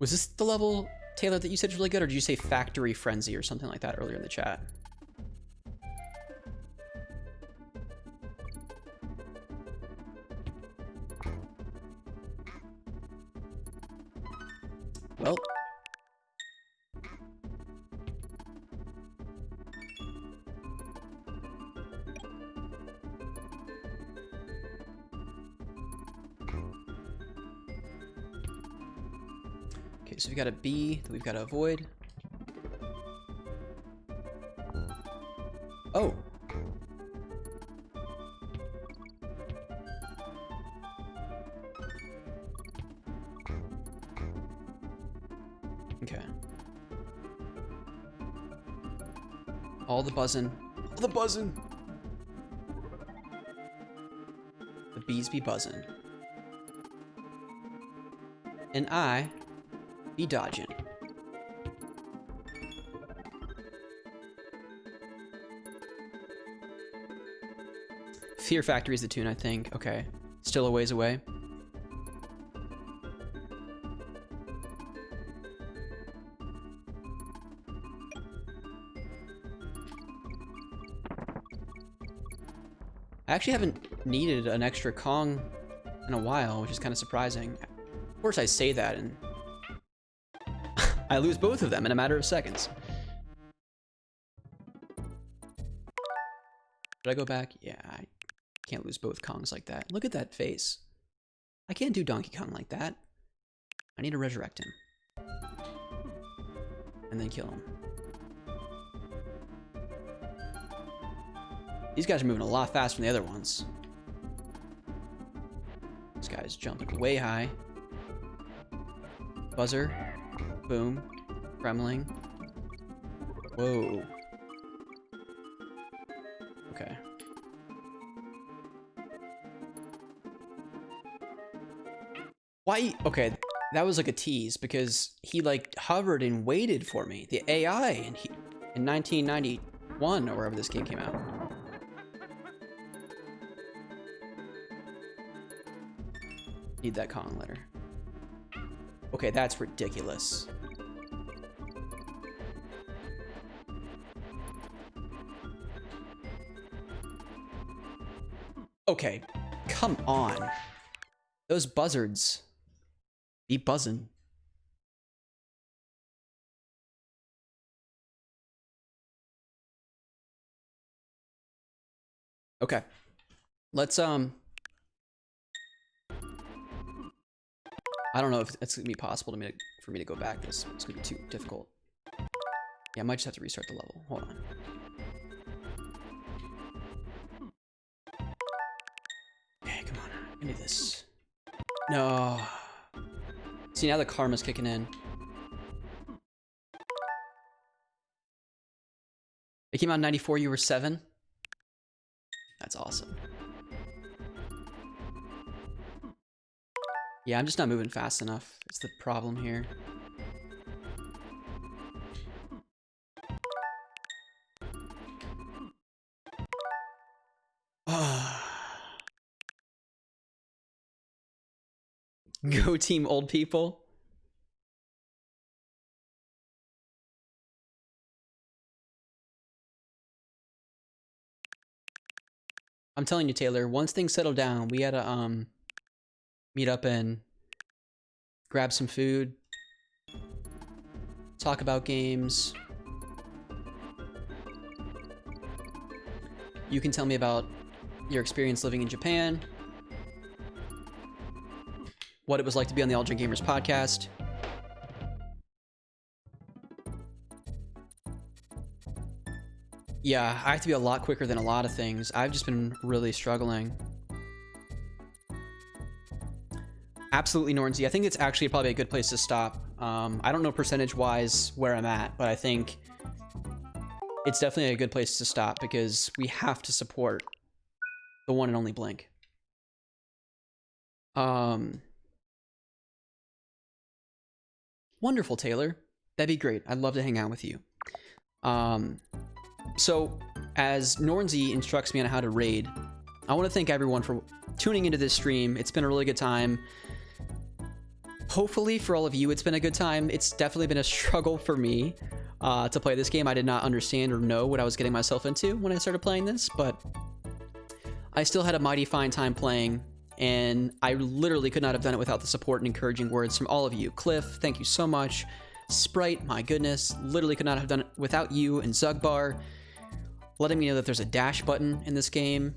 Was this the level, Taylor, that you said was really good, or did you say Factory Frenzy or something like that earlier in the chat? Well. Okay, so we've got a bee that we've got to avoid. Oh. Okay. All the buzzing. All the buzzing. The bees be buzzing. And I be dodging. Fear Factory is the tune, I think. Okay. Still a ways away. I actually haven't needed an extra Kong in a while, which is kind of surprising. Of course I say that and I lose both of them in a matter of seconds. Should I go back? Yeah, I can't lose both Kongs like that. Look at that face. I can't do Donkey Kong like that. I need to resurrect him. And then kill him. These guys are moving a lot faster than the other ones. This guy's jumping way high. Buzzer. Boom. Kremling. Whoa. Okay. Why? Okay, that was like a tease because he like hovered and waited for me. The AI in 1991 or wherever this game came out. Need that Kong letter. Okay, that's ridiculous. Okay, come on. Those buzzards be buzzing. Okay. Let's I don't know if it's gonna be possible for me to go back this. It's gonna be too difficult. Yeah, I might just have to restart the level. Hold on. Okay, come on. Give me this. No. See, now the karma's kicking in. It came out in 94, you were 7? That's awesome. Yeah, I'm just not moving fast enough. It's the problem here. Go team old people. I'm telling you, Taylor, once things settle down, we gotta meet up and grab some food, talk about games. You can tell me about your experience living in Japan, what it was like to be on the All Gen Gamers podcast. Yeah, I have to be a lot quicker than a lot of things. I've just been really struggling. Absolutely, Nornsy. I think it's actually probably a good place to stop. I don't know percentage-wise where I'm at, but I think it's definitely a good place to stop because we have to support the one and only Blink. Wonderful, Taylor. That'd be great. I'd love to hang out with you. So, as Nornsy instructs me on how to raid, I want to thank everyone for tuning into this stream. It's been a really good time. Hopefully, for all of you, it's been a good time. It's definitely been a struggle for me to play this game. I did not understand or know what I was getting myself into when I started playing this, but I still had a mighty fine time playing, and I literally could not have done it without the support and encouraging words from all of you. Cliff, thank you so much. Sprite, my goodness, literally could not have done it without you, and Zugbar, letting me know that there's a dash button in this game,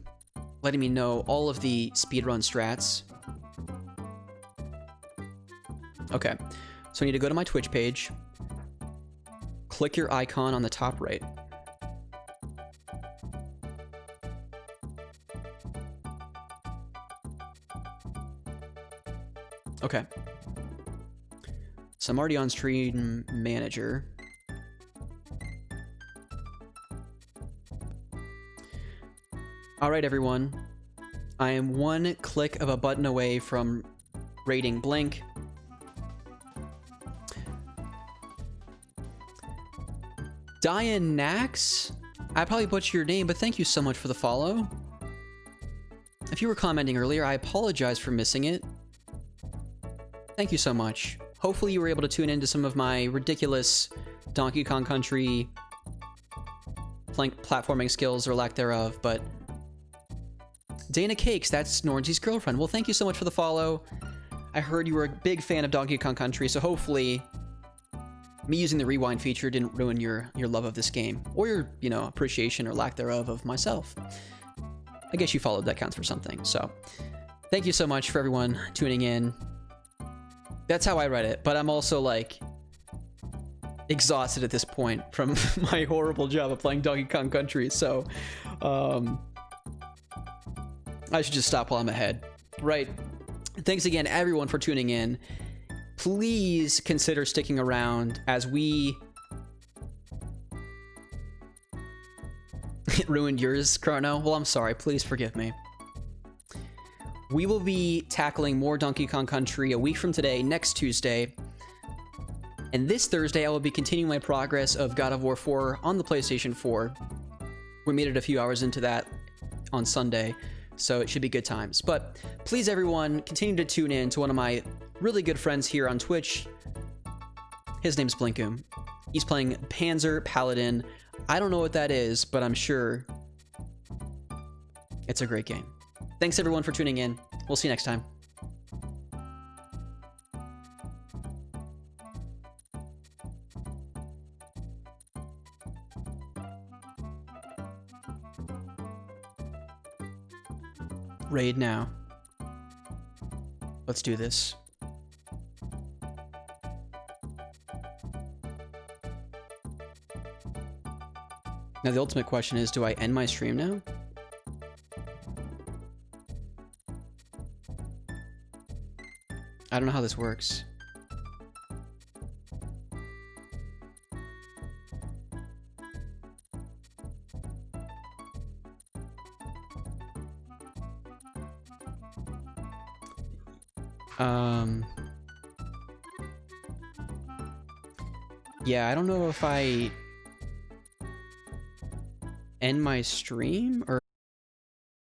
letting me know all of the speedrun strats. Okay, so I need to go to my Twitch page, click your icon on the top right. Okay. So I'm already on Stream Manager. Alright, everyone. I am one click of a button away from raiding Blink. Diane Nax? I probably butchered your name, but thank you so much for the follow. If you were commenting earlier, I apologize for missing it. Thank you so much. Hopefully you were able to tune into some of my ridiculous Donkey Kong Country platforming skills or lack thereof, but Dana Cakes, that's Nornsy's girlfriend. Well, thank you so much for the follow. I heard you were a big fan of Donkey Kong Country, so hopefully me using the rewind feature didn't ruin your love of this game, or your, you know, appreciation or lack thereof of myself. I guess you followed, that counts for something. So thank you so much for everyone tuning in. That's how I read it, but I'm also like exhausted at this point from my horrible job of playing Donkey Kong Country, so I should just stop while I'm ahead. Right. Thanks again, everyone, for tuning in. Please consider sticking around as we... It ruined yours, Chrono? Well, I'm sorry. Please forgive me. We will be tackling more Donkey Kong Country a week from today, next Tuesday. And this Thursday, I will be continuing my progress of God of War 4 on the PlayStation 4. We made it a few hours into that on Sunday, so it should be good times. But please, everyone, continue to tune in to one of my really good friends here on Twitch. His name's Blinkum. He's playing Panzer Paladin. I don't know what that is, but I'm sure it's a great game. Thanks, everyone, for tuning in. We'll see you next time. Raid now. Let's do this. Now the ultimate question is, do I end my stream now? I don't know how this works. Yeah, I don't know if I end my stream or